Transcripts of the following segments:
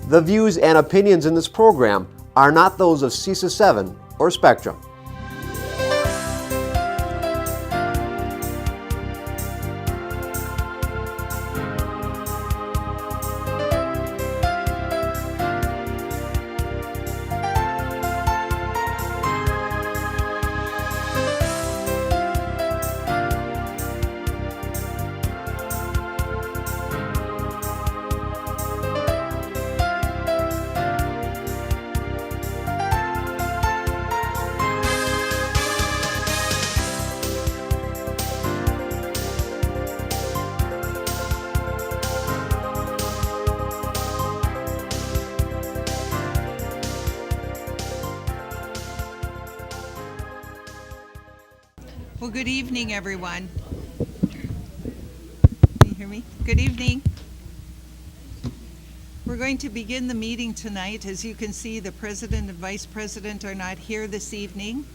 The views and opinions in this program are not those of CISA 7 or Spectrum. Well, good evening, everyone. Can you hear me? Good evening. We're going to begin the meeting tonight. As you can see, the president and vice president are not here this evening.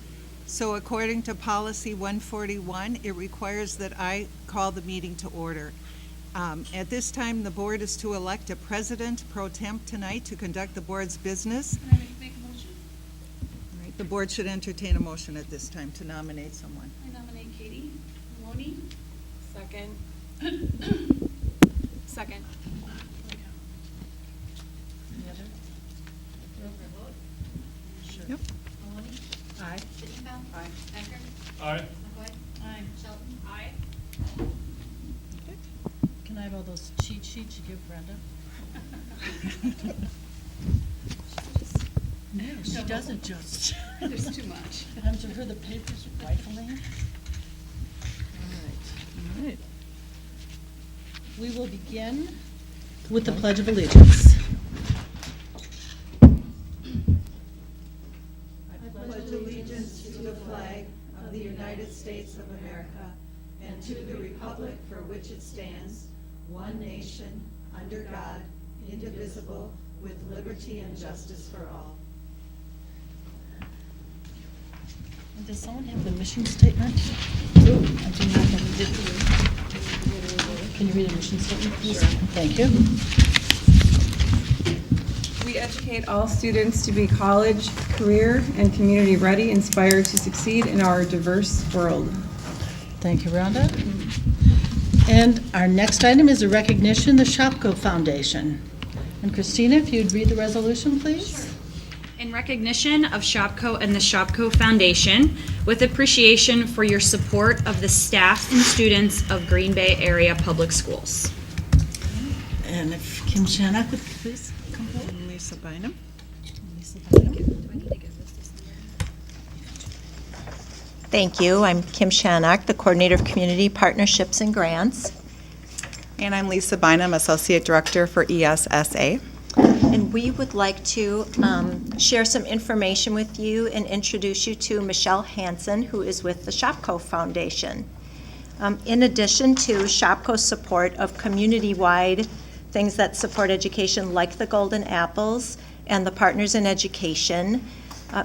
So according to policy 141, it requires that I call the meeting to order. At this time, the board is to elect a president pro temp tonight to conduct the board's business. Can I make a motion? All right, the board should entertain a motion at this time to nominate someone. I nominate Katie Maloney. Second. Second. Any other? Roll for vote. Sure. Yep. Maloney. Aye. Sittenfeld. Aye. Becker. Aye. McCoy. Aye. Shelton. Aye. Can I have all those cheat sheets you give Brenda? No, she doesn't just. There's too much. Haven't you heard the papers rifling? All right. We will begin with the Pledge of Allegiance. I pledge allegiance to the flag of the United States of America and to the republic for which it stands, one nation, under God, indivisible, with liberty and justice for all. And does someone have the mission statement? I do not have it. Can you read the mission statement, please? Sure. Thank you. We educate all students to be college, career, and community ready, inspired to succeed in our diverse world. Thank you, Rhonda. And our next item is a recognition, the Shopko Foundation. And Christina, if you'd read the resolution, please. In recognition of Shopko and the Shopko Foundation, with appreciation for your support of the staff and students of Green Bay Area Public Schools. And if Kim Shannock would please come forward. And Lisa Bynum. Lisa Bynum. Thank you. I'm Kim Shannock, the Coordinator of Community Partnerships and Grants. And I'm Lisa Bynum, Associate Director for ESSA. And we would like to share some information with you and introduce you to Michelle Hansen, who is with the Shopko Foundation. In addition to Shopko's support of community-wide things that support education, like the Golden Apples and the Partners in Education,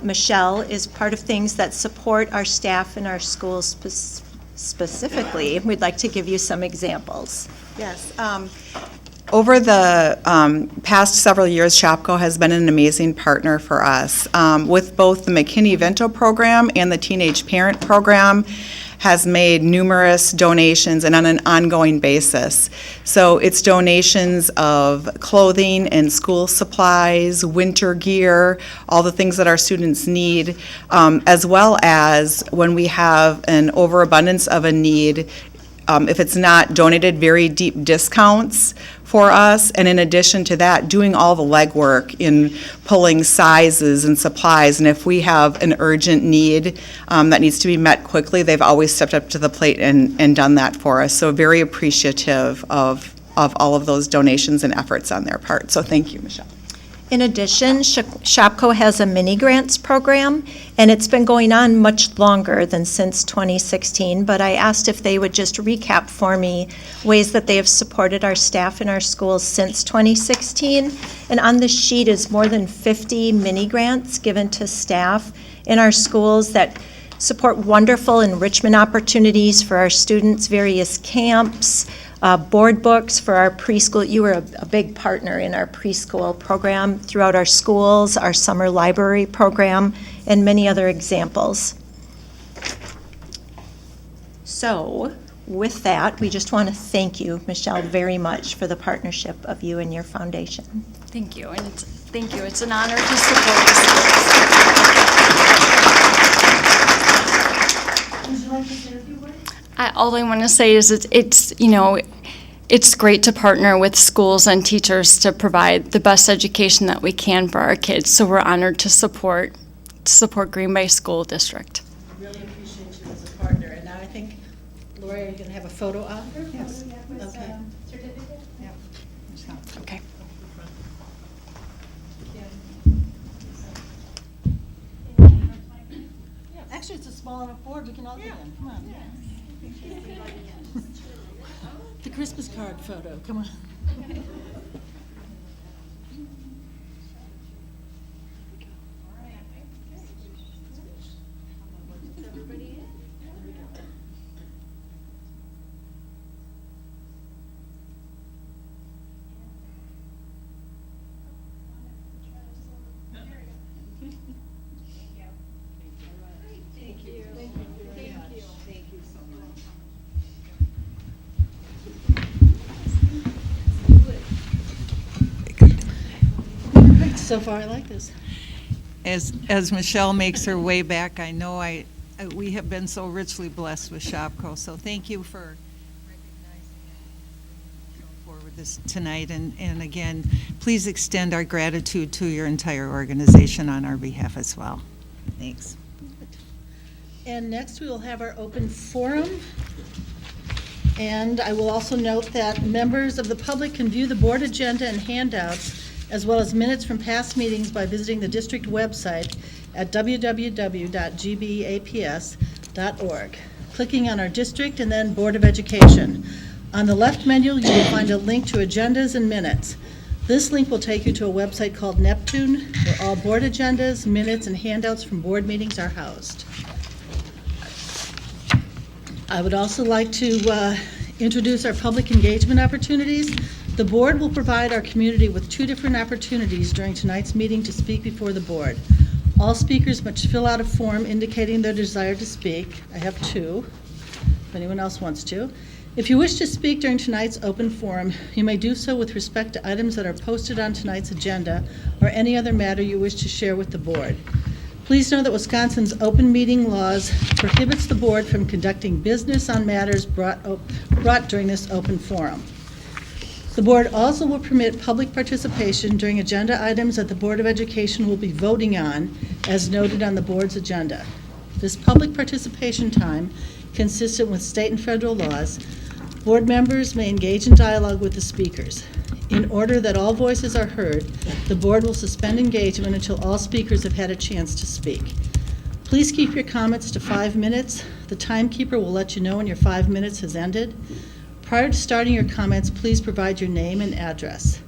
Michelle is part of things that support our staff in our schools specifically. We'd like to give you some examples. Yes. Over the past several years, Shopko has been an amazing partner for us. With both the McKinney-Vento program and the Teenage Parent program, has made numerous donations and on an ongoing basis. So it's donations of clothing and school supplies, winter gear, all the things that our students need, as well as when we have an overabundance of a need, if it's not donated, very deep discounts for us, and in addition to that, doing all the legwork in pulling sizes and supplies, and if we have an urgent need that needs to be met quickly, they've always stepped up to the plate and done that for us. So very appreciative of all of those donations and efforts on their part. So thank you, Michelle. In addition, Shopko has a mini grants program, and it's been going on much longer than since 2016, but I asked if they would just recap for me ways that they have supported our staff in our schools since 2016. And on this sheet is more than 50 mini grants given to staff in our schools that support wonderful enrichment opportunities for our students, various camps, board books for our preschool. You were a big partner in our preschool program throughout our schools, our summer library program, and many other examples. So, with that, we just want to thank you, Michelle, very much for the partnership of you and your foundation. Thank you, and thank you. It's an honor to support the schools. Would you like to say a few words? All I want to say is it's great to partner with schools and teachers to provide the best education that we can for our kids. So we're honored to support Green Bay School District. Really appreciate you as a partner. And now I think, Lori, are you going to have a photo op? Yes. Okay. Yeah. Okay. Actually, it's a small enough board, we can all get in. Come on. The Christmas card photo, come on. So far, I like this. As Michelle makes her way back, I know we have been so richly blessed with Shopko, so thank you for recognizing and forward this tonight. And again, please extend our gratitude to your entire organization on our behalf as well. Thanks. And next, we will have our open forum. And I will also note that members of the public can view the board agenda and handouts, as well as minutes from past meetings, by visiting the district website at www.gbaps.org, clicking on our district and then Board of Education. On the left menu, you will find a link to agendas and minutes. This link will take you to a website called Neptune, where all board agendas, minutes, and handouts from board meetings are housed. I would also like to introduce our public engagement opportunities. The board will provide our community with 2 different opportunities during tonight's meeting to speak before the board. All speakers must fill out a form indicating their desire to speak. I have 2, if anyone else wants to. If you wish to speak during tonight's open forum, you may do so with respect to items that are posted on tonight's agenda or any other matter you wish to share with the board. Please know that Wisconsin's open meeting laws prohibits the board from conducting business on matters brought during this open forum. The board also will permit public participation during agenda items that the Board of Education will be voting on, as noted on the board's agenda. This public participation time, consistent with state and federal laws, board members may engage in dialogue with the speakers. In order that all voices are heard, the board will suspend engagement until all speakers have had a chance to speak. Please keep your comments to 5 minutes. The timekeeper will let you know when your 5 minutes has ended. Prior to starting your comments, please provide your name and address.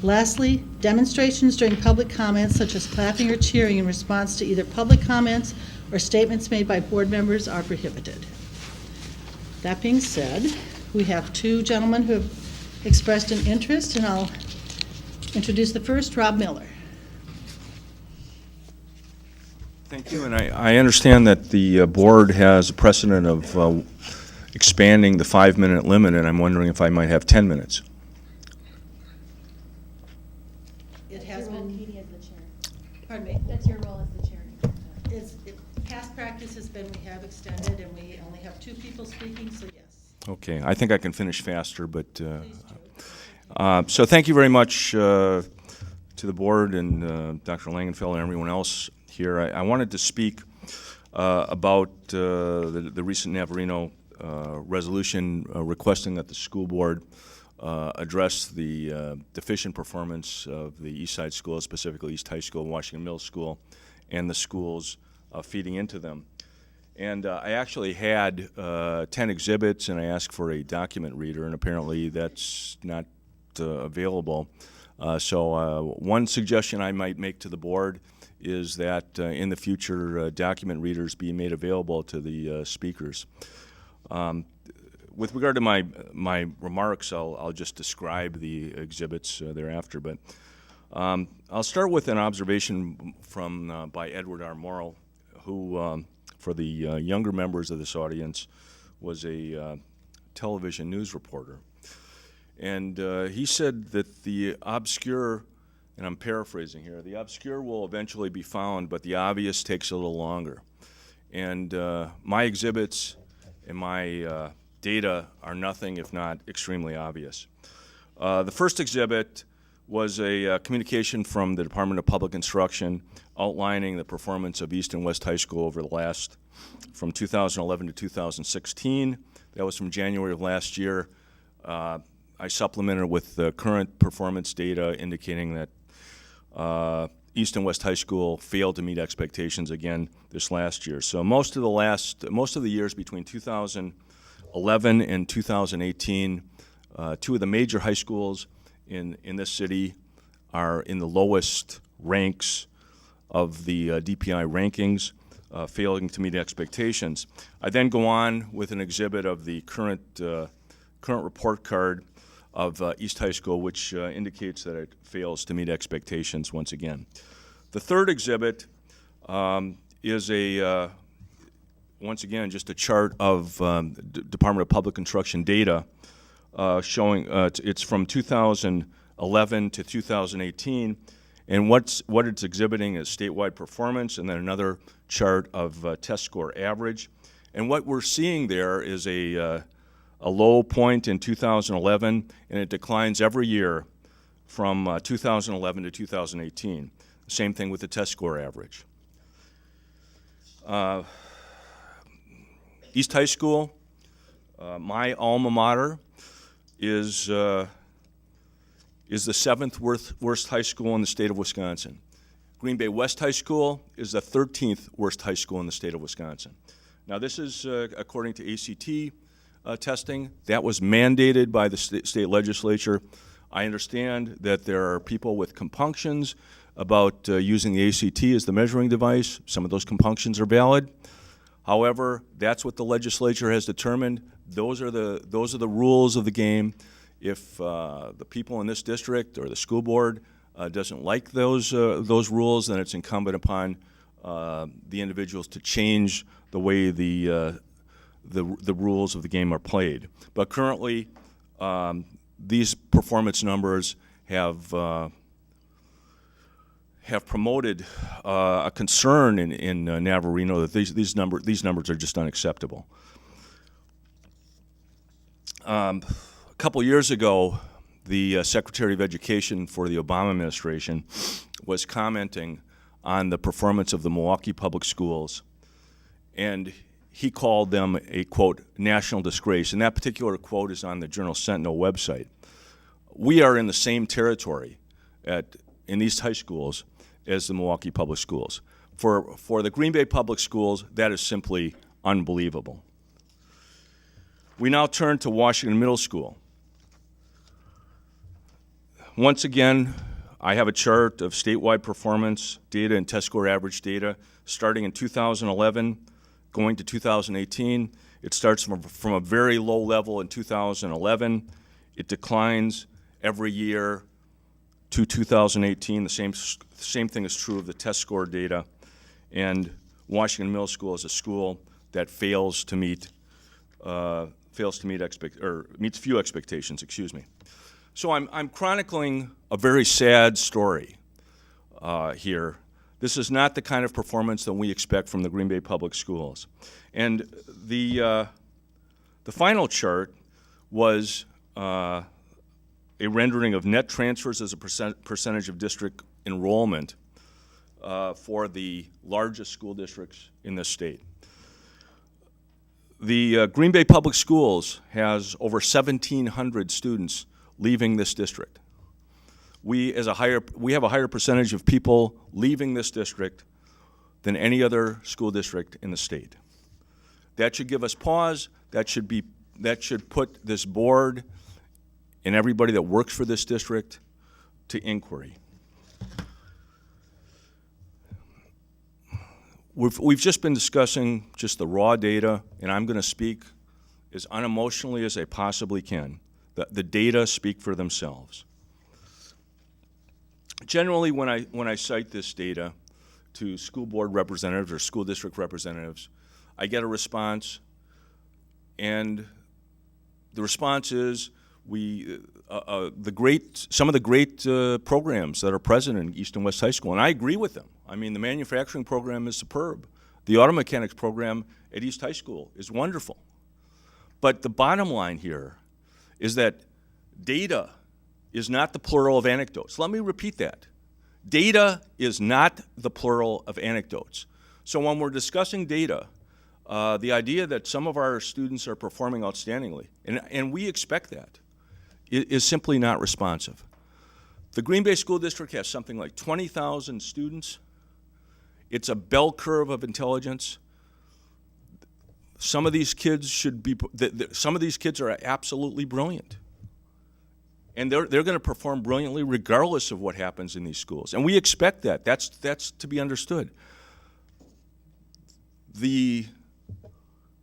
Lastly, demonstrations during public comments, such as clapping or cheering in response to either public comments or statements made by board members, are prohibited. That being said, we have 2 gentlemen who have expressed an interest, and I'll introduce the first, Rob Miller. Thank you, and I understand that the board has a precedent of expanding the 5-minute limit, and I'm wondering if I might have 10 minutes. It has been. Pardon me? That's your role as the chair. Past practice has been we have extended, and we only have 2 people speaking, so yes. Okay, I think I can finish faster, but so thank you very much to the board and Dr. Langenfeld and everyone else here. I wanted to speak about the recent Navarino resolution requesting that the school board address the deficient performance of the East Side schools, specifically East High School, Washington Middle School, and the schools feeding into them. And I actually had 10 exhibits, and I asked for a document reader, and apparently that's not available. So one suggestion I might make to the board is that in the future document readers be made available to the speakers. with regard to my remarks, I'll just describe the exhibits thereafter. But I'll start with an observation from by Edward R. Morrow, who, for the younger members of this audience, was a television news reporter. And he said that the obscure, and I'm paraphrasing here, the obscure will eventually be found, but the obvious takes a little longer. And my exhibits and my data are nothing if not extremely obvious. The first exhibit was a communication from the Department of Public Instruction outlining the performance of East and West High School over the last, from 2011 to 2016. That was from January of last year. I supplemented with the current performance data indicating that East and West High School failed to meet expectations again this last year. So most of the years between 2011 and 2018, two of the major high schools in this city are in the lowest ranks of the DPI rankings, failing to meet expectations. I then go on with an exhibit of the current report card of East High School, which indicates that it fails to meet expectations once again. The third exhibit is once again, just a chart of Department of Public Instruction data showing it's from 2011 to 2018, and what it's exhibiting is statewide performance, and then another chart of test score average. And what we're seeing there is a low point in 2011, and it declines every year from 2011 to 2018. Same thing with the test score average. East High School, my alma mater, is the seventh worst high school in the state of Wisconsin. Green Bay West High School is the 13th worst high school in the state of Wisconsin. Now this is according to ACT testing. That was mandated by the state legislature. I understand that there are people with compunctions about using the ACT as the measuring device. Some of those compunctions are valid. However, that's what the legislature has determined. Those are the rules of the game. If the people in this district or the school board doesn't like those rules, then it's incumbent upon the individuals to change the way the rules of the game are played. But currently, these performance numbers have promoted a concern in Navarino that these numbers are just unacceptable. A couple years ago, the Secretary of Education for the Obama administration was commenting on the performance of the Milwaukee public schools, and he called them a, quote, national disgrace. And that particular quote is on the Journal-Sentinel website. We are in the same territory in these high schools as the Milwaukee public schools. For the Green Bay public schools, that is simply unbelievable. We now turn to Washington Middle School. Once again, I have a chart of statewide performance data and test score average data starting in 2011, going to 2018. It starts from a very low level in 2011. It declines every year to 2018. The same thing is true of the test score data. And Washington Middle School is a school that meets few expectations. Excuse me. So I'm chronicling a very sad story here. This is not the kind of performance that we expect from the Green Bay Public Schools. And the final chart was a rendering of net transfers as a percentage of district enrollment for the largest school districts in this state. The Green Bay Public Schools has over 1,700 students leaving this district. We have a higher percentage of people leaving this district than any other school district in the state. That should give us pause. That should put this board and everybody that works for this district to inquiry. We've just been discussing just the raw data, and I'm going to speak as unemotionally as I possibly can. The data speak for themselves. Generally, when I cite this data to school board representatives or school district representatives, I get a response, and the response is some of the great programs that are present in East and West High School, and I agree with them. I mean, the manufacturing program is superb. The auto mechanics program at East High School is wonderful. But the bottom line here is that data is not the plural of anecdotes. Let me repeat that. Data is not the plural of anecdotes. So when we're discussing data, the idea that some of our students are performing outstandingly, and we expect that, is simply not responsive. The Green Bay School District has something like 20,000 students. It's a bell curve of intelligence. Some of these kids some of these kids are absolutely brilliant. And they're going to perform brilliantly regardless of what happens in these schools. And we expect that. That's to be understood. The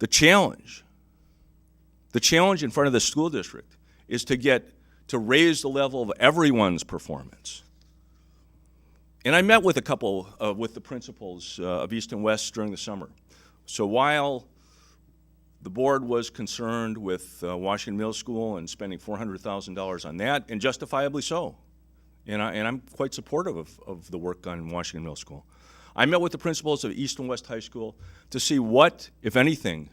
challenge in front of the school district is to raise the level of everyone's performance. And I met with a couple with the principals of East and West during the summer. So while the board was concerned with Washington Middle School and spending $400,000 on that, and justifiably so, and I'm quite supportive of the work on Washington Middle School, I met with the principals of East and West High School to see what, if anything,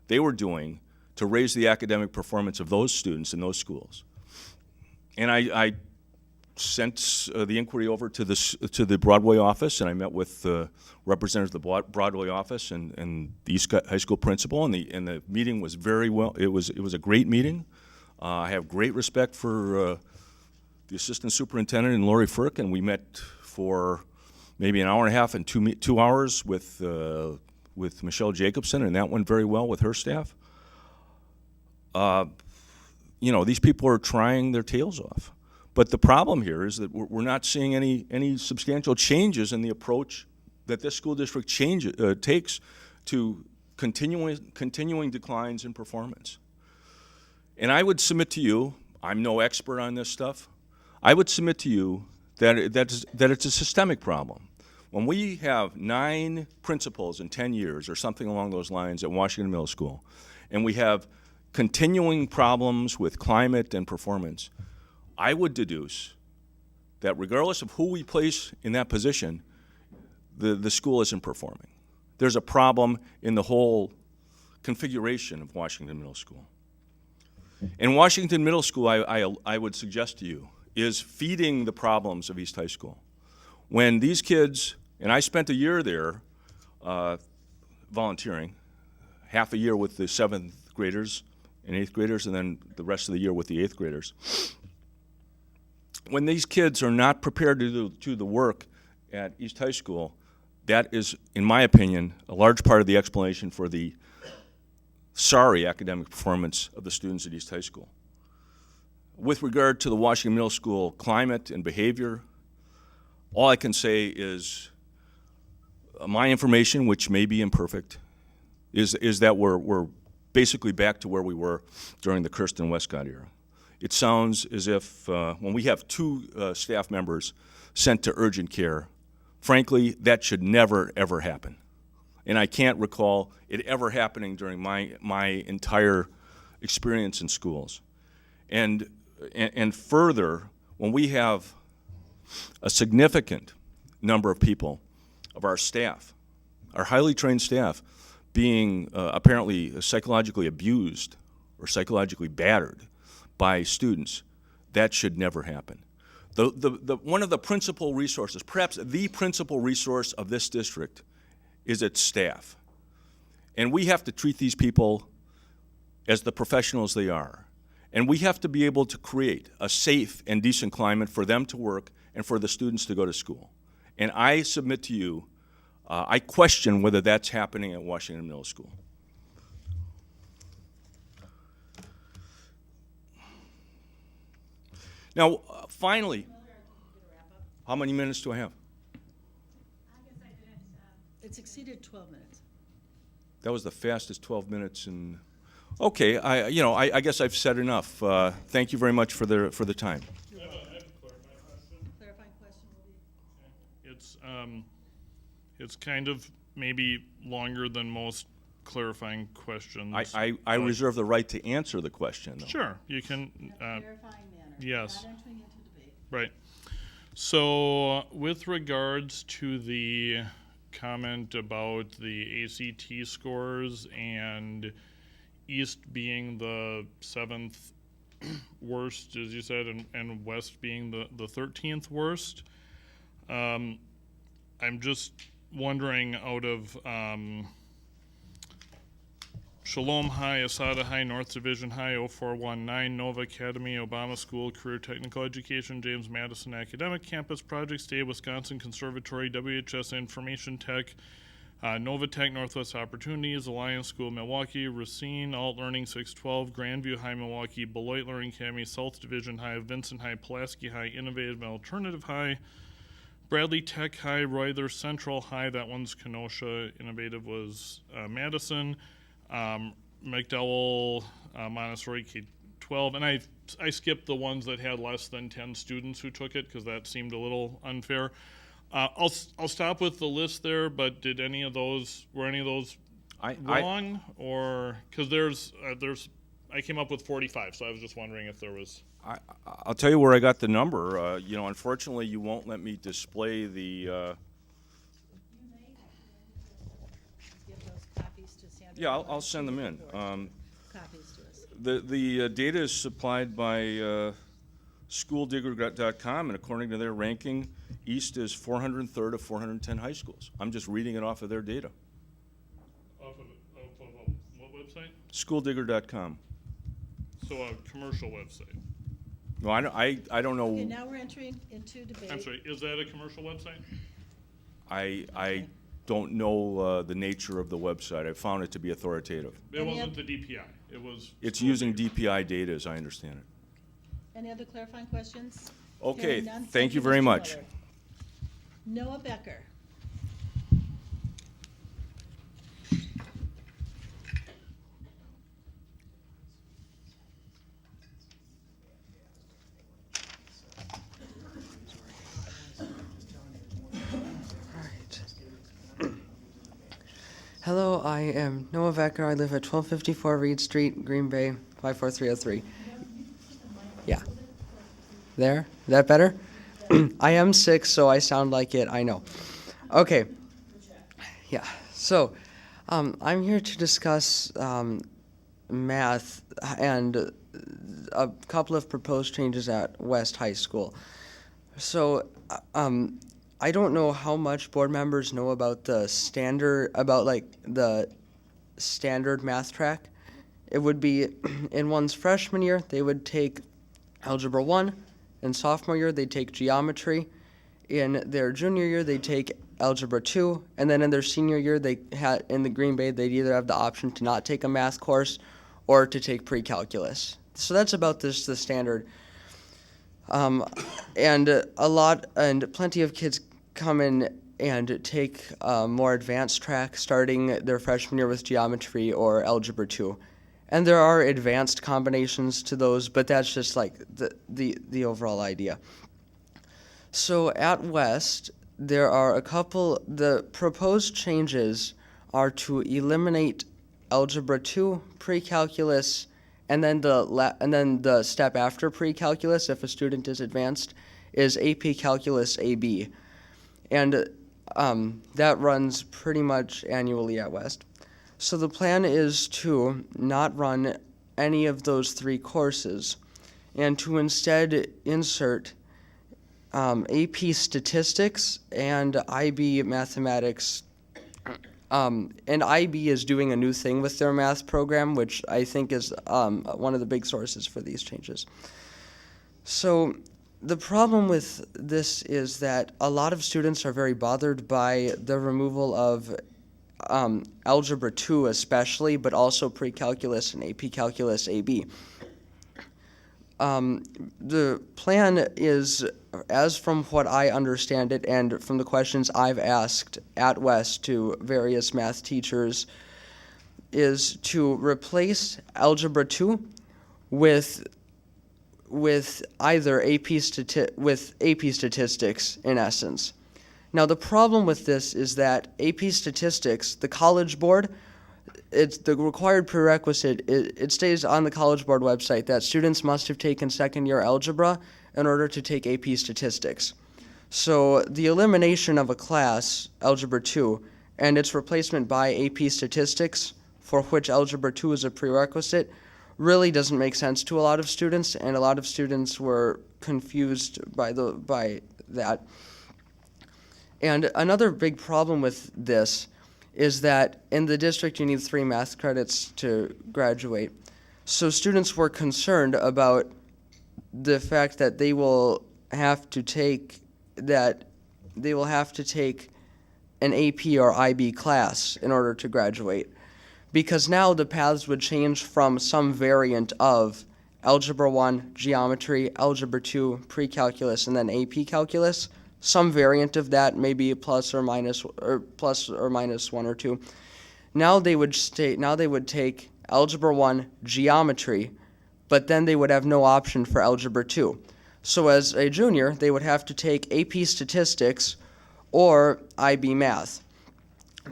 they were doing to raise the academic performance of those students in those schools. And I sent the inquiry over to the Broadway office, and I met with representatives of the Broadway office and the East High School principal, and the meeting was very well. It was a great meeting. I have great respect for the assistant superintendent and Lori Firk, and we met for maybe an hour and a half and 2 hours with Michelle Jacobson, and that went very well with her staff. These people are trying their tails off. But the problem here is that we're not seeing any substantial changes in the approach that this school district takes to continuing declines in performance. And I would submit to you, I'm no expert on this stuff, I would submit to you that it's a systemic problem. When we have 9 principals in 10 years or something along those lines at Washington Middle School, and we have continuing problems with climate and performance, I would deduce that regardless of who we place in that position, the school isn't performing. There's a problem in the whole configuration of Washington Middle School. And Washington Middle School, I would suggest to you, is feeding the problems of East High School. When these kids, and I spent a year there volunteering, half a year with the 7th graders and 8th graders, and then the rest of the year with the 8th graders. When these kids are not prepared to do the work at East High School, that is, in my opinion, a large part of the explanation for the sorry academic performance of the students at East High School. With regard to the Washington Middle School climate and behavior, all I can say is my information, which may be imperfect, is that we're basically back to where we were during the Kirsten Westcott era. It sounds as if when we have 2 staff members sent to urgent care, frankly, that should never, ever happen. And I can't recall it ever happening during my entire experience in schools. And further, when we have a significant number of people, of our staff, our highly trained staff, being apparently psychologically abused or psychologically battered by students, that should never happen. One of the principal resources, perhaps the principal resource of this district, is its staff. And we have to treat these people as the professionals they are. And we have to be able to create a safe and decent climate for them to work and for the students to go to school. And I submit to you, I question whether that's happening at Washington Middle School. Now, finally, how many minutes do I have? It's exceeded 12 minutes. That was the fastest 12 minutes in, Okay, I guess I've said enough. Thank you very much for the time. I have a clarifying question. It's kind of maybe longer than most clarifying questions. I but- reserve the right to answer the question, though. Sure, you can. Clarifying manner. Yes. Not entering into debate. Right. So, with regards to the comment about the ACT scores and East being the 7th worst, as you said, and West being the 13th worst, I'm just wondering out of Shalom High, Asada High, North Division High, 0419, Nova Academy, Obama School, Career Technical Education, James Madison Academic Campus, Project Stay, Wisconsin Conservatory, WHS Information Tech, Nova Tech, Northwest Opportunities, Alliance School, Milwaukee, Racine, Alt Learning 612, Grandview High, Milwaukee, Beloit Learning Academy, South Division High, Vincent High, Pulaski High, Innovative and Alternative High, Bradley Tech High, Reuter Central High, that one's Kenosha, Innovative was Madison, McDowell, Montessori K-12, and I skipped the ones that had less than 10 students who took it because that seemed a little unfair. I'll stop with the list there, but were any of those wrong? Or because I came up with 45, so I was just wondering if there was. I'll tell you where I got the number. Unfortunately, you won't let me display the. Give those copies to Sandra. Yeah, I'll send them in. Copies to us. The data is supplied by SchoolDigger.com, and according to their ranking, East is 403rd of 410 high schools. I'm just reading it off of their data. Off of what website? SchoolDigger.com. So a commercial website. No, I don't know. Okay, now we're entering into debate. I'm sorry, is that a commercial website? I don't know the nature of the website. I found it to be authoritative. It wasn't the DPI. It was. It's using DPI data, as I understand it. Any other clarifying questions? Okay, Hearing none, thank you very Mr. much. Miller. Noah Becker. Hello, I am Noah Becker. I live at 1254 Reed Street, Green Bay, 54303. Yeah. There? Is that better? I am sick, so I sound like it, I know. Okay. Yeah. So, I'm here to discuss math and a couple of proposed changes at West High School. So, I don't know how much board members know about the standard math track. It would be in one's freshman year, they would take Algebra 1. In sophomore year, they'd take geometry. In their junior year, they'd take Algebra 2. And then in their senior year, in the Green Bay, they'd either have the option to not take a math course or to take pre-calculus. So that's about the standard. And plenty of kids come in and take a more advanced track starting their freshman year with geometry or Algebra 2. And there are advanced combinations to those, but that's just like the overall idea. So at West, there are the proposed changes are to eliminate Algebra 2, pre-calculus, and then the step after pre-calculus, if a student is advanced, is AP Calculus AB. And that runs pretty much annually at West. So the plan is to not run any of those three courses and to instead insert AP Statistics and IB Mathematics. And IB is doing a new thing with their math program, which I think is one of the big sources for these changes. So the problem with this is that a lot of students are very bothered by the removal of Algebra 2 especially, but also pre-calculus and AP Calculus AB. The plan is, as from what I understand it and from the questions I've asked at West to various math teachers, is to replace Algebra 2 with either AP statistics in essence. Now the problem with this is that AP statistics, the College Board, it's the required prerequisite. It stays on the College Board website that students must have taken second-year algebra in order to take AP statistics. So the elimination of a class, Algebra 2, and its replacement by AP statistics, for which Algebra 2 is a prerequisite, really doesn't make sense to a lot of students, and a lot of students were confused by that. And another big problem with this is that in the district you need 3 math credits to graduate. So students were concerned about the fact that they will have to take an AP or IB class in order to graduate. Because now the paths would change from some variant of Algebra 1, Geometry, Algebra 2, Pre-Calculus, and then AP Calculus. Some variant of that, maybe plus or minus 1 or 2. Now they would take Algebra 1, Geometry, but then they would have no option for Algebra 2. So as a junior, they would have to take AP Statistics or IB Math.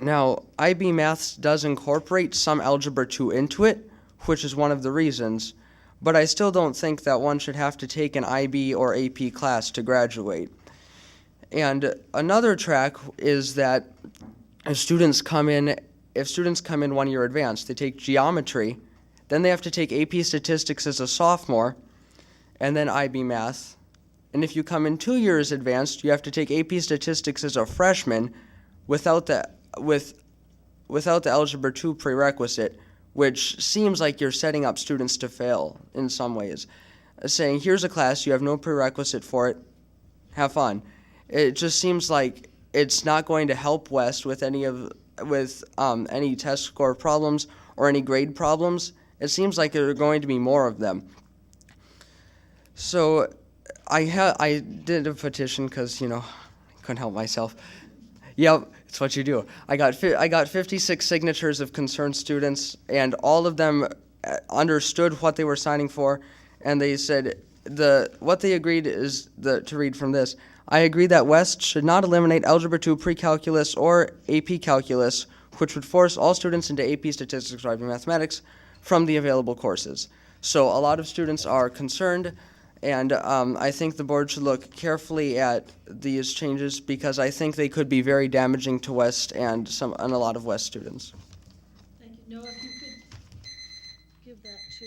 Now, IB Maths does incorporate some Algebra 2 into it, which is one of the reasons, but I still don't think that one should have to take an IB or AP class to graduate. And another track is that if students come in 1 year advanced, they take Geometry, then they have to take AP Statistics as a sophomore, and then IB Math. And if you come in 2 years advanced, you have to take AP Statistics as a freshman without the Algebra 2 prerequisite, which seems like you're setting up students to fail in some ways. Saying, here's a class, you have no prerequisite for it, have fun. It just seems like it's not going to help West with any test score problems or any grade problems. It seems like there are going to be more of them. So I did a petition because, I couldn't help myself. Yep, it's what you do. I got 56 signatures of concerned students, and all of them understood what they were signing for, and they said what they agreed is to read from this. I agree that West should not eliminate Algebra 2 Pre-Calculus or AP Calculus, which would force all students into AP Statistics or IB Mathematics from the available courses. So a lot of students are concerned, and I think the board should look carefully at these changes because I think they could be very damaging to West and a lot of West students. Thank you. Noah, if you could give that to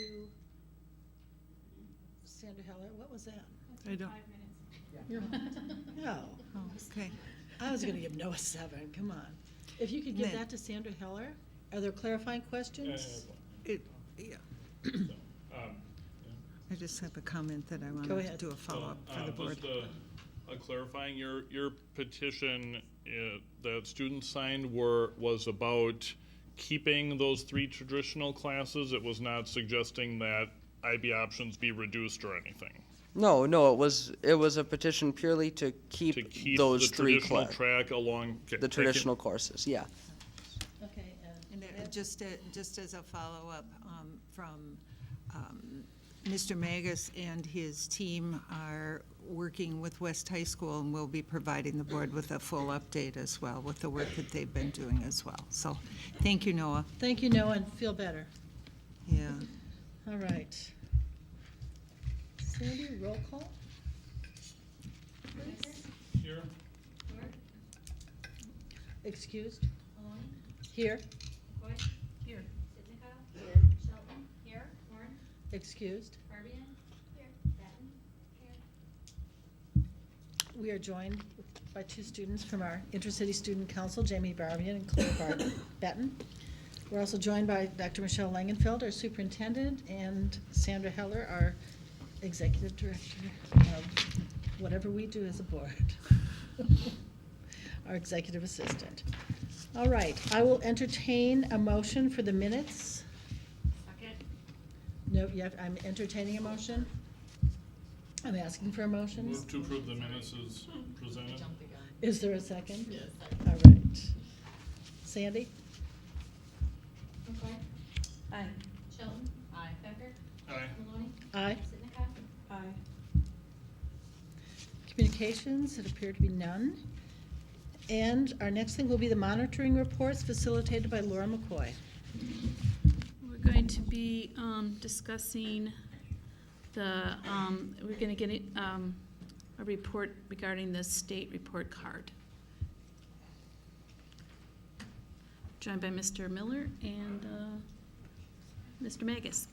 Sandra Heller. What was that? I don't. No. Oh, okay. I was going to give Noah 7. Come on. If you could give that to Sandra Heller. Are there clarifying questions? Yeah. I just have a comment that I want Go to ahead. do a follow-up for the board. Just clarifying, your petition that students signed was about keeping those 3 traditional classes. It was not suggesting that IB options be reduced or anything. No, it was a petition purely to keep those the 3 traditional track along the traditional courses. Yeah. Okay. And just as a follow-up from Mr. Magus and his team are working with West High School and will be providing the board with a full update as well with the work that they've been doing as well. So thank you, Noah. Thank you, Noah, and feel better. Yeah. All right. Sandy, roll call? Here. Excused? Here. Here. Here. Shelton. Here. Warren. Excused. Barbian. Here. Batten. Here. We are joined by 2 students from our Intercity Student Council, Jamie Barbian and Claire Batten. We're also joined by Dr. Michelle Langenfeld, our superintendent, and Sandra Heller, our executive director of whatever we do as a board. Our executive assistant. All right, I will entertain a motion for the minutes. Second. No, I'm entertaining a motion. I'm asking for a motion. Move to approve the minutes as presented. Is there a second? Yes. All right. Sandy? McCoy? Aye. Chilton? Aye. Becker? Aye. Maloney? Aye. Sitnikov? Aye. Communications, it appear to be none. And our next thing will be the monitoring reports facilitated by Laura McCoy. We're going to be discussing we're going to get a report regarding the state report card. Joined by Mr. Miller and Mr. Magus.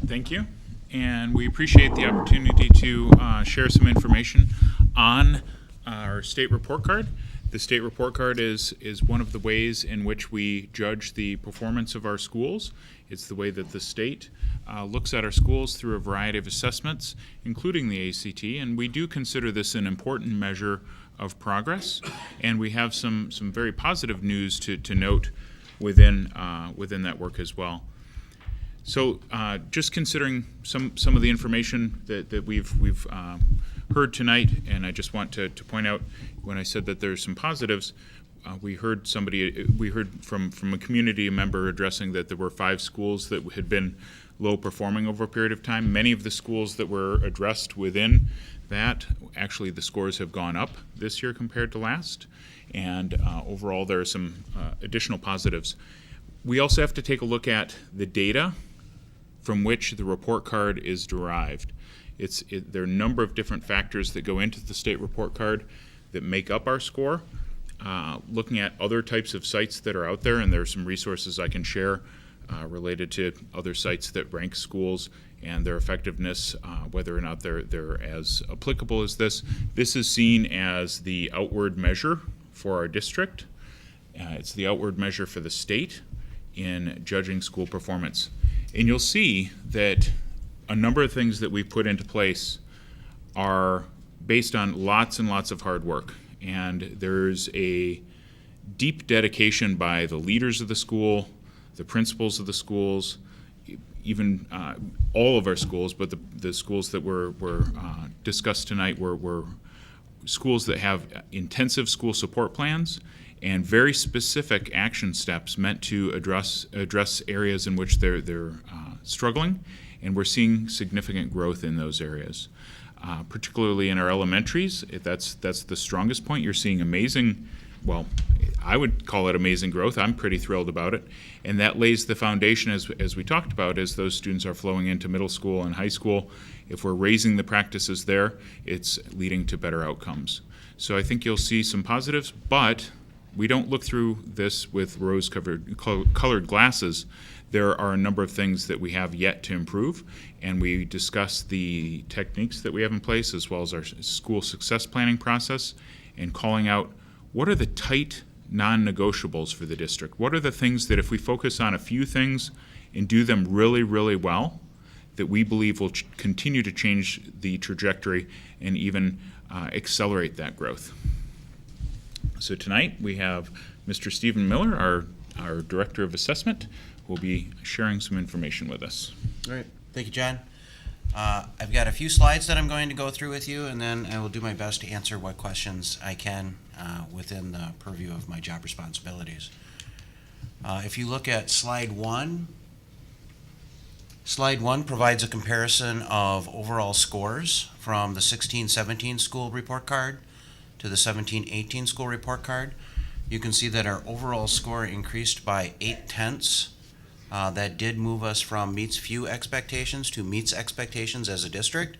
Thank you, and we appreciate the opportunity to share some information on our state report card. The state report card is one of the ways in which we judge the performance of our schools. It's the way that the state looks at our schools through a variety of assessments, including the ACT, and we do consider this an important measure of progress, and we have some very positive news to note within that work as well. So just considering some of the information that we've heard tonight, and I just want to point out, when I said that there's some positives, we heard from a community member addressing that there were 5 schools that had been low performing over a period of time. Many of the schools that were addressed within that, actually the scores have gone up this year compared to last, and overall there are some additional positives. We also have to take a look at the data from which the report card is derived. There are a number of different factors that go into the state report card that make up our score. Looking at other types of sites that are out there, and there are some resources I can share related to other sites that rank schools and their effectiveness, whether or not they're as applicable as this. This is seen as the outward measure for our district. It's the outward measure for the state in judging school performance. And you'll see that a number of things that we've put into place are based on lots and lots of hard work. And there's a deep dedication by the leaders of the school, the principals of the schools, even all of our schools, but the schools that were discussed tonight were schools that have intensive school support plans and very specific action steps meant to address areas in which they're struggling, and we're seeing significant growth in those areas. Particularly in our elementaries, that's the strongest point. You're seeing amazing, well, I would call it amazing growth. I'm pretty thrilled about it, and that lays the foundation, as we talked about, as those students are flowing into middle school and high school. If we're raising the practices there, it's leading to better outcomes. So I think you'll see some positives, but we don't look through this with rose-colored glasses. There are a number of things that we have yet to improve, and we discuss the techniques that we have in place, as well as our school success planning process, and calling out what are the tight non-negotiables for the district. What are the things that if we focus on a few things and do them really, really well, that we believe will continue to change the trajectory and even accelerate that growth. So tonight we have Mr. Stephen Miller, our Director of Assessment, who will be sharing some information with us. All right. Thank you, John. I've got a few slides that I'm going to go through with you, and then I will do my best to answer what questions I can within the purview of my job responsibilities. If you look at slide 1, slide 1 provides a comparison of overall scores from the 16-17 school report card to the 17-18 school report card. You can see that our overall score increased by 0.8. That did move us from meets few expectations to meets expectations as a district.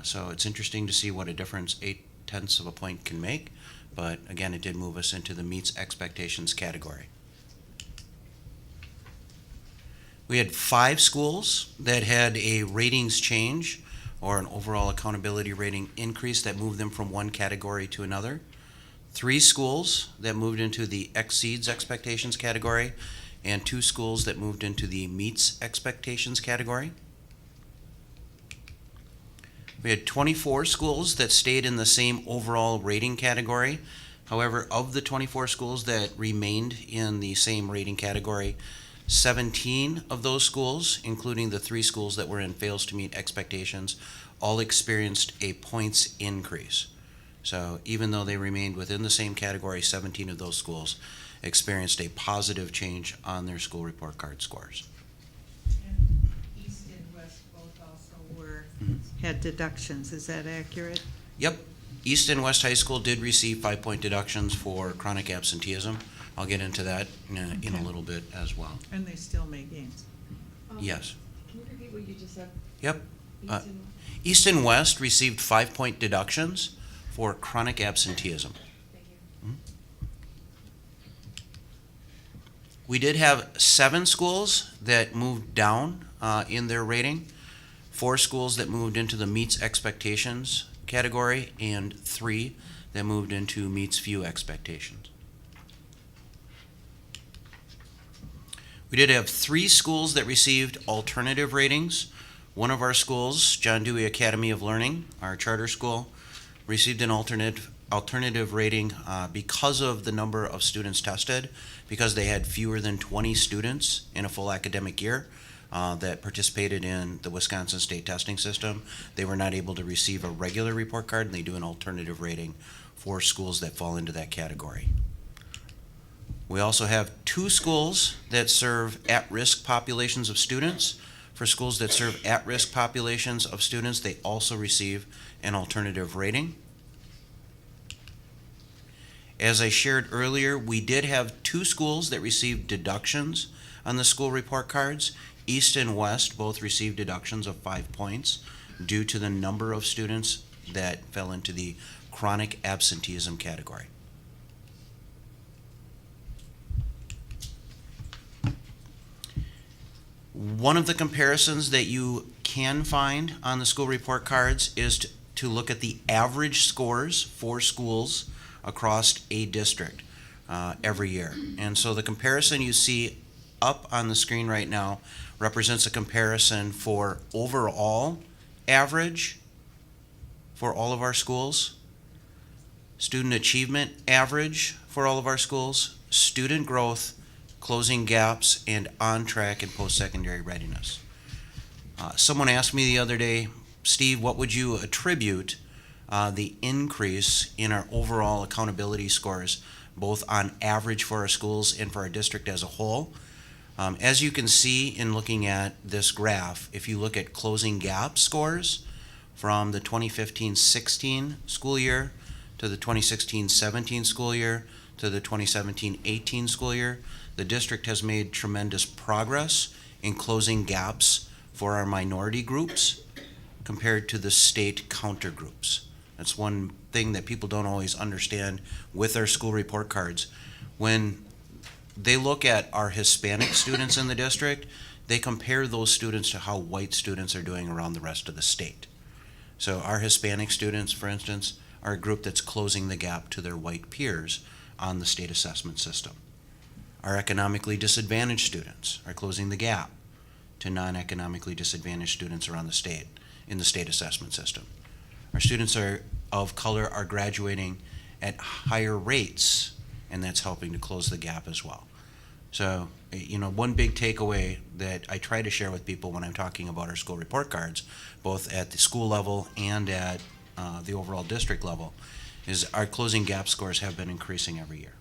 So it's interesting to see what a difference 0.8 of a point can make. But again, it did move us into the meets expectations category. We had 5 schools that had a ratings change or an overall accountability rating increase that moved them from one category to another. 3 schools that moved into the exceeds expectations category, and 2 schools that moved into the meets expectations category. We had 24 schools that stayed in the same overall rating category. However, of the 24 schools that remained in the same rating category, 17 of those schools, including the 3 schools that were in fails to meet expectations, all experienced a points increase. So even though they remained within the same category, 17 of those schools experienced a positive change on their school report card scores. And East and West both also had deductions, is that accurate? Yep. East and West High School did receive 5-point deductions for chronic absenteeism. I'll get into that in a little bit as well. And they still made gains. Yes. Can you repeat what you just said? Yep. East and West received 5-point deductions for chronic absenteeism. We did have 7 schools that moved down in their rating, 4 schools that moved into the meets expectations category, and 3 that moved into meets few expectations. We did have 3 schools that received alternative ratings. One of our schools, John Dewey Academy of Learning, our charter school, received an alternative rating because of the number of students tested, because they had fewer than 20 students in a full academic year that participated in the Wisconsin state testing system. They were not able to receive a regular report card, and they do an alternative rating for schools that fall into that category. We also have 2 schools that serve at-risk populations of students. For schools that serve at-risk populations of students, they also receive an alternative rating. As I shared earlier, we did have 2 schools that received deductions on the school report cards. East and West both received deductions of 5 points due to the number of students that fell into the chronic absenteeism category. One of the comparisons that you can find on the school report cards is to look at the average scores for schools across a district every year. And so the comparison you see up on the screen right now represents a comparison for overall average for all of our schools, student achievement average for all of our schools, student growth, closing gaps, and on-track and post-secondary readiness. Someone asked me the other day, Steve, what would you attribute the increase in our overall accountability scores, both on average for our schools and for our district as a whole? As you can see in looking at this graph, if you look at closing gap scores from the 2015-16 school year to the 2016-17 school year to the 2017-18 school year, the district has made tremendous progress in closing gaps for our minority groups compared to the state counter groups. That's one thing that people don't always understand with our school report cards. When they look at our Hispanic students in the district, they compare those students to how white students are doing around the rest of the state. So our Hispanic students, for instance, are a group that's closing the gap to their white peers on the state assessment system. Our economically disadvantaged students are closing the gap to non-economically disadvantaged students around the state in the state assessment system. Our students of color are graduating at higher rates, and that's helping to close the gap as well. So, one big takeaway that I try to share with people when I'm talking about our school report cards, both at the school level and at the overall district level, is our closing gap scores have been increasing every year.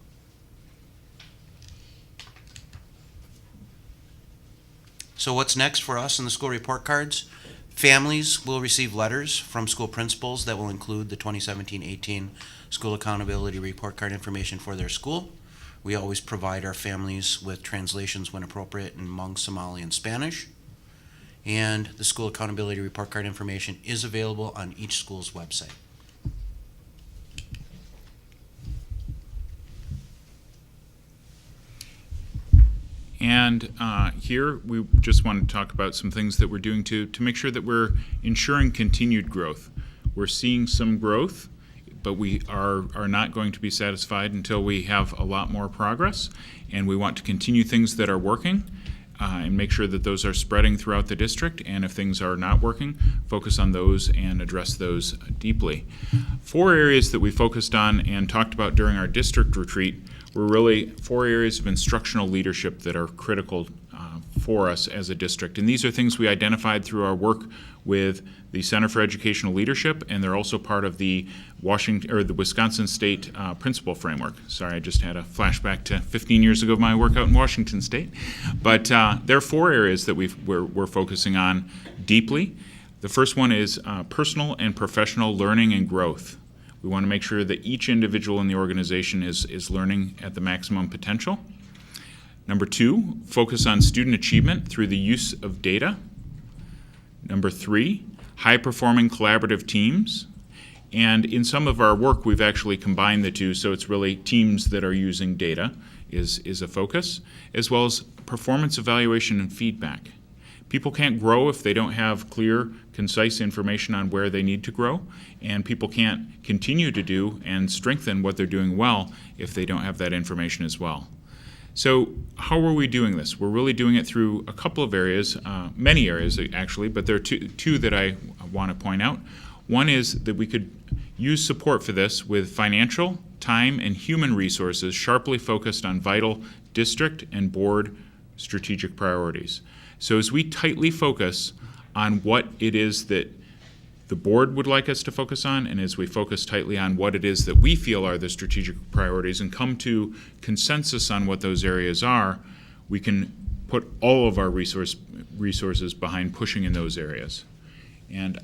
So what's next for us in the school report cards? Families will receive letters from school principals that will include the 2017-18 school accountability report card information for their school. We always provide our families with translations when appropriate in Hmong, Somali, and Spanish. And the school accountability report card information is available on each school's website. And here we just want to talk about some things that we're doing to make sure that we're ensuring continued growth. We're seeing some growth, but we are not going to be satisfied until we have a lot more progress. And we want to continue things that are working and make sure that those are spreading throughout the district. And if things are not working, focus on those and address those deeply. 4 areas that we focused on and talked about during our district retreat were really 4 areas of instructional leadership that are critical for us as a district. And these are things we identified through our work with the Center for Educational Leadership, and they're also part of the Wisconsin State Principal Framework. Sorry, I just had a flashback to 15 years ago of my work out in Washington State. But there are 4 areas that we're focusing on deeply. The first one is personal and professional learning and growth. We want to make sure that each individual in the organization is learning at the maximum potential. Number 2, focus on student achievement through the use of data. Number 3, high-performing collaborative teams. And in some of our work, we've actually combined the two, so it's really teams that are using data is a focus, as well as performance evaluation and feedback. People can't grow if they don't have clear, concise information on where they need to grow, and people can't continue to do and strengthen what they're doing well if they don't have that information as well. So how are we doing this? We're really doing it through a couple of areas, many areas actually, but there are two that I want to point out. One is that we could use support for this with financial, time, and human resources sharply focused on vital district and board strategic priorities. So as we tightly focus on what it is that the board would like us to focus on, and as we focus tightly on what it is that we feel are the strategic priorities and come to consensus on what those areas are, we can put all of our resources behind pushing in those areas. And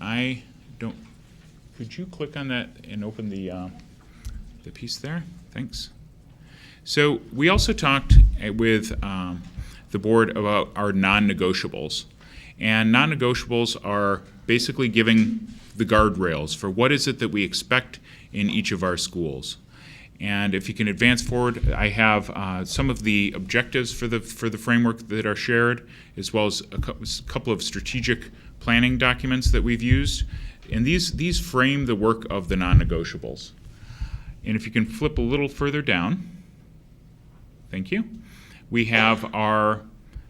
could you click on that and open the piece there? Thanks. So we also talked with the board about our non-negotiables. And non-negotiables are basically giving the guardrails for what is it that we expect in each of our schools. And if you can advance forward, I have some of the objectives for the framework that are shared, as well as a couple of strategic planning documents that we've used. And these frame the work of the non-negotiables. And if you can flip a little further down, thank you. We have our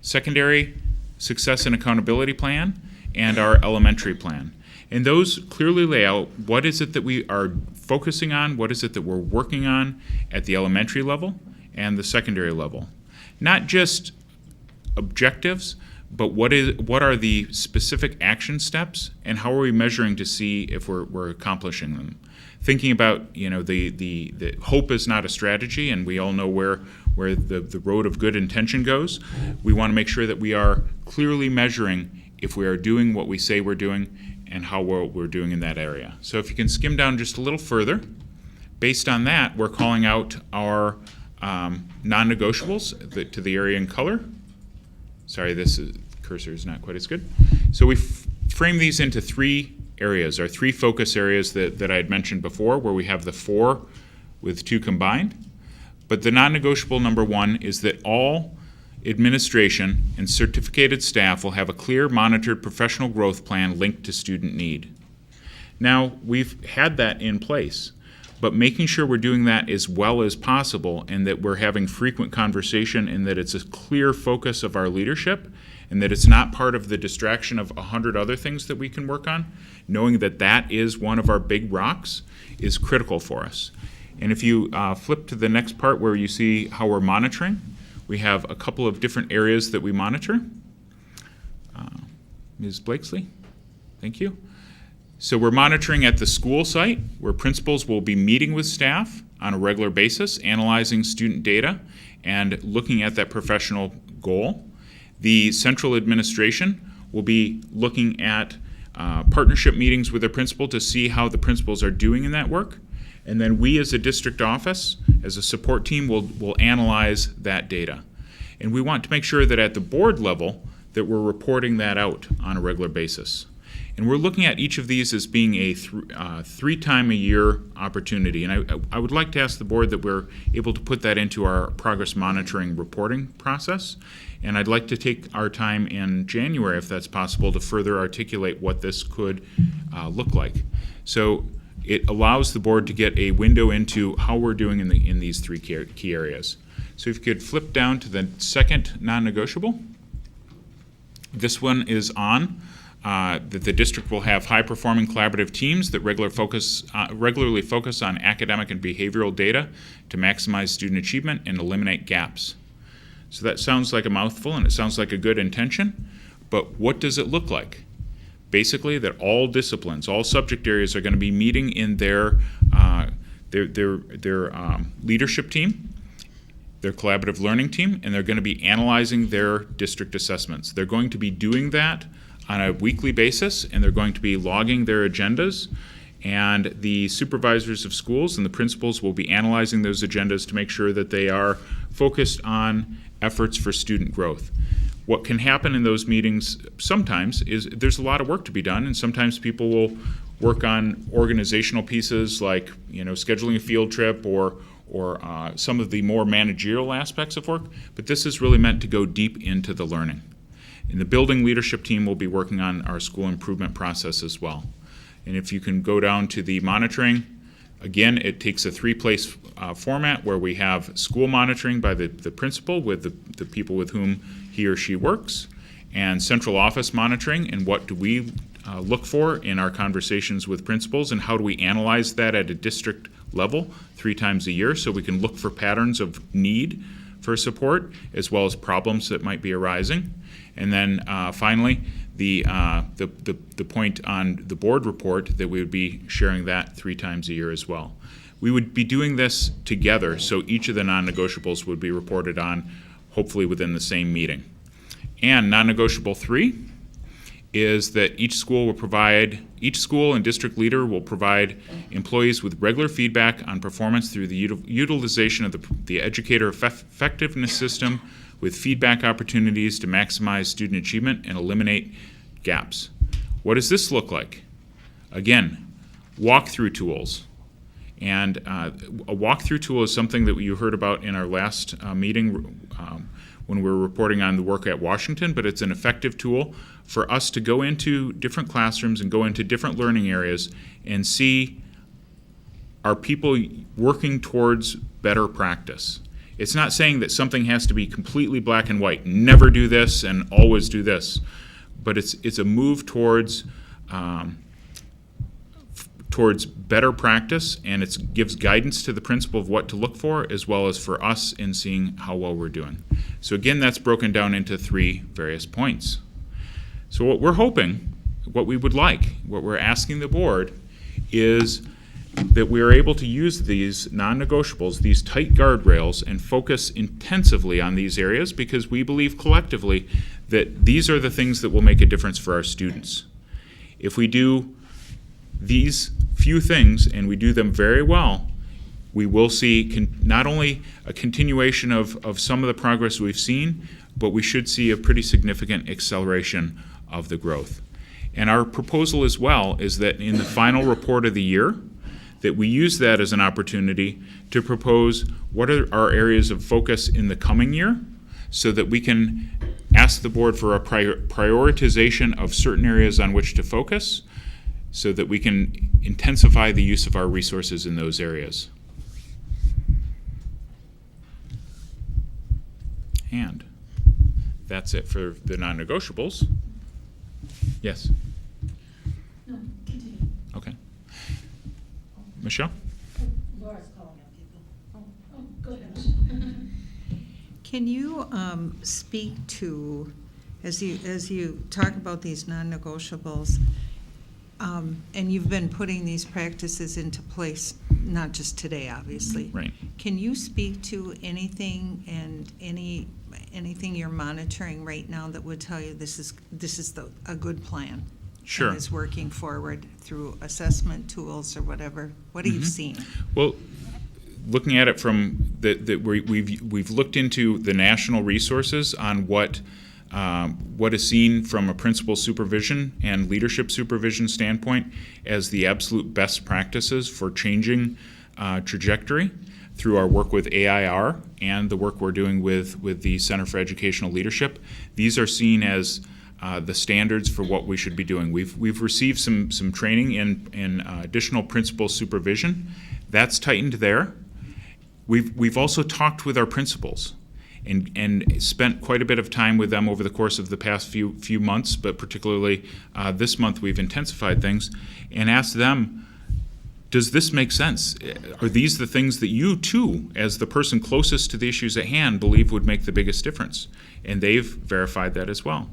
secondary success and accountability plan and our elementary plan. And those clearly lay out what is it that we are focusing on, what is it that we're working on at the elementary level and the secondary level. Not just objectives, but what are the specific action steps and how are we measuring to see if we're accomplishing them. Thinking about, the hope is not a strategy, and we all know where the road of good intention goes. We want to make sure that we are clearly measuring if we are doing what we say we're doing and how well we're doing in that area. So if you can skim down just a little further, based on that, we're calling out our non-negotiables to the area in color. Sorry, cursor is not quite as good. So we frame these into 3 areas, our 3 focus areas that I had mentioned before, where we have the 4 with 2 combined. But the non-negotiable number 1 is that all administration and certificated staff will have a clear, monitored professional growth plan linked to student need. Now, we've had that in place, but making sure we're doing that as well as possible and that we're having frequent conversation and that it's a clear focus of our leadership and that it's not part of the distraction of 100 other things that we can work on, knowing that that is one of our big rocks is critical for us. And if you flip to the next part where you see how we're monitoring, we have a couple of different areas that we monitor. Ms. Blakesley, thank you. So we're monitoring at the school site where principals will be meeting with staff on a regular basis, analyzing student data and looking at that professional goal. The central administration will be looking at partnership meetings with their principal to see how the principals are doing in that work. And then we as a district office, as a support team, will analyze that data. And we want to make sure that at the board level that we're reporting that out on a regular basis. And we're looking at each of these as being a 3-time-a-year opportunity. And I would like to ask the board that we're able to put that into our progress monitoring reporting process. And I'd like to take our time in January, if that's possible, to further articulate what this could look like. So it allows the board to get a window into how we're doing in these 3 key areas. So if you could flip down to the second non-negotiable. This one is on that the district will have high-performing collaborative teams that regularly focus on academic and behavioral data to maximize student achievement and eliminate gaps. So that sounds like a mouthful and it sounds like a good intention, but what does it look like? Basically, that all disciplines, all subject areas are going to be meeting in their leadership team, their collaborative learning team, and they're going to be analyzing their district assessments. They're going to be doing that on a weekly basis, and they're going to be logging their agendas, and the supervisors of schools and the principals will be analyzing those agendas to make sure that they are focused on efforts for student growth. What can happen in those meetings sometimes is there's a lot of work to be done, and sometimes people will work on organizational pieces like, scheduling a field trip or some of the more managerial aspects of work, but this is really meant to go deep into the learning. And the building leadership team will be working on our school improvement process as well. And if you can go down to the monitoring, again, it takes a three-place format where we have school monitoring by the principal with the people with whom he or she works, and central office monitoring, and what do we look for in our conversations with principals, and how do we analyze that at a district level 3 times a year so we can look for patterns of need for support as well as problems that might be arising. And then finally, the point on the board report that we would be sharing that 3 times a year as well. We would be doing this together, so each of the non-negotiables would be reported on, hopefully within the same meeting. And non-negotiable 3 is that each school and district leader will provide employees with regular feedback on performance through the utilization of the educator effectiveness system with feedback opportunities to maximize student achievement and eliminate gaps. What does this look like? Again, walkthrough tools. And a walkthrough tool is something that you heard about in our last meeting when we were reporting on the work at Washington, but it's an effective tool for us to go into different classrooms and go into different learning areas and see, are people working towards better practice? It's not saying that something has to be completely black and white, never do this and always do this, but it's a move towards better practice, and it gives guidance to the principal of what to look for, as well as for us in seeing how well we're doing. So again, that's broken down into 3 various points. So what we're hoping, what we would like, what we're asking the board is that we are able to use these non-negotiables, these tight guardrails, and focus intensively on these areas, because we believe collectively that these are the things that will make a difference for our students. If we do these few things and we do them very well, we will see not only a continuation of some of the progress we've seen, but we should see a pretty significant acceleration of the growth. And our proposal as well is that in the final report of the year, that we use that as an opportunity to propose what are our areas of focus in the coming year, so that we can ask the board for a prioritization of certain areas on which to focus, so that we can intensify the use of our resources in those areas. And that's it for the non-negotiables. Yes? No, continue. Okay. Michelle? Laura's calling out people. Oh, go ahead. Can you speak to, as you talk about these non-negotiables, and you've been putting these practices into place, not just today, obviously. Right. Can you speak to anything and anything you're monitoring right now that would tell you this is a good plan? Sure. And is working forward through assessment tools or whatever? What have you seen? Well, looking at it from we've looked into the national resources on what is seen from a principal supervision and leadership supervision standpoint as the absolute best practices for changing trajectory through our work with AIR and the work we're doing with the Center for Educational Leadership. These are seen as the standards for what we should be doing. We've received some training in additional principal supervision. That's tightened there. We've also talked with our principals and spent quite a bit of time with them over the course of the past few months, but particularly this month we've intensified things and asked them, does this make sense? Are these the things that you too, as the person closest to the issues at hand, believe would make the biggest difference? And they've verified that as well.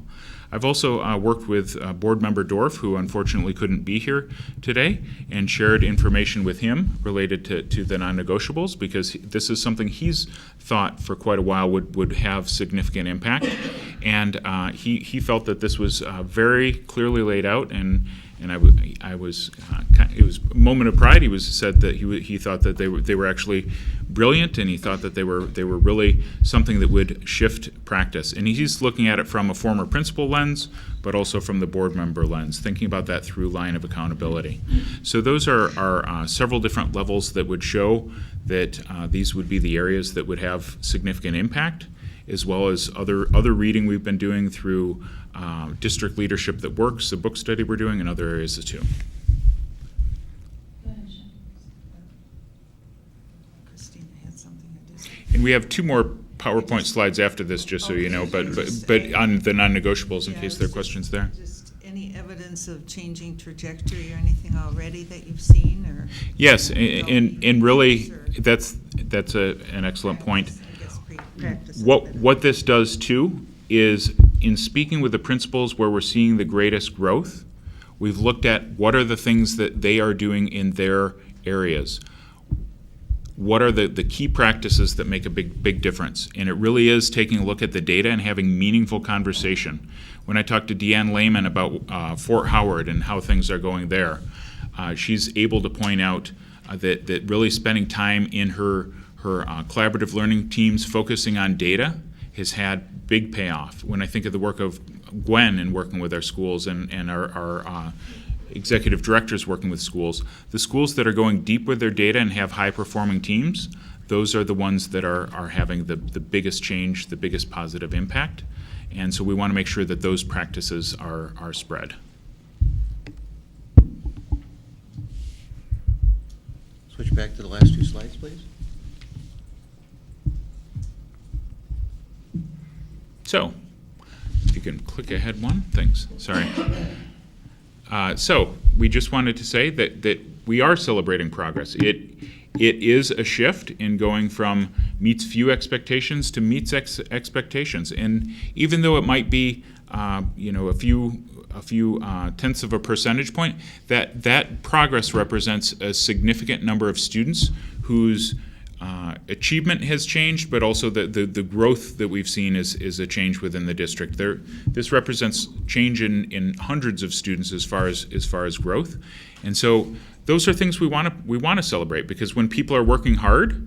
I've also worked with Board Member Dorff, who unfortunately couldn't be here today, and shared information with him related to the non-negotiables, because this is something he's thought for quite a while would have significant impact. And he felt that this was very clearly laid out, and I was it was a moment of pride. He said that he thought that they were actually brilliant, and he thought that they were really something that would shift practice. And he's looking at it from a former principal lens, but also from the board member lens, thinking about that through line of accountability. So those are several different levels that would show that these would be the areas that would have significant impact, as well as other reading we've been doing through District Leadership That Works, the book study we're doing, in other areas too. Christina had something to say. And we have 2 more PowerPoint slides after this, just so you know, but on the non-negotiables, in case there are questions there. Just any evidence of changing trajectory or anything already that you've seen, or? Yes, and really, that's an excellent point. What this does too is, in speaking with the principals where we're seeing the greatest growth, we've looked at what are the things that they are doing in their areas. What are the key practices that make a big difference? And it really is taking a look at the data and having meaningful conversation. When I talked to Deanne Lehman about Fort Howard and how things are going there, she's able to point out that really spending time in her collaborative learning teams focusing on data has had big payoff. When I think of the work of Gwen in working with our schools and our executive directors working with schools, the schools that are going deep with their data and have high-performing teams, those are the ones that are having the biggest change, the biggest positive impact. And so we want to make sure that those practices are spread. Switch back to the last 2 slides, please. So, if you can click ahead one, thanks, sorry. So, we just wanted to say that we are celebrating progress. It is a shift in going from meets few expectations to meets expectations. And even though it might be, a few tenths of a percentage point, that progress represents a significant number of students whose achievement has changed, but also the growth that we've seen is a change within the district. This represents change in hundreds of students as far as growth, and so those are things we want to celebrate, because when people are working hard,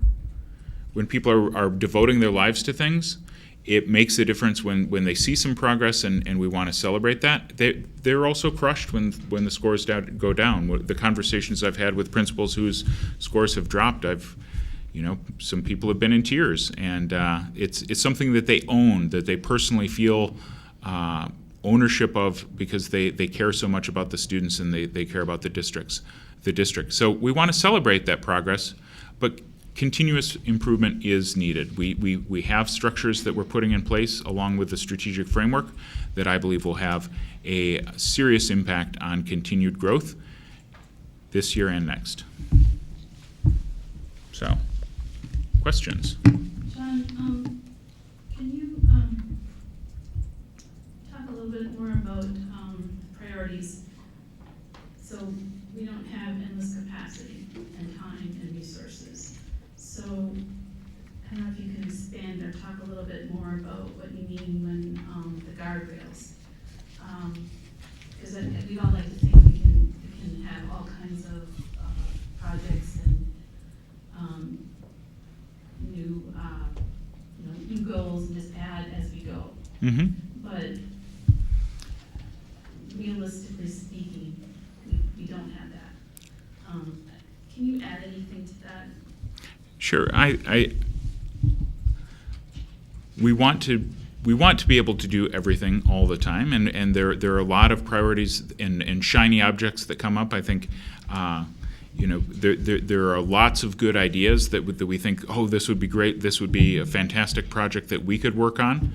when people are devoting their lives to things, it makes a difference when they see some progress, and we want to celebrate that. They're also crushed when the scores go down. The conversations I've had with principals whose scores have dropped, some people have been in tears, and it's something that they own, that they personally feel ownership of, because they care so much about the students and they care about the district. So we want to celebrate that progress, but continuous improvement is needed. We have structures that we're putting in place along with the strategic framework that I believe will have a serious impact on continued growth this year and next. So, questions? John, can you talk a little bit more about priorities? So we don't have endless capacity and time and resources. So I don't know if you can expand or talk a little bit more about what you mean when the guardrails. Because we'd all like to think we can have all kinds of projects and new goals and just add as we go. Mm-hmm. But realistically speaking, we don't have that. Can you add anything to that? Sure. We want to be able to do everything all the time, and there are a lot of priorities and shiny objects that come up. I think there are lots of good ideas that we think, oh, this would be great, this would be a fantastic project that we could work on.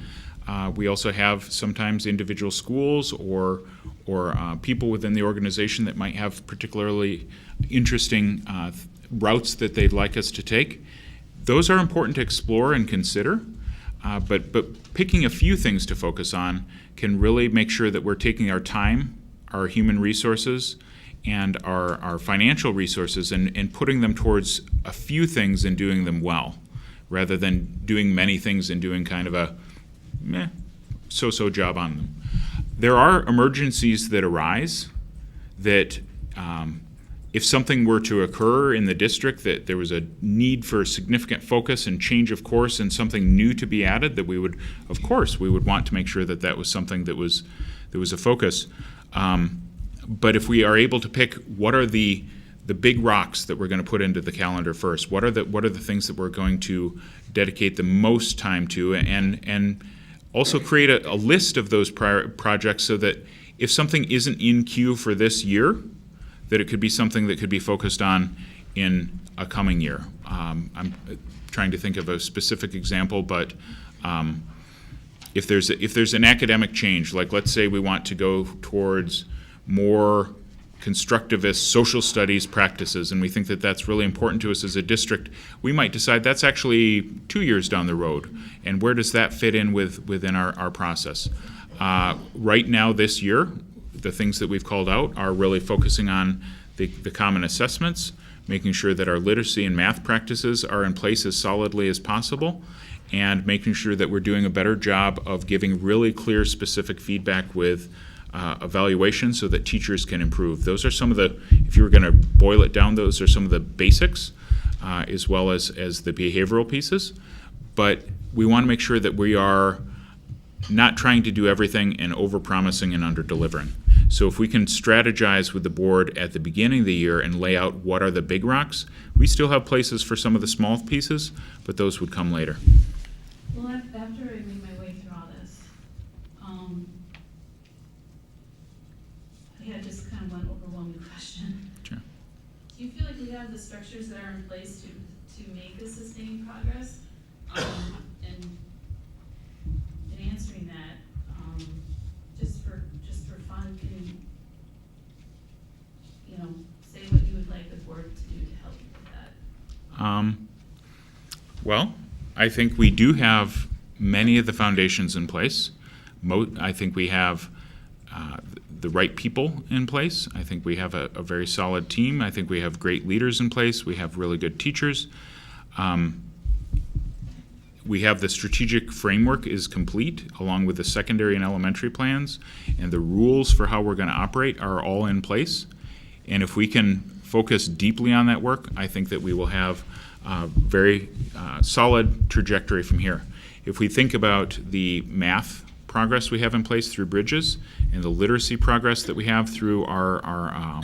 We also have sometimes individual schools or people within the organization that might have particularly interesting routes that they'd like us to take. Those are important to explore and consider, but picking a few things to focus on can really make sure that we're taking our time, our human resources, and our financial resources and putting them towards a few things and doing them well, rather than doing many things and doing kind of a so-so job on them. There are emergencies that arise that if something were to occur in the district, that there was a need for significant focus and change of course and something new to be added, that we would want to make sure that that was something that was a focus. But if we are able to pick what are the big rocks that we're going to put into the calendar first, what are the things that we're going to dedicate the most time to, and also create a list of those projects so that if something isn't in queue for this year, that it could be something that could be focused on in a coming year. I'm trying to think of a specific example, but if there's an academic change, like let's say we want to go towards more constructivist social studies practices, and we think that that's really important to us as a district, we might decide that's actually 2 years down the road, and where does that fit in within our process? Right now this year, the things that we've called out are really focusing on the common assessments, making sure that our literacy and math practices are in place as solidly as possible, and making sure that we're doing a better job of giving really clear, specific feedback with evaluation so that teachers can improve. Those are some of the, if you were going to boil it down, those are some of the basics, as well as the behavioral pieces. But we want to make sure that we are not trying to do everything and over-promising and under-delivering. So if we can strategize with the board at the beginning of the year and lay out what are the big rocks, we still have places for some of the small pieces, but those would come later. Well, after I made my way through all this, I had just kind of one overwhelming question. Sure. Do you feel like we have the structures that are in place to make this sustained progress? And in answering that, just for fun, can you say what you would like the board to do to help you with that? Well, I think we do have many of the foundations in place. I think we have the right people in place. I think we have a very solid team. I think we have great leaders in place. We have really good teachers. We have the strategic framework is complete, along with the secondary and elementary plans, and the rules for how we're going to operate are all in place. And if we can focus deeply on that work, I think that we will have a very solid trajectory from here. If we think about the math progress we have in place through Bridges and the literacy progress that we have through our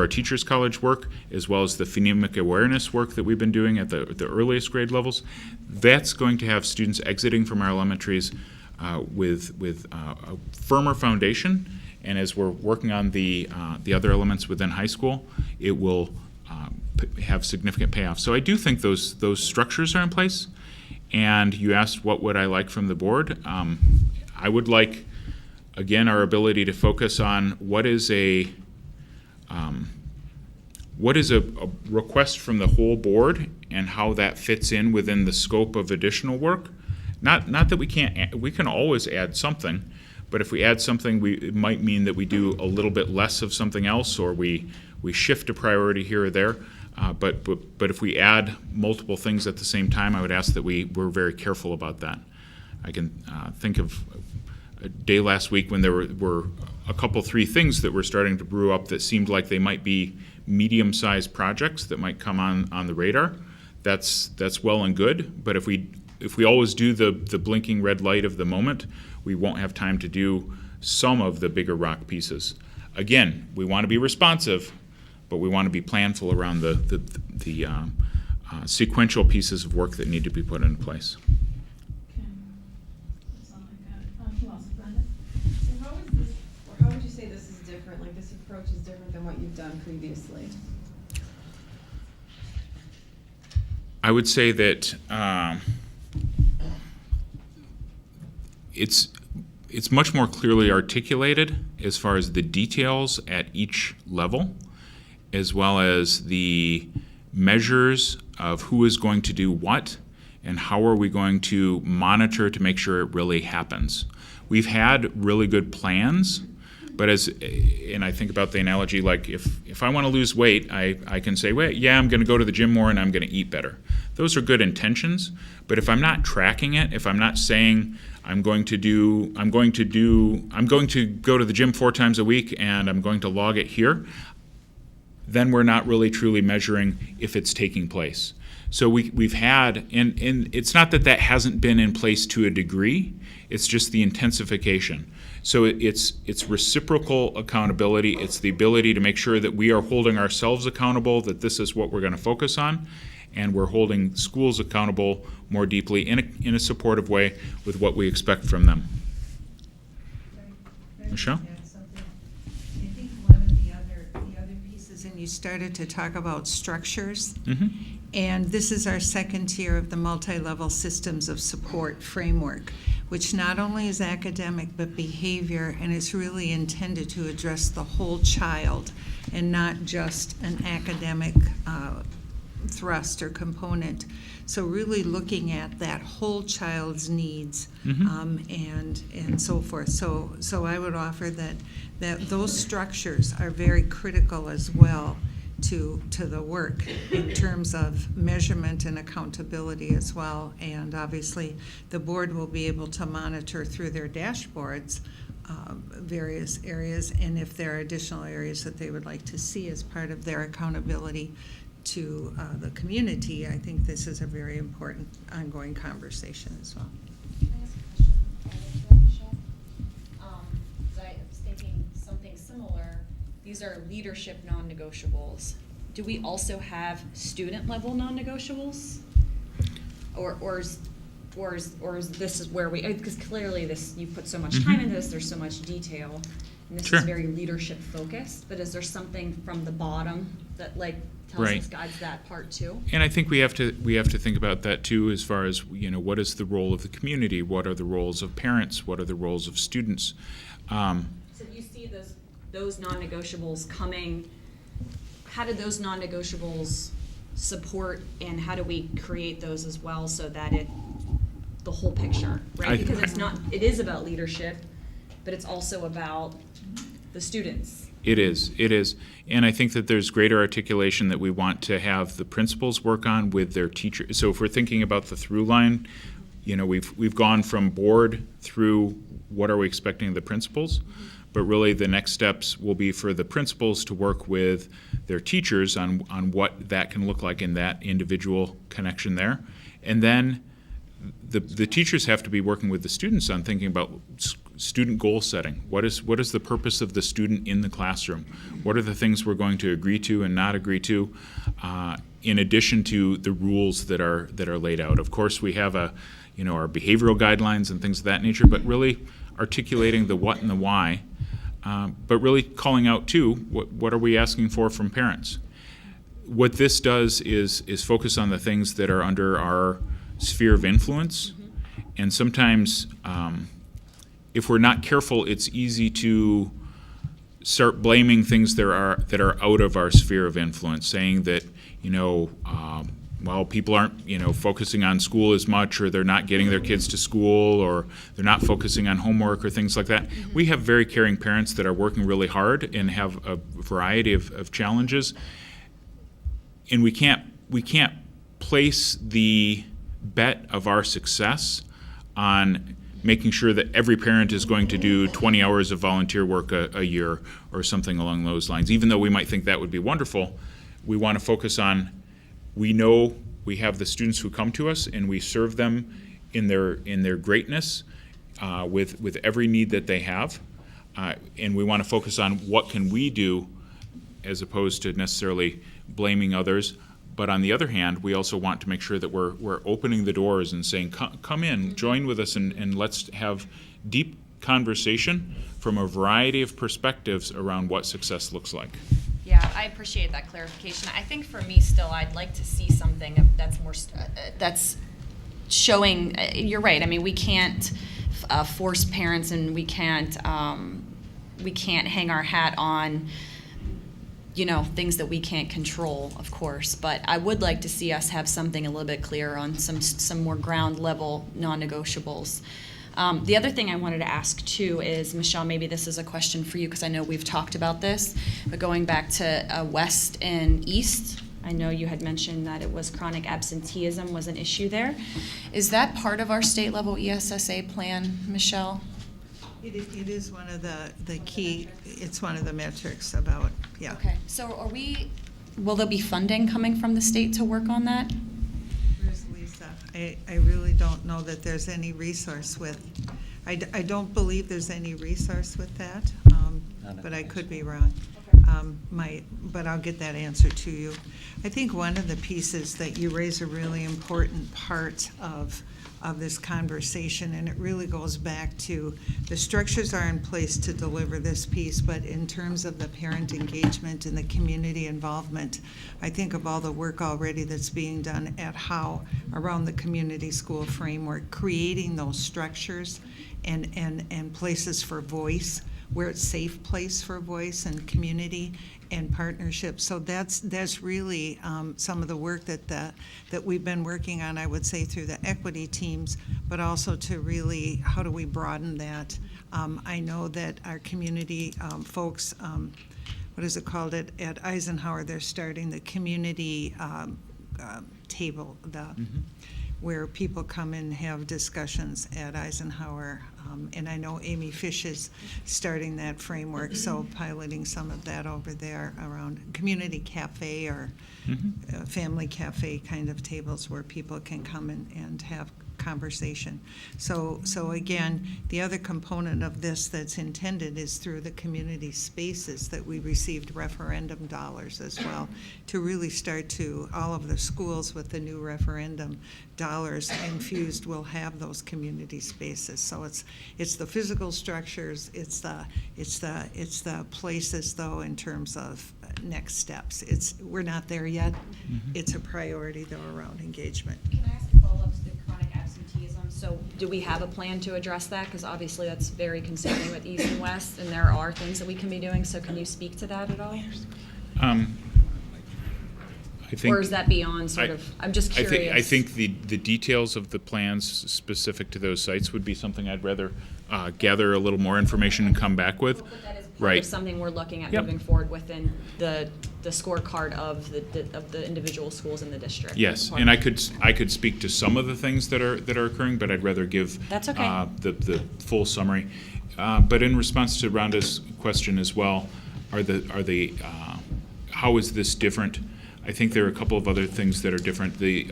Teachers College work, as well as the phonemic awareness work that we've been doing at the earliest grade levels, that's going to have students exiting from our elementaries with a firmer foundation. And as we're working on the other elements within high school, it will have significant payoff. So I do think those structures are in place. And you asked what would I like from the board. I would like, again, our ability to focus on what is a request from the whole board and how that fits in within the scope of additional work. Not that we can always add something, but if we add something, it might mean that we do a little bit less of something else, or we shift a priority here or there. But if we add multiple things at the same time, I would ask that we're very careful about that. I can think of a day last week when there were a couple, 3 things that were starting to brew up that seemed like they might be medium-sized projects that might come on the radar. That's well and good, but if we always do the blinking red light of the moment, we won't have time to do some of the bigger rock pieces. Again, we want to be responsive, but we want to be planful around the sequential pieces of work that need to be put into place. Okay. That's all I got. Who else? Brenda? So how would you say this is different, like this approach is different than what you've done previously? I would say that it's it's much more clearly articulated as far as the details at each level, as well as the measures of who is going to do what and how are we going to monitor to make sure it really happens. We've had really good plans, but and I think about the analogy, like if I want to lose weight, I can say, well, yeah, I'm going to go to the gym more and I'm going to eat better. Those are good intentions, but if I'm not tracking it, if I'm not saying I'm going to go to the gym 4 times a week and I'm going to log it here, then we're not really truly measuring if it's taking place. So we've had, and it's not that hasn't been in place to a degree, it's just the intensification. So it's reciprocal accountability. It's the ability to make sure that we are holding ourselves accountable, that this is what we're going to focus on, and we're holding schools accountable more deeply in a supportive way with what we expect from them. Michelle? I think one of the other pieces, and you started to talk about structures, and this is our second tier of the multi-level systems of support framework, which not only is academic but behavior, and is really intended to address the whole child and not just an academic thrust or component. So really looking at that whole child's needs and so forth. So I would offer that those structures are very critical as well to the work in terms of measurement and accountability as well. And obviously the board will be able to monitor through their dashboards various areas, and if there are additional areas that they would like to see as part of their accountability to the community, I think this is a very important ongoing conversation as well. Can I ask a question, Michelle? Because I was thinking something similar. These are leadership non-negotiables. Do we also have student level non-negotiables? Or is this is where we, because clearly this, you put so much time into this, there's so much detail, and this is very leadership focused, but is there something from the bottom that tells us, guides that part too? And I think we have to think about that too, as far as, what is the role of the community? What are the roles of parents? What are the roles of students? So you see those non-negotiables coming, how do those non-negotiables support, and how do we create those as well so that the whole picture, right? Because it is about leadership, but it's also about the students. It is. And I think that there's greater articulation that we want to have the principals work on with their teachers. So if we're thinking about the through line, we've gone from board through what are we expecting of the principals, but really the next steps will be for the principals to work with their teachers on what that can look like in that individual connection there. And then the teachers have to be working with the students on thinking about student goal setting. What is the purpose of the student in the classroom? What are the things we're going to agree to and not agree to, in addition to the rules that are laid out? Of course, we have our behavioral guidelines and things of that nature, but really articulating the what and the why, but really calling out too, what are we asking for from parents? What this does is focus on the things that are under our sphere of influence, and sometimes if we're not careful, it's easy to start blaming things that are out of our sphere of influence, saying that people aren't focusing on school as much, or they're not getting their kids to school, or they're not focusing on homework or things like that. We have very caring parents that are working really hard and have a variety of challenges, and we can't place the bet of our success on making sure that every parent is going to do 20 hours of volunteer work a year or something along those lines. Even though we might think that would be wonderful, we want to focus on, we know we have the students who come to us and we serve them in their greatness with every need that they have, and we want to focus on what can we do as opposed to necessarily blaming others. But on the other hand, we also want to make sure that we're opening the doors and saying, come in, join with us, and let's have deep conversation from a variety of perspectives around what success looks like. Yeah, I appreciate that clarification. I think for me still, I'd like to see something that's more, that's showing, you're right, I mean, we can't force parents, and we can't hang our hat on, you know, things that we can't control, of course. But I would like to see us have something a little bit clearer on some more ground level non-negotiables. The other thing I wanted to ask too is, Michelle, maybe this is a question for you because I know we've talked about this, but going back to West and East, I know you had mentioned that it was chronic absenteeism was an issue there. Is that part of our state level ESSA plan, Michelle? It is one of the key, it's one of the metrics about, yeah. Okay, so will there be funding coming from the state to work on that? Where's Lisa? I really don't know that there's any resource with, I don't believe there's any resource with that, but I could be wrong. But I'll get that answer to you. I think one of the pieces that you raise a really important part of this conversation, and it really goes back to the structures are in place to deliver this piece, but in terms of the parent engagement and the community involvement, I think of all the work already that's being done at Howe around the community school framework, creating those structures and places for voice, where it's safe place for voice and community and partnership. So that's really some of the work that we've been working on, I would say, through the equity teams, but also to really, how do we broaden that? I know that our community folks, what is it called, at Eisenhower, they're starting the community table, where people come and have discussions at Eisenhower. And I know Amy Fish is starting that framework, so piloting some of that over there around community cafe or family cafe kind of tables where people can come and have conversation. So again, the other component of this that's intended is through the community spaces that we received referendum dollars as well, to really start to, all of the schools with the new referendum dollars infused will have those community spaces. So it's the physical structures, it's the places though in terms of next steps. We're not there yet. It's a priority though around engagement. Can I ask a follow-up to the chronic absenteeism? So do we have a plan to address that? Because obviously that's very concerning with East and West, and there are things that we can be doing. So can you speak to that at all? I think, or is that beyond sort of, I'm just curious. I think the details of the plans specific to those sites would be something I'd rather gather a little more information and come back with. But that is part of something we're looking at moving forward within the scorecard of the individual schools in the district. Yes, and I could speak to some of the things that are occurring, but I'd rather give That's okay. The full summary. But in response to Rhonda's question as well, how is this different? I think there are a couple of other things that are different. The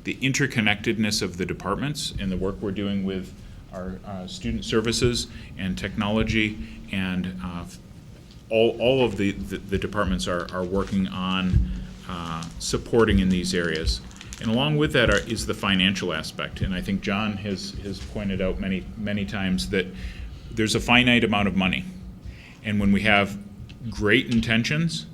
interconnectedness of the departments and the work we're doing with our student services and technology, and all of the departments are working on supporting in these areas. And along with that is the financial aspect. And I think John has pointed out many times that there's a finite amount of money. And when we have great intentions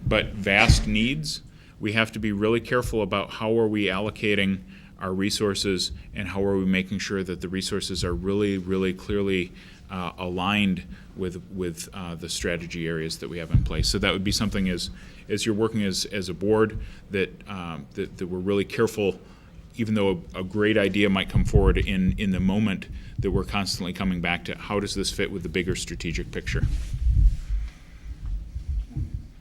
but vast needs, we have to be really careful about how are we allocating our resources and how are we making sure that the resources are really, really clearly aligned with the strategy areas that we have in place. So that would be something as you're working as a board that we're really careful, even though a great idea might come forward in the moment, that we're constantly coming back to how does this fit with the bigger strategic picture.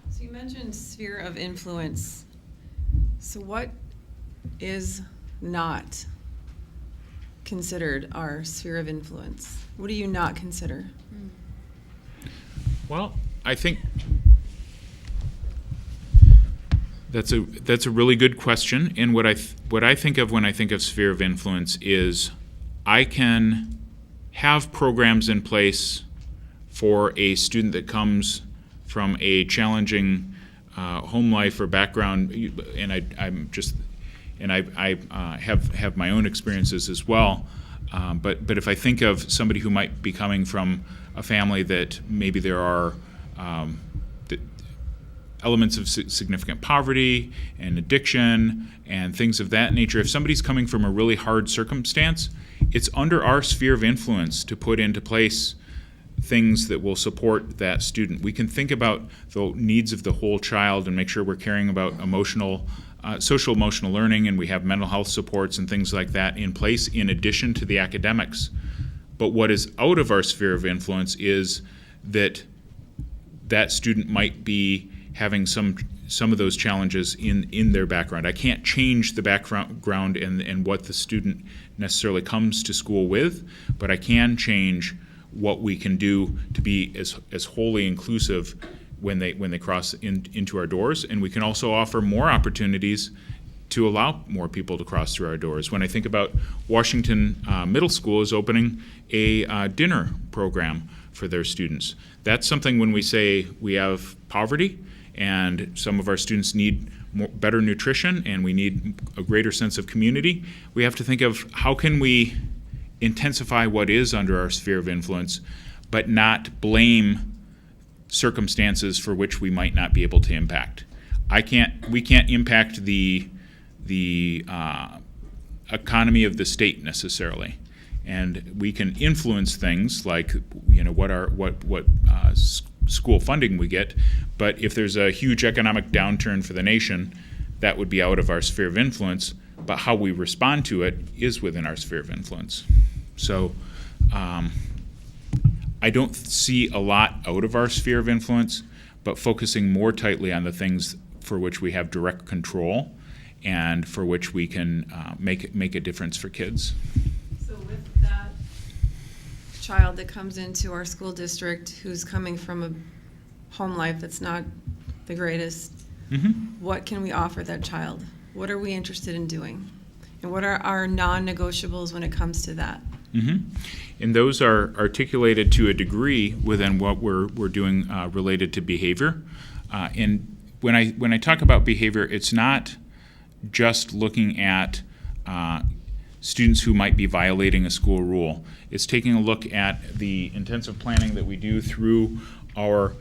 So you mentioned sphere of influence. So what is not considered our sphere of influence? What do you not consider? Well, I think that's a really good question. And what I think of when I think of sphere of influence is I can have programs in place for a student that comes from a challenging home life or background, and I have my own experiences as well. But if I think of somebody who might be coming from a family that maybe there are elements of significant poverty and addiction and things of that nature, if somebody's coming from a really hard circumstance it's under our sphere of influence to put into place things that will support that student. We can think about the needs of the whole child and make sure we're caring about social emotional learning, and we have mental health supports and things like that in place in addition to the academics. But what is out of our sphere of influence is that student might be having some of those challenges in their background. I can't change the background and what the student necessarily comes to school with, but I can change what we can do to be as wholly inclusive when they cross into our doors. And we can also offer more opportunities to allow more people to cross through our doors. When I think about Washington Middle School is opening a dinner program for their students. That's something when we say we have poverty and some of our students need better nutrition and we need a greater sense of community, we have to think of how can we intensify what is under our sphere of influence, but not blame circumstances for which we might not be able to impact. We can't impact the economy of the state necessarily, and we can influence things like what school funding we get. But if there's a huge economic downturn for the nation, that would be out of our sphere of influence. But how we respond to it is within our sphere of influence. So I don't see a lot out of our sphere of influence, but focusing more tightly on the things for which we have direct control and for which we can make a difference for kids. So with that child that comes into our school district who's coming from a home life that's not the greatest, what can we offer that child? What are we interested in doing? And what are our non-negotiables when it comes to that? And those are articulated to a degree within what we're doing related to behavior. And when I talk about behavior, it's not just looking at students who might be violating a school rule. It's taking a look at the intensive planning that we do through our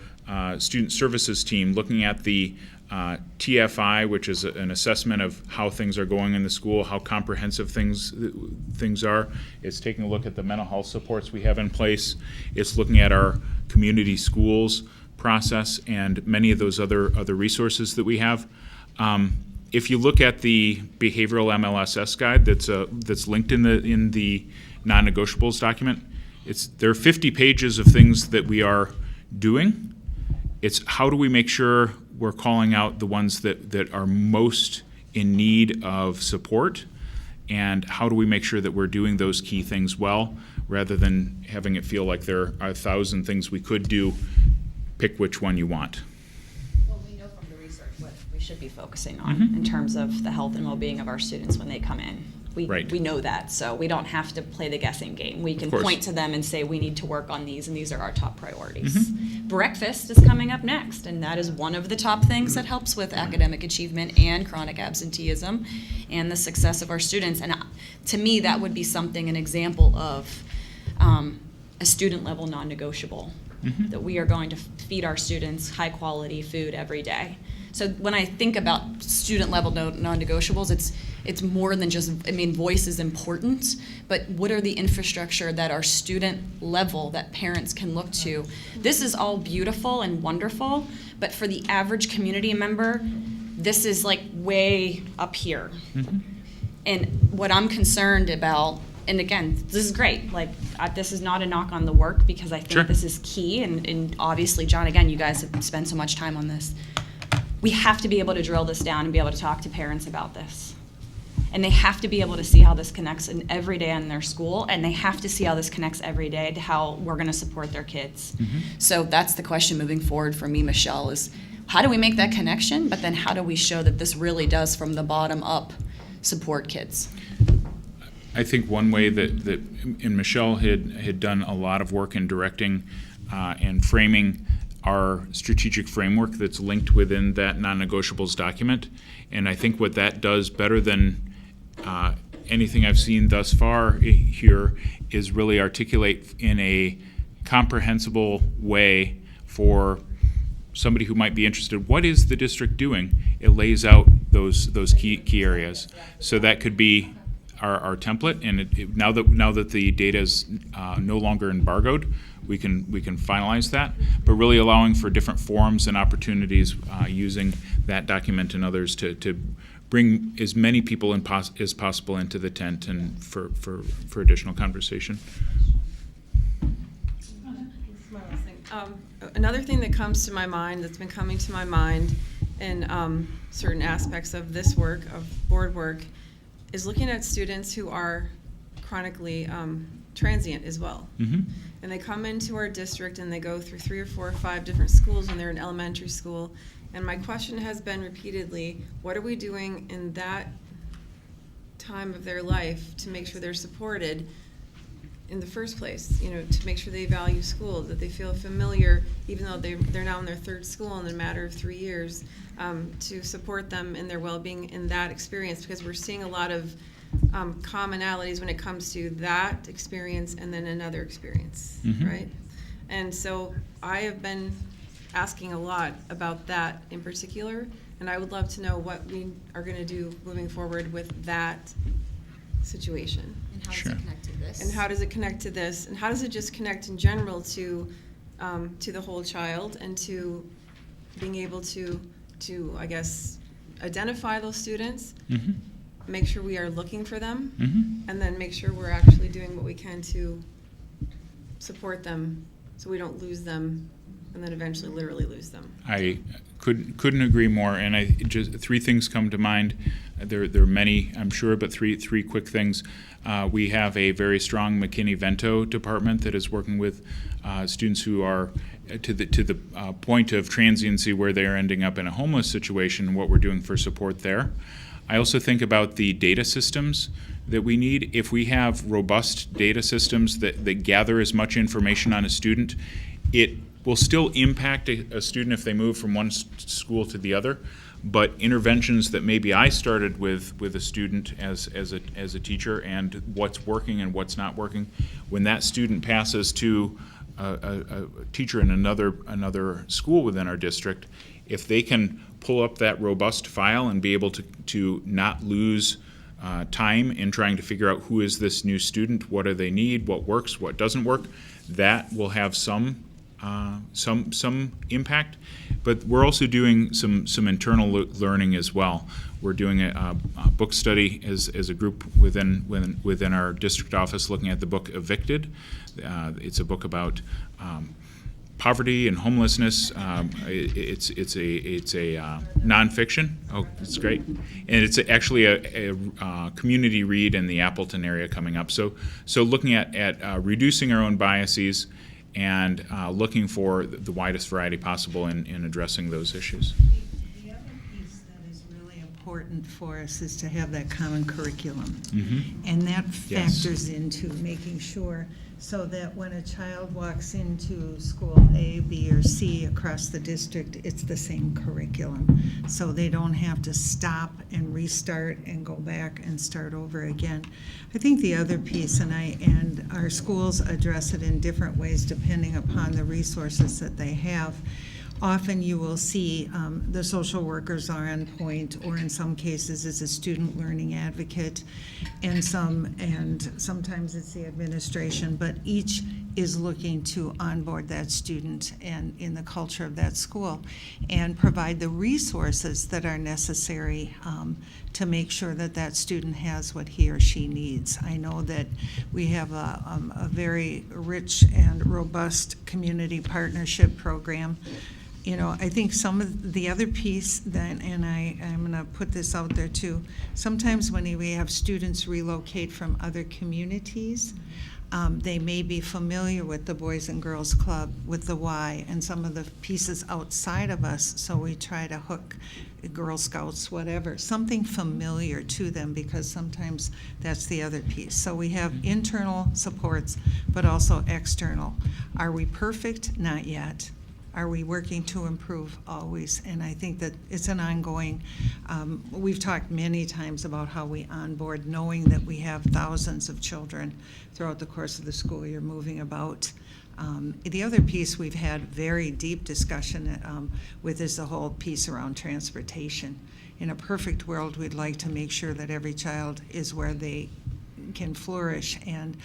student services team, looking at the TFI, which is an assessment of how things are going in the school, how comprehensive things are. It's taking a look at the mental health supports we have in place. It's looking at our community schools process and many of those other resources that we have. If you look at the behavioral MLSS guide that's linked in the non-negotiables document, there are 50 pages of things that we are doing. It's how do we make sure we're calling out the ones that are most in need of support, and how do we make sure that we're doing those key things well, rather than having it feel like there are 1,000 things we could do, pick which one you want. Well, we know from the research what we should be focusing on in terms of the health and well-being of our students when they come in. We know that, so we don't have to play the guessing game. We can point to them and say we need to work on these, and these are our top priorities. Breakfast is coming up next, and that is one of the top things that helps with academic achievement and chronic absenteeism and the success of our students. And to me, that would be an example of a student-level non-negotiable, that we are going to feed our students high-quality food every day. So when I think about student-level non-negotiables, it's more than just, voice is important, but what are the infrastructure that our student level, that parents can look to? This is all beautiful and wonderful, but for the average community member, this is like way up here. And what I'm concerned about, and again, this is great, this is not a knock on the work, because I think this is key, and obviously, John, again, you guys have spent so much time on this. We have to be able to drill this down and be able to talk to parents about this. And they have to be able to see how this connects every day in their school, and they have to see how this connects every day to how we're going to support their kids. So that's the question moving forward for me, Michelle, is how do we make that connection, but then how do we show that this really does, from the bottom up, support kids? I think one way that Michelle had done a lot of work in directing and framing our strategic framework that's linked within that non-negotiables document. And I think what that does better than anything I've seen thus far here is really articulate in a comprehensible way for somebody who might be interested, what is the district doing? It lays out those key areas. So that could be our template, and now that the data is no longer embargoed, we can finalize that. But really allowing for different forums and opportunities using that document and others to bring as many people as possible into the tent and for additional conversation. Another thing that comes to my mind, that's been coming to my mind in certain aspects of this work, of board work, is looking at students who are chronically transient as well. Mm-hmm. And they come into our district and they go through 3 or 4 or 5 different schools when they're in elementary school. And my question has been repeatedly, what are we doing in that time of their life to make sure they're supported in the first place, to make sure they value school, that they feel familiar, even though they're now in their 3rd school in a matter of 3 years, to support them in their well-being in that experience, because we're seeing a lot of commonalities when it comes to that experience and then another experience, Mm-hmm. right? And so I have been asking a lot about that in particular, and I would love to know what we are going to do moving forward with that situation. And how Sure. does it connect to this? And how does it connect to this? And how does it just connect in general to the whole child and to being able to I guess, identify those students, Mm-hmm. make sure we are looking for them, Mm-hmm. and then make sure we're actually doing what we can to support them so we don't lose them and then eventually literally lose them. I couldn't agree more, and I just 3 things come to mind. There are many, I'm sure, but three quick things. We have a very strong McKinney-Vento department that is working with students who are to the point of transiency where they are ending up in a homeless situation, and what we're doing for support there. I also think about the data systems that we need. If we have robust data systems that gather as much information on a student, it will still impact a student if they move from one school to the other, but interventions that maybe I started with a student as a teacher, and what's working and what's not working, when that student passes to a teacher in another school within our district, if they can pull up that robust file and be able to not lose time in trying to figure out who is this new student, what do they need, what works, what doesn't work, that will have some impact. But we're also doing some internal learning as well. We're doing a book study as a group within our district office, looking at the book Evicted. It's a book about poverty and homelessness. It's a nonfiction. Oh, it's great, and it's actually a community read in the Appleton area coming up. So looking at reducing our own biases and looking for the widest variety possible in addressing those issues. The other piece that is really important for us is to have that common curriculum. Mm-hmm. And that Yes. factors into making sure so that when a child walks into school A, B, or C across the district, it's the same curriculum. So they don't have to stop and restart and go back and start over again. I think the other piece, and our schools address it in different ways depending upon the resources that they have. Often you will see the social workers are on point, or in some cases is a student learning advocate, and sometimes it's the administration, but each is looking to onboard that student and in the culture of that school and provide the resources that are necessary to make sure that that student has what he or she needs. I know that we have a very rich and robust community partnership program. I think some of the other piece that, and I'm going to put this out there too, sometimes when we have students relocate from other communities, they may be familiar with the Boys and Girls Club, with the Y, and some of the pieces outside of us, so we try to hook Girl Scouts, whatever, something familiar to them, because sometimes that's the other piece. So we have internal supports, but also external. Are we perfect? Not yet. Are we working to improve? Always. And I think that it's an ongoing, we've talked many times about how we onboard, knowing that we have thousands of children throughout the course of the school year moving about. The other piece we've had very deep discussion with is the whole piece around transportation. In a perfect world, we'd like to make sure that every child is where they can flourish. And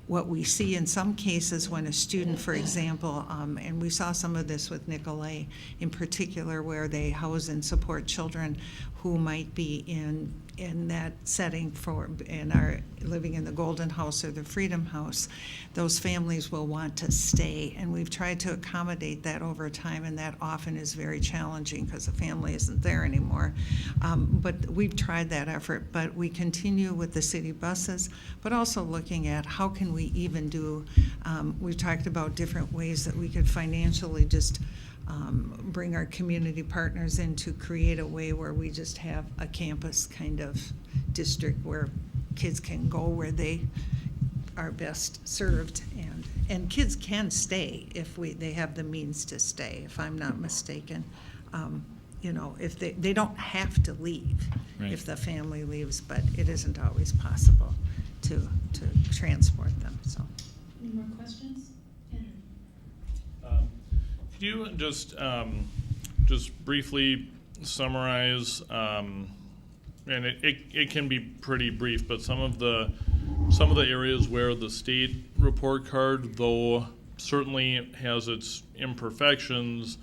what we see in some cases when a student, for example, and we saw some of this with Nicolay in particular, where they house and support children who might be in that setting and are living in the Golden House or the Freedom House, those families will want to stay. And we've tried to accommodate that over time, and that often is very challenging because the family isn't there anymore. But we've tried that effort, but we continue with the city buses, but also looking at how can we even do, we've talked about different ways that we could financially just bring our community partners in to create a way where we just have a campus kind of district where kids can go where they are best served, and kids can stay if they have the means to stay, if I'm not mistaken. You know, if they don't have to leave if the family leaves, but it isn't always possible to transport them, so. Any more questions? Andrew? Could you just briefly summarize, and it can be pretty brief, but some of the areas where the state report card, though certainly has its imperfections,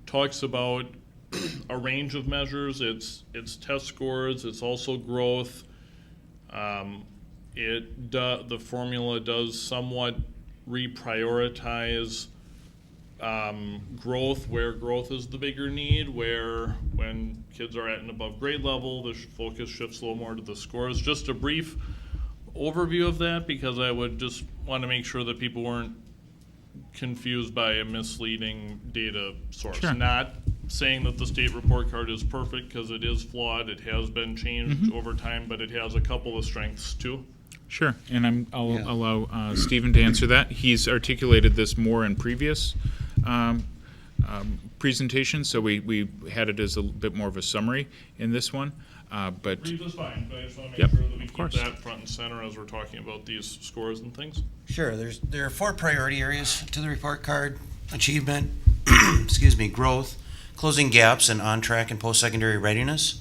talks about a range of measures. It's test scores. It's also growth. The formula does somewhat reprioritize growth where growth is the bigger need, where when kids are at an above grade level, the focus shifts a little more to the scores. Just a brief overview of that, because I would just want to make sure that people weren't confused by a misleading data source. Sure. Not saying that the state report card is perfect, because it is flawed. It has been changed over time, but it has a couple of strengths too. Sure, and I'll allow Stephen to answer that. He's articulated this more in previous presentations, so we had it as a bit more of a summary in this one. But Brief is fine, but I just want to make Yep, sure that we of keep course. that front and center as we're talking about these scores and things. Sure, there are 4 priority areas to the report card: achievement, excuse me, growth, closing gaps, and on-track and post-secondary readiness.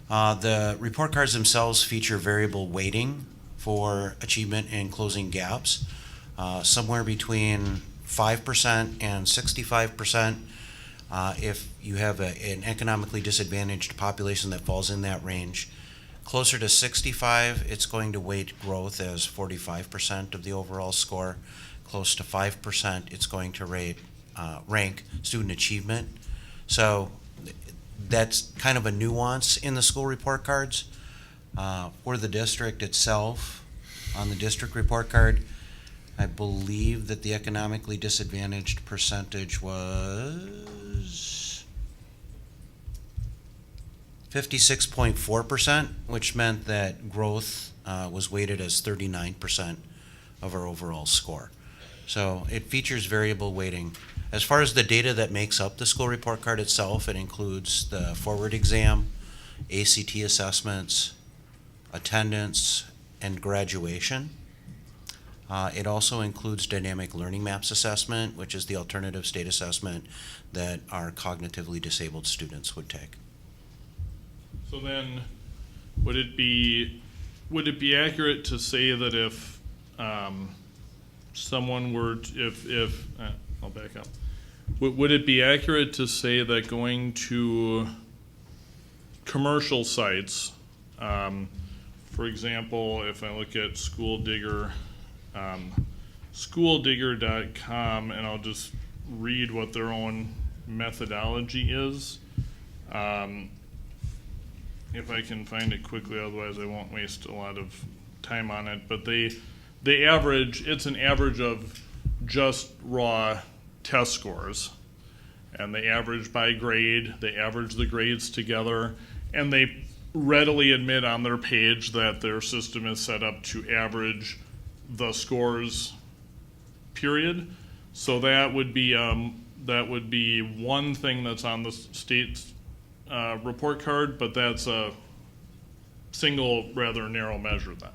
The report cards themselves feature variable weighting for achievement and closing gaps, somewhere between 5% and 65%. If you have an economically disadvantaged population that falls in that range, closer to 65, it's going to weight growth as 45% of the overall score. Close to 5%, it's going to rank student achievement. So that's kind of a nuance in the school report cards. For the district itself, on the district report card, I believe that the economically disadvantaged percentage was 56.4%, which meant that growth was weighted as 39% of our overall score. So it features variable weighting. As far as the data that makes up the school report card itself, it includes the forward exam, ACT assessments, attendance, and graduation. It also includes dynamic learning maps assessment, which is the alternative state assessment that our cognitively disabled students would take. So then, would it be accurate to say that if someone were I'll back up. Would it be accurate to say that going to commercial sites, for example, if I look at schooldigger.com, and I'll just read what their own methodology is, if I can find it quickly, otherwise I won't waste a lot of time on it, but it's an average of just raw test scores, and they average by grade, they average the grades together, and they readily admit on their page that their system is set up to average the scores, period. So that would be one thing that's on the state's report card, but that's a single, rather narrow measure then.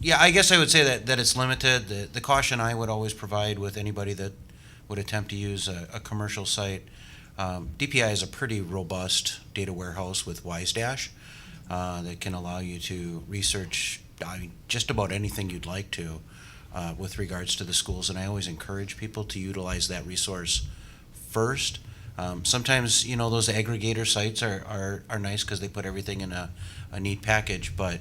Yeah, I guess I would say that it's limited. The caution I would always provide with anybody that would attempt to use a commercial site, DPI is a pretty robust data warehouse with WiseDash that can allow you to research just about anything you'd like to with regards to the schools, and I always encourage people to utilize that resource first. Sometimes, those aggregator sites are nice because they put everything in a neat package, but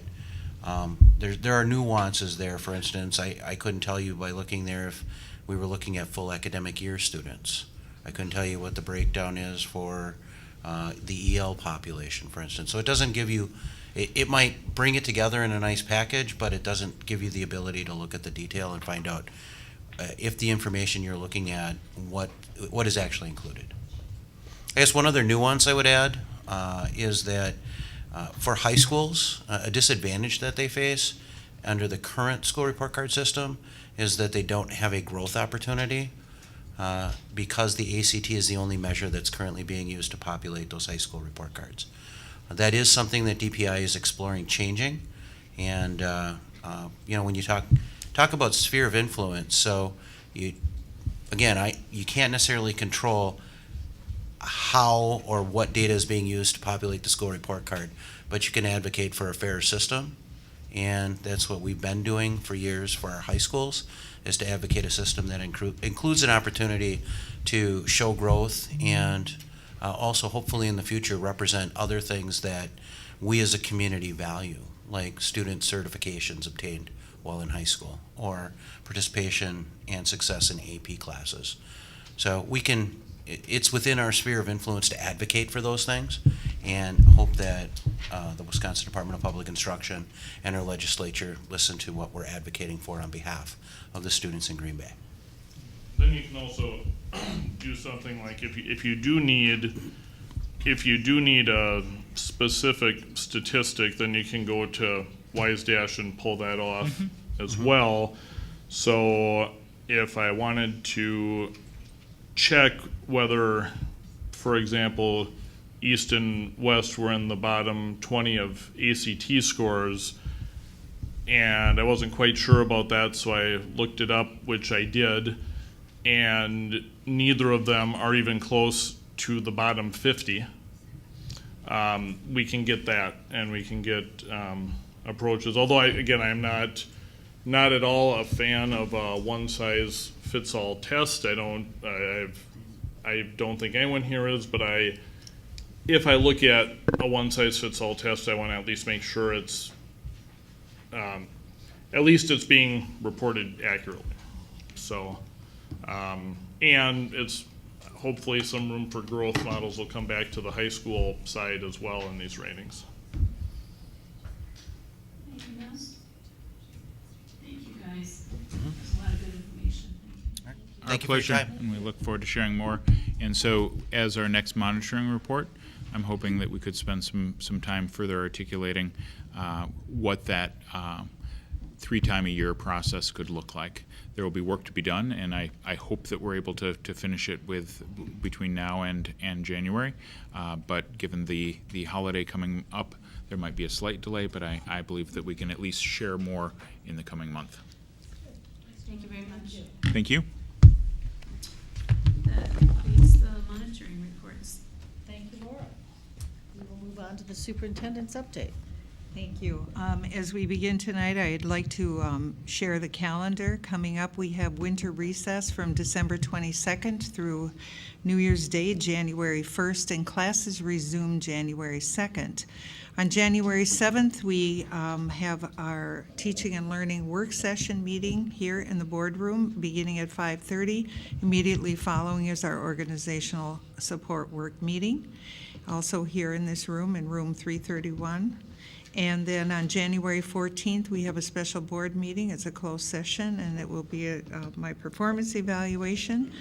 there are nuances there. For instance, I couldn't tell you by looking there if we were looking at full academic year students. I couldn't tell you what the breakdown is for the EL population, for instance. So it doesn't give you, it might bring it together in a nice package, but it doesn't give you the ability to look at the detail and find out if the information you're looking at, what is actually included. I guess one other nuance I would add is that for high schools, a disadvantage that they face under the current school report card system is that they don't have a growth opportunity because the ACT is the only measure that's currently being used to populate those high school report cards. That is something that DPI is exploring changing, and when you talk about sphere of influence, so you can't necessarily control how or what data is being used to populate the school report card, but you can advocate for a fair system, and that's what we've been doing for years for our high schools, is to advocate a system that includes an opportunity to show growth and also hopefully in the future represent other things that we as a community value, like student certifications obtained while in high school or participation and success in AP classes. So it's within our sphere of influence to advocate for those things and hope that the Wisconsin Department of Public Instruction and our legislature listen to what we're advocating for on behalf of the students in Green Bay. Then you can also do something like if you do need a specific statistic, then you can go to WiseDash and pull that off as well. So if I wanted to check whether, for example, East and West were in the bottom 20 of ACT scores, and I wasn't quite sure about that, so I looked it up, which I did, and neither of them are even close to the bottom 50. We can get that, and we can get approaches. Although I am not at all a fan of a one-size-fits-all test. I don't think anyone here is, but if I look at a one-size-fits-all test, I want to at least make sure it's being reported accurately. So, and it's hopefully some room for growth. Models will come back to the high school side as well in these ratings. Anything else? Thank you, guys. There's a lot of good information. Our pleasure, and we look forward to sharing more. And so, as our next monitoring report, I'm hoping that we could spend some time further articulating what that 3-time-a-year process could look like. There will be work to be done, and I hope that we're able to finish it between now and January. But given the holiday coming up, there might be a slight delay, but I believe that we can at least share more in the coming month. Thank you very much. Thank you. That completes the monitoring reports. Thank you, Laura. We will move on to the superintendent's update. Thank you. As we begin tonight, I'd like to share the calendar coming up. We have winter recess from December 22nd through New Year's Day, January 1st, and classes resume January 2nd. On January 7th, we have our teaching and learning work session meeting here in the boardroom beginning at 5:30. Immediately following is our organizational support work meeting, also here in this room, in room 331. And then on January 14th, we have a special board meeting. It's a closed session, and it will be my performance evaluation.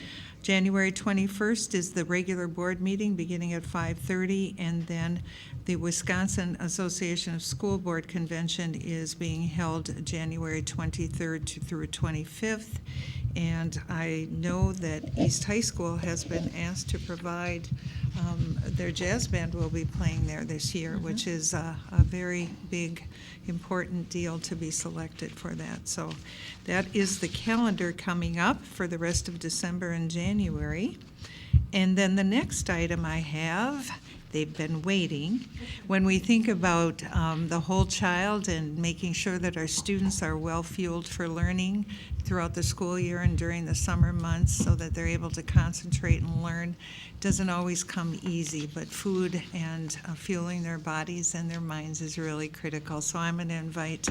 January 21st is the regular board meeting beginning at 5:30, and then the Wisconsin Association of School Board Convention is being held January 23rd through 25th. And I know that East High School has been asked to provide, their jazz band will be playing there this year, which is a very big, important deal to be selected for that. So that is the calendar coming up for the rest of December and January. And then the next item I have, they've been waiting. When we think about the whole child and making sure that our students are well fueled for learning throughout the school year and during the summer months so that they're able to concentrate and learn, doesn't always come easy, but food and fueling their bodies and their minds is really critical. So I'm going to invite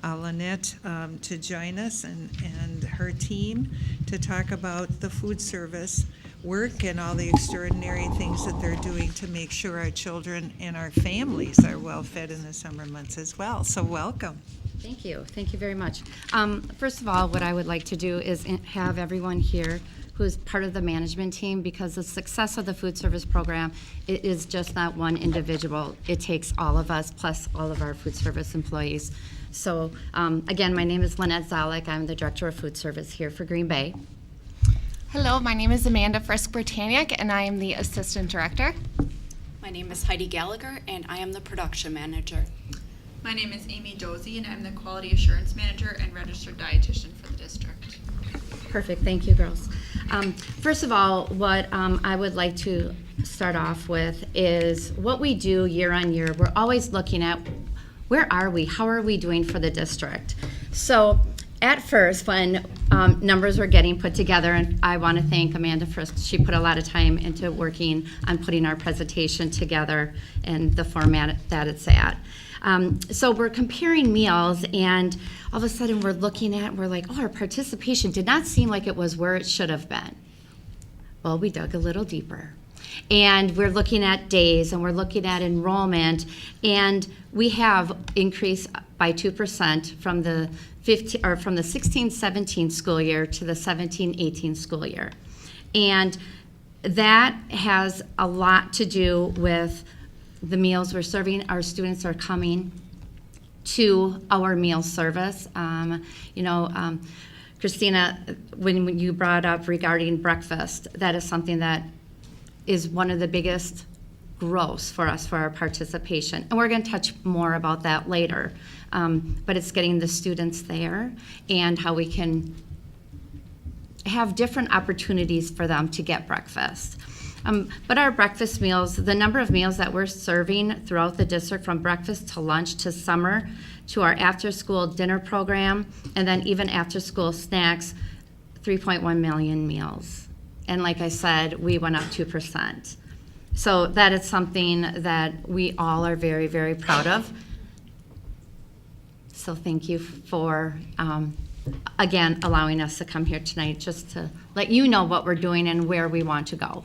Lynette to join us and her team to talk about the food service work and all the extraordinary things that they're doing to make sure our children and our families are well fed in the summer months as well. So welcome. Thank you. Thank you very much. First of all, what I would like to do is have everyone here who is part of the management team, because the success of the food service program, it is just not one individual. It takes all of us plus all of our food service employees. So again, my name is Lynette Zalek. I'm the Director of Food Service here for Green Bay. Hello, my name is Amanda Frisk-Britanniak, and I am the Assistant Director. My name is Heidi Gallagher, and I am the Production Manager. My name is Amy Dozie, and I'm the Quality Assurance Manager and Registered Dietitian for the district. Perfect. Thank you, girls. First of all, what I would like to start off with is what we do year on year. We're always looking at where are we? How are we doing for the district? So at first, when numbers were getting put together, and I want to thank Amanda Frisk, she put a lot of time into working on putting our presentation together and the format that it's at. So we're comparing meals, and all of a sudden we're looking at, we're like, oh, our participation did not seem like it was where it should have been. Well, we dug a little deeper. And we're looking at days, and we're looking at enrollment, and we have increased by 2% from the 16-17 school year to the 17-18 school year. And that has a lot to do with the meals we're serving. Our students are coming to our meal service. Christina, when you brought up regarding breakfast, that is something that is one of the biggest growths for us for our participation. And we're going to touch more about that later. But it's getting the students there and how we can have different opportunities for them to get breakfast. But our breakfast meals, the number of meals that we're serving throughout the district, from breakfast to lunch to summer to our after-school dinner program, and then even after-school snacks, 3.1 million meals. And like I said, we went up 2%. So that is something that we all are very, very proud of. So thank you for, again, allowing us to come here tonight just to let you know what we're doing and where we want to go.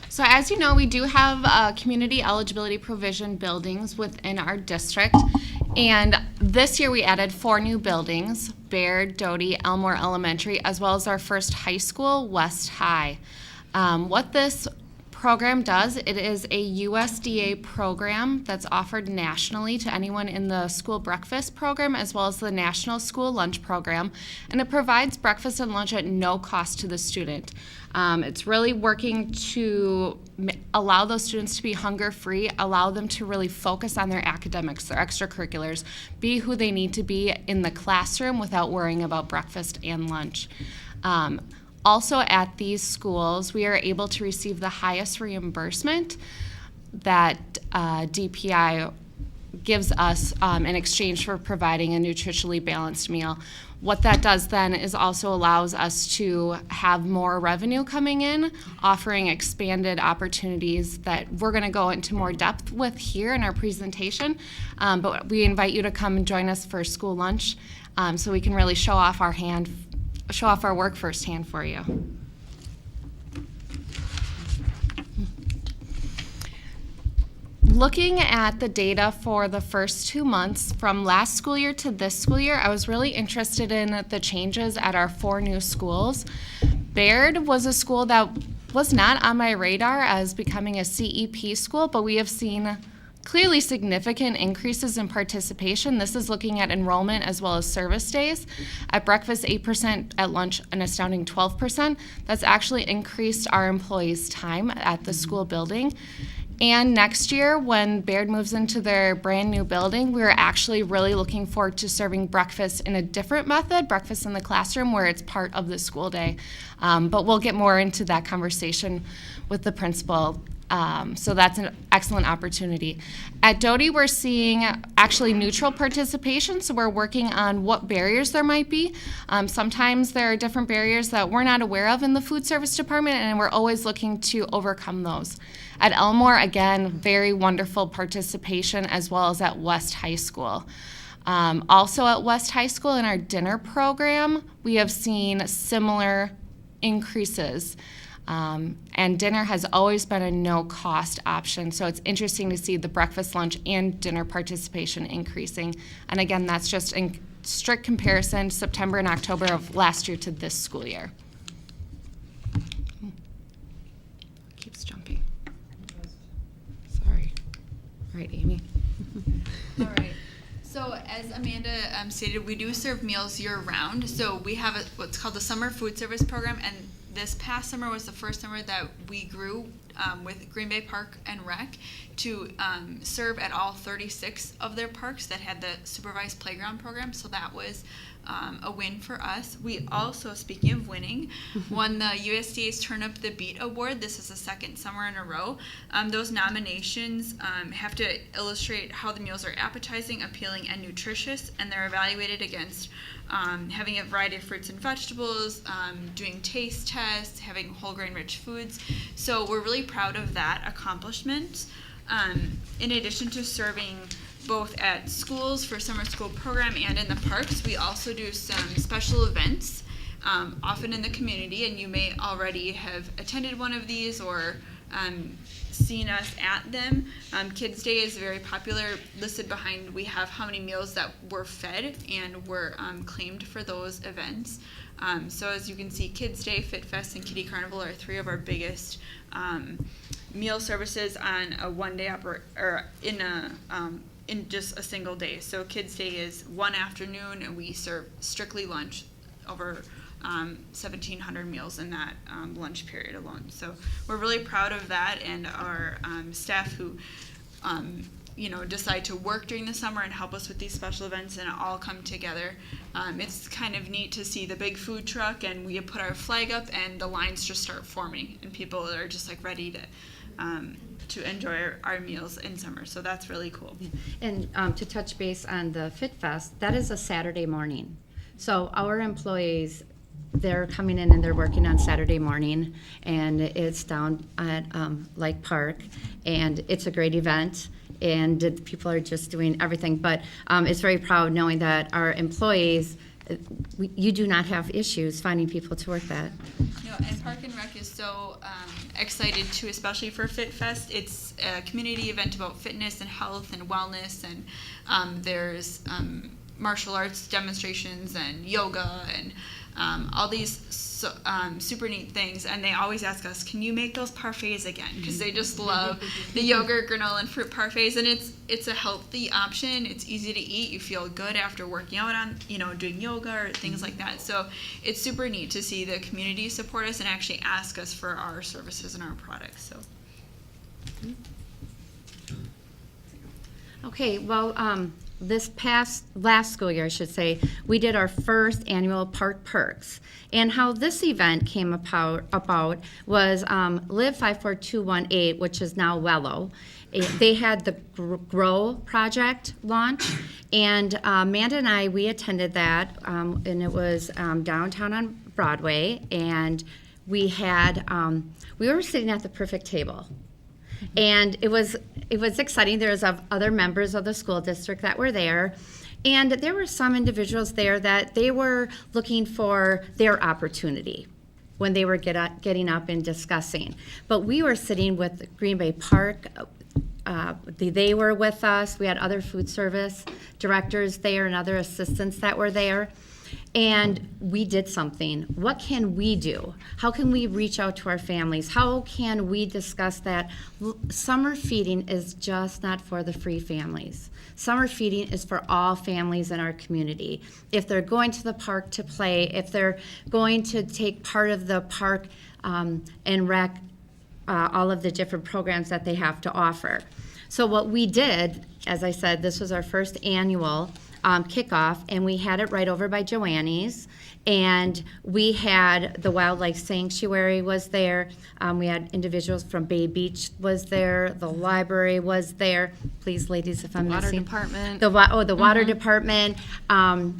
So as you know, we do have community eligibility provision buildings within our district. And this year we added 4 new buildings, Baird, Doty, Elmore Elementary, as well as our first high school, West High. What this program does, it is a USDA program that's offered nationally to anyone in the school breakfast program as well as the national school lunch program, and it provides breakfast and lunch at no cost to the student. It's really working to allow those students to be hunger-free, allow them to really focus on their academics, their extracurriculars, be who they need to be in the classroom without worrying about breakfast and lunch. Also at these schools, we are able to receive the highest reimbursement that DPI gives us in exchange for providing a nutritionally balanced meal. What that does then is also allows us to have more revenue coming in, offering expanded opportunities that we're going to go into more depth with here in our presentation. But we invite you to come and join us for school lunch so we can really show off our work firsthand for you. Looking at the data for the first 2 months from last school year to this school year, I was really interested in the changes at our 4 new schools. Baird was a school that was not on my radar as becoming a CEP school, but we have seen clearly significant increases in participation. This is looking at enrollment as well as service days. At breakfast, 8%, at lunch, an astounding 12%. That's actually increased our employees' time at the school building. And next year, when Baird moves into their brand new building, we're actually really looking forward to serving breakfast in a different method, breakfast in the classroom, where it's part of the school day. But we'll get more into that conversation with the principal. So that's an excellent opportunity. At Doty, we're seeing actually neutral participation, so we're working on what barriers there might be. Sometimes there are different barriers that we're not aware of in the food service department, and we're always looking to overcome those. At Elmore, again, very wonderful participation, as well as at West High School. Also at West High School in our dinner program, we have seen similar increases. And dinner has always been a no-cost option, so it's interesting to see the breakfast, lunch, and dinner participation increasing. And again, that's just in strict comparison, September and October of last year to this school year. Keeps jumping. Sorry. All right, Amy. All right. So as Amanda stated, we do serve meals year-round. So we have what's called the Summer Food Service Program, and this past summer was the first summer that we grew with Green Bay Park and Rec to serve at all 36 of their parks that had the supervised playground program. So that was a win for us. We also, speaking of winning, won the USDA's Turn Up the Beat Award. This is the second summer in a row. Those nominations have to illustrate how the meals are appetizing, appealing, and nutritious, and they're evaluated against having a variety of fruits and vegetables, doing taste tests, having whole grain rich foods. So we're really proud of that accomplishment. In addition to serving both at schools for summer school program and in the parks, we also do some special events, often in the community, and you may already have attended one of these or seen us at them. Kids Day is very popular. Listed behind, we have how many meals that were fed and were claimed for those events. So as you can see, Kids Day, Fit Fest, and Kitty Carnival are three of our biggest meal services on a one-day or in just a single day. So Kids Day is one afternoon, and we serve strictly lunch over 1,700 meals in that lunch period alone. So we're really proud of that, and our staff who decide to work during the summer and help us with these special events, and it all come together. It's kind of neat to see the big food truck, and we put our flag up, and the lines just start forming, and people are just like ready to enjoy our meals in summer. So that's really cool. And to touch base on the Fit Fest, that is a Saturday morning. So our employees, they're coming in and they're working on Saturday morning, and it's down at Lake Park, and it's a great event, and people are just doing everything. But it's very proud knowing that our employees, you do not have issues finding people to work that. No, and Park and Rec is so excited too, especially for Fit Fest. It's a community event about fitness and health and wellness, and there's martial arts demonstrations and yoga and all these super neat things, and they always ask us, can you make those parfaits again? Because they just love the yogurt, granola, and fruit parfaits, and it's a healthy option. It's easy to eat. You feel good after working out on, doing yoga or things like that. So it's super neat to see the community support us and actually ask us for our services and our products. So. Okay, well, last school year, I should say, we did our first annual Park Perks. And how this event came about was Live 54218, which is now Wello. They had the Grow Project launch, and Amanda and I, we attended that, and it was downtown on Broadway, and we were sitting at the perfect table. And it was exciting. There was other members of the school district that were there, and there were some individuals there that they were looking for their opportunity when they were getting up and discussing. But we were sitting with Green Bay Park. They were with us. We had other food service directors there and other assistants that were there. And we did something. What can we do? How can we reach out to our families? How can we discuss that summer feeding is just not for the free families? Summer feeding is for all families in our community. If they're going to the park to play, if they're going to take part of the park and rec all of the different programs that they have to offer. So what we did, as I said, this was our first annual kickoff, and we had it right over by Joanne's. And we had the Wildlife Sanctuary was there. We had individuals from Bay Beach was there. The library was there. Please, ladies, if I'm Water missing. department. The water department.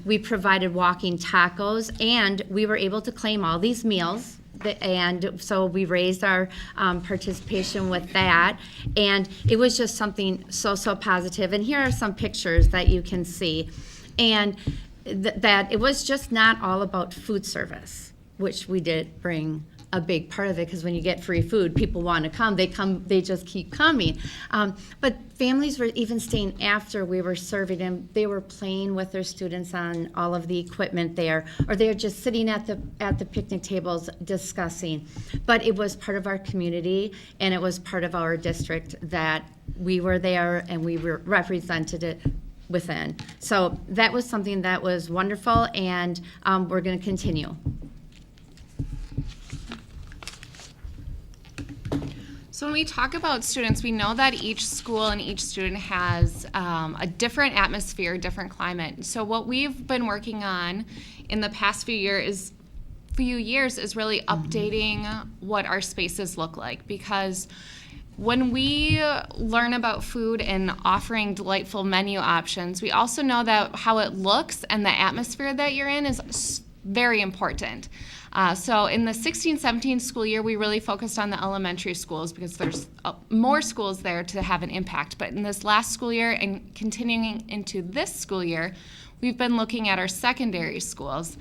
We provided walking tacos, and we were able to claim all these meals. And so we raised our participation with that, and it was just something so positive. And here are some pictures that you can see, and that it was just not all about food service, which we did bring a big part of it, because when you get free food, people want to come. They just keep coming. But families were even staying after we were serving them. They were playing with their students on all of the equipment there, or they were just sitting at the picnic tables discussing. But it was part of our community, and it was part of our district that we were there and we represented it within. So that was something that was wonderful, and we're going to continue. So when we talk about students, we know that each school and each student has a different atmosphere, different climate. So what we've been working on in the past few years is really updating what our spaces look like, because when we learn about food and offering delightful menu options, we also know that how it looks and the atmosphere that you're in is very important. So in the 16-17 school year, we really focused on the elementary schools because there's more schools there to have an impact. But in this last school year and continuing into this school year, we've been looking at our secondary schools.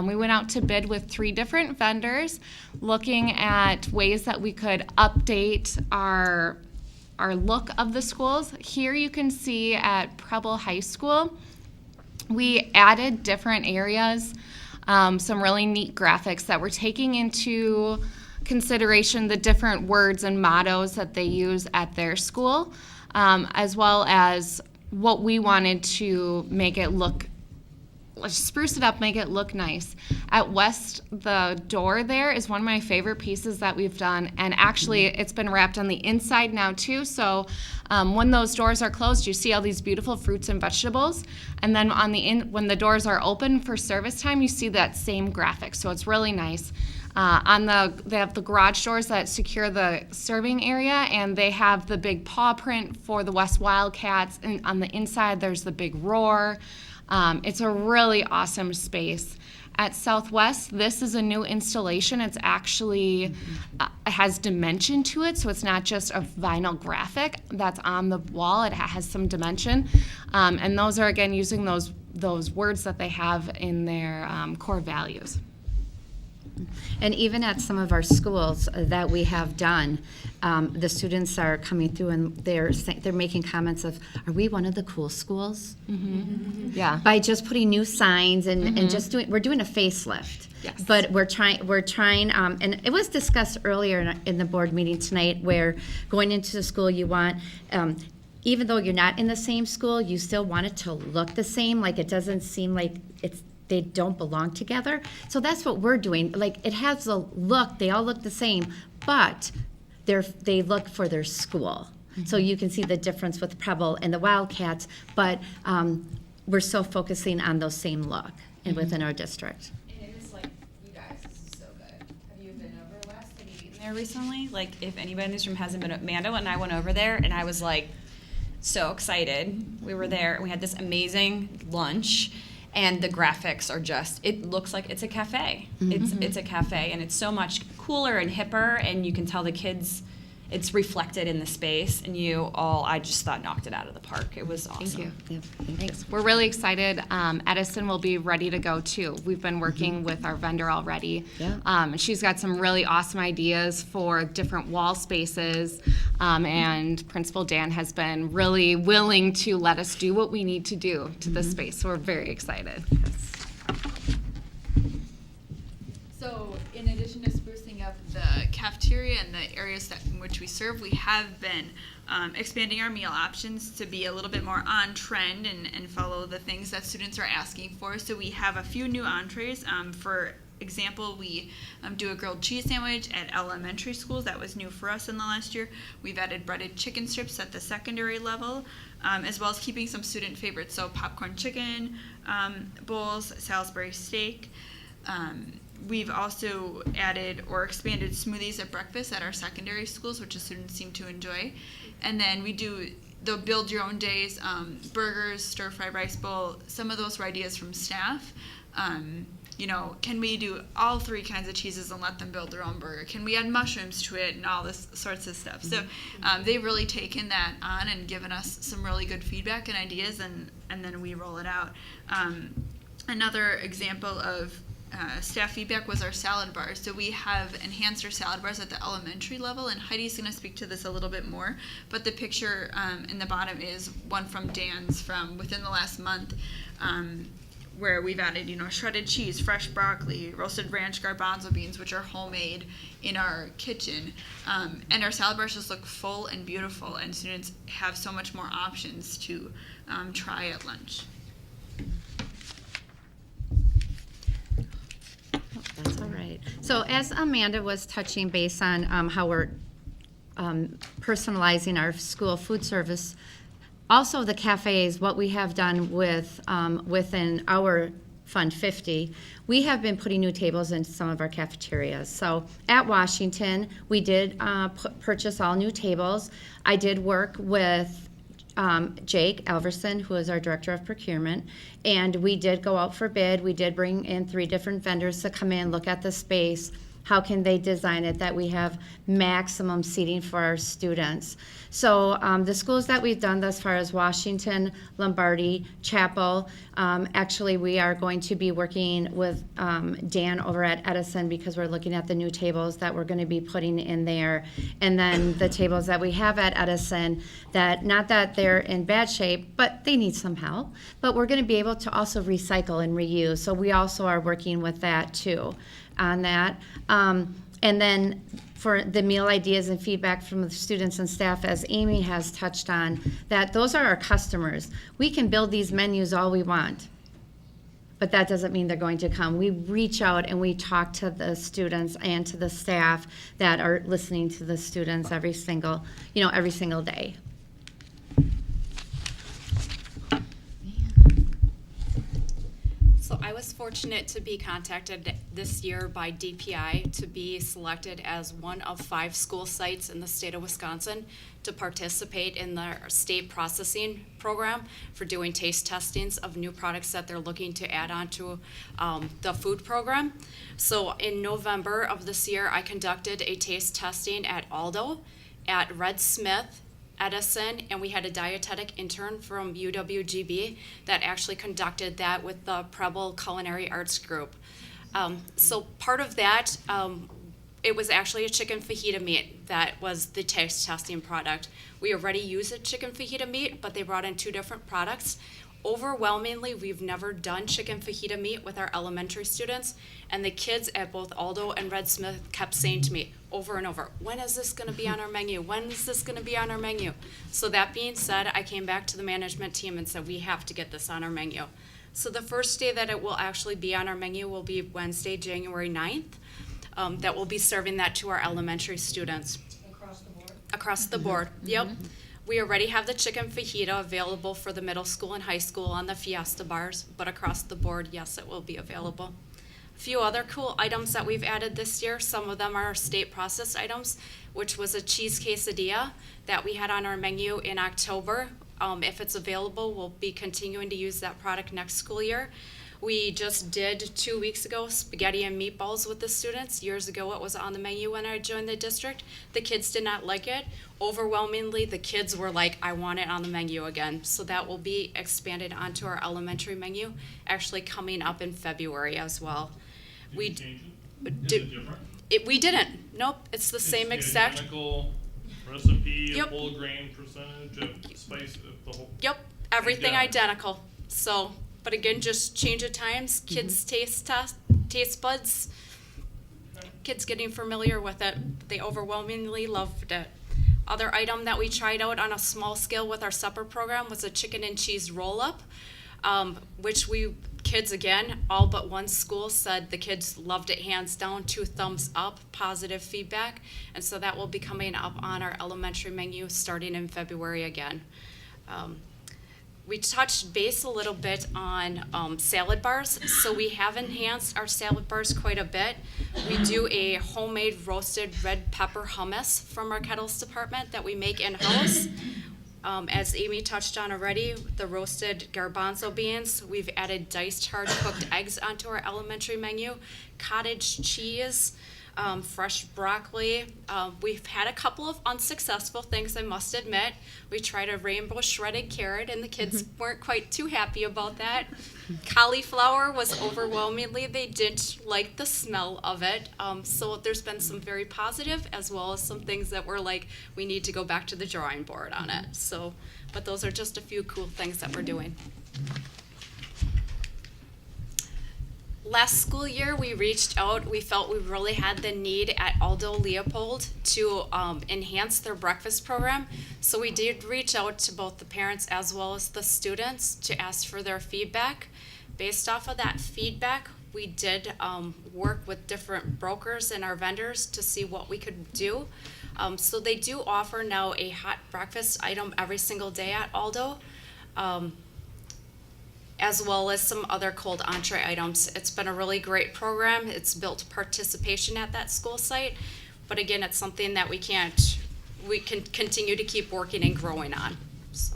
We went out to bid with 3 different vendors, looking at ways that we could update our look of the schools. Here you can see at Preble High School, we added different areas, some really neat graphics that were taking into consideration the different words and mottos that they use at their school, as well as what we wanted to make it look, let's spruce it up, make it look nice. At West, the door there is one of my favorite pieces that we've done, and actually it's been wrapped on the inside now too, so when those doors are closed, you see all these beautiful fruits and vegetables, and then on the when the doors are open for service time, you see that same graphic, so it's really nice. They have the garage doors that secure the serving area, and they have the big paw print for the West Wildcats, and on the inside there's the big roar. It's a really awesome space. At Southwest, this is a new installation. It's actually has dimension to it, so it's not just a vinyl graphic that's on the wall. It has some dimension, and those are again using those words that they have in their core values. And even at some of our schools that we have done, the students are coming through and they're making comments of, "Are we one of the cool schools?" Mm-hmm. Yeah. By just putting new signs and just we're doing a facelift. Yes. But we're trying, and it was discussed earlier in the board meeting tonight, where going into the school you want. Even though you're not in the same school, you still want it to look the same. Like it doesn't seem like they don't belong together. So that's what we're doing. Like it has a look, they all look the same, but they look for their school. So you can see the difference with Preble and the Wildcats, but we're still focusing on those same look within our district. And it is like, you guys, this is so good. Have you been over West? Have you eaten there recently? Like, if anybody in this room hasn't been, Amanda and I went over there, and I was like so excited. We were there, and we had this amazing lunch. And the graphics are just, it looks like it's a cafe. It's a cafe, and it's so much cooler and hipper, and you can tell the kids, it's reflected in the space, and I just thought knocked it out of the park. It was awesome. Thank you. Thanks. We're really excited. Edison will be ready to go too. We've been working with our vendor already. Yeah. And she's got some really awesome ideas for different wall spaces. And Principal Dan has been really willing to let us do what we need to do to this space. So we're very excited. So in addition to sprucing up the cafeteria and the areas in which we serve, we have been expanding our meal options to be a little bit more on trend and follow the things that students are asking for. So we have a few new entrees. For example, we do a grilled cheese sandwich at elementary schools. That was new for us in the last year. We've added breaded chicken strips at the secondary level, as well as keeping some student favorites. So popcorn chicken bowls, Salisbury steak. We've also added or expanded smoothies at breakfast at our secondary schools, which the students seem to enjoy. And then we do the build your own days, burgers, stir fry rice bowl. Some of those were ideas from staff. You know, can we do all 3 kinds of cheeses and let them build their own burger? Can we add mushrooms to it and all this sorts of stuff? So they've really taken that on and given us some really good feedback and ideas, and then we roll it out. Another example of staff feedback was our salad bars. So we have enhanced our salad bars at the elementary level, and Heidi's going to speak to this a little bit more. But the picture in the bottom is one from Dan's from within the last month, where we've added, you know, shredded cheese, fresh broccoli, roasted ranch garbanzo beans, which are homemade in our kitchen. And our salad bars just look full and beautiful, and students have so much more options to try at lunch. That's all right. So as Amanda was touching base on how we're personalizing our school food service, also the cafes, what we have done with within our Fund 50, we have been putting new tables in some of our cafeterias. So at Washington, we did purchase all new tables. I did work with Jake Alverson, who is our Director of Procurement, and we did go out for bid. We did bring in 3 different vendors to come in, look at the space. How can they design it that we have maximum seating for our students? So the schools that we've done thus far is Washington, Lombardi, Chapel. Actually, we are going to be working with Dan over at Edison because we're looking at the new tables that we're going to be putting in there. And then the tables that we have at Edison, that not that they're in bad shape, but they need some help. But we're going to be able to also recycle and reuse. So we also are working with that too on that. And then for the meal ideas and feedback from the students and staff, as Amy has touched on, that those are our customers. We can build these menus all we want, but that doesn't mean they're going to come. We reach out and we talk to the students and to the staff that are listening to the students every single day. So I was fortunate to be contacted this year by DPI to be selected as one of 5 school sites in the state of Wisconsin to participate in their state processing program for doing taste testings of new products that they're looking to add on to the food program. So in November of this year, I conducted a taste testing at Aldo, at Red Smith, Edison, and we had a dietetic intern from UWGB that actually conducted that with the Preble Culinary Arts Group. So part of that, it was actually a chicken fajita meat that was the taste testing product. We already use a chicken fajita meat, but they brought in 2 different products. Overwhelmingly, we've never done chicken fajita meat with our elementary students, and the kids at both Aldo and Red Smith kept saying to me over and over, when is this going to be on our menu? When is this going to be on our menu? So that being said, I came back to the management team and said, we have to get this on our menu. So the first day that it will actually be on our menu will be Wednesday, January 9th. That we'll be serving that to our elementary students. Across the board? Across the board, yep. We already have the chicken fajita available for the middle school and high school on the Fiesta bars, but across the board, yes, it will be available. A few other cool items that we've added this year, some of them are state processed items, which was a cheese quesadilla that we had on our menu in October. If it's available, we'll be continuing to use that product next school year. We just did 2 weeks ago spaghetti and meatballs with the students. Years ago it was on the menu when I joined the district. The kids did not like it. Overwhelmingly, the kids were like, I want it on the menu again. So that will be expanded onto our elementary menu, actually coming up in February as well. Did you change it? Is it different? We didn't. Nope, it's the same exact. Identical recipe, Yep. whole grain percentage, of spice, the whole. Yep, everything Yeah. identical. So, but again, just change of times, kids' taste buds, kids getting familiar with it. They overwhelmingly loved it. Other item that we tried out on a small scale with our supper program was a chicken and cheese roll-up, which we Kids, again, all but one school said the kids loved it hands down, 2 thumbs up, positive feedback. And so that will be coming up on our elementary menu starting in February again. We touched base a little bit on salad bars. So we have enhanced our salad bars quite a bit. We do a homemade roasted red pepper hummus from our kettles department that we make in-house. As Amy touched on already, the roasted garbanzo beans, we've added diced hard cooked eggs onto our elementary menu, cottage cheese, fresh broccoli. We've had a couple of unsuccessful things, I must admit. We tried a rainbow shredded carrot and the kids weren't quite too happy about that. Cauliflower was overwhelmingly, they didn't like the smell of it. So there's been some very positive as well as some things that were like, we need to go back to the drawing board on it. So, but those are just a few cool things that we're doing. Last school year, we reached out. We felt we really had the need at Aldo Leopold to enhance their breakfast program. So we did reach out to both the parents as well as the students to ask for their feedback. Based off of that feedback, we did work with different brokers and our vendors to see what we could do. So they do offer now a hot breakfast item every single day at Aldo. As well as some other cold entree items. It's been a really great program. It's built participation at that school site. But again, it's something that we can continue to keep working and growing on. So.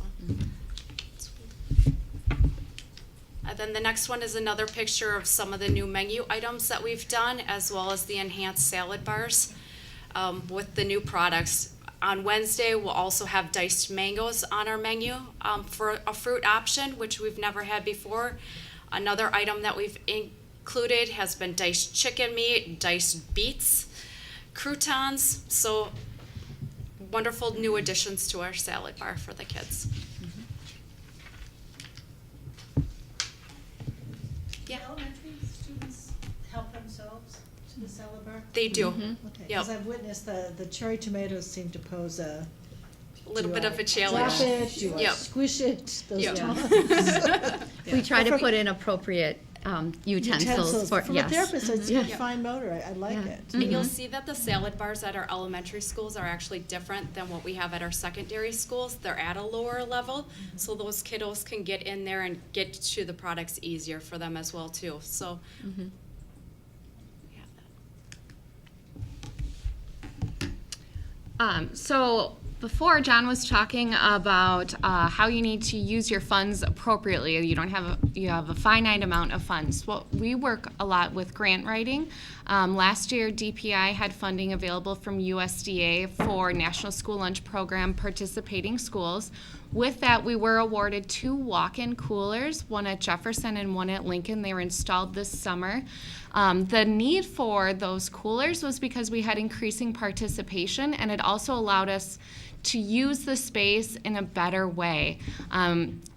And then the next one is another picture of some of the new menu items that we've done, as well as the enhanced salad bars with the new products. On Wednesday, we'll also have diced mangoes on our menu for a fruit option, which we've never had before. Another item that we've included has been diced chicken meat, diced beets, croutons. So wonderful new additions to our salad bar for the kids. Yeah. Elementary students help themselves to the salad bar? They do. Okay, Yep. because I've witnessed the cherry tomatoes seem to pose a little bit I of a challenge. Drop it, do I Yep. squish it? Those Yep. tongs. We try to From- put in appropriate utensils for, From yes. a therapist, it's Yeah. a fine motor. I like it. And you'll see that the salad bars at our elementary schools are actually different than what we have at our secondary schools. They're at a lower level, so those kiddos can get in there and get to the products easier for them as well too. So. So before, John was talking about how you need to use your funds appropriately. You have a finite amount of funds. Well, we work a lot with grant writing. Last year, DPI had funding available from USDA for National School Lunch Program participating schools. With that, we were awarded 2 walk-in coolers, one at Jefferson and one at Lincoln. They were installed this summer. The need for those coolers was because we had increasing participation, and it also allowed us to use the space in a better way.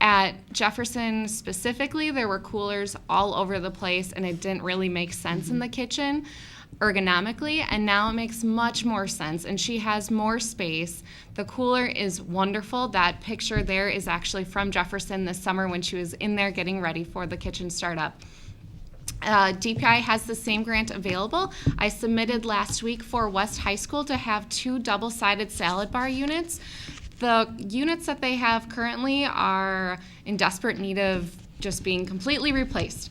At Jefferson specifically, there were coolers all over the place, and it didn't really make sense in the kitchen ergonomically, and now it makes much more sense, and she has more space. The cooler is wonderful. That picture there is actually from Jefferson this summer when she was in there getting ready for the kitchen startup. DPI has the same grant available. I submitted last week for West High School to have 2 double-sided salad bar units. The units that they have currently are in desperate need of just being completely replaced.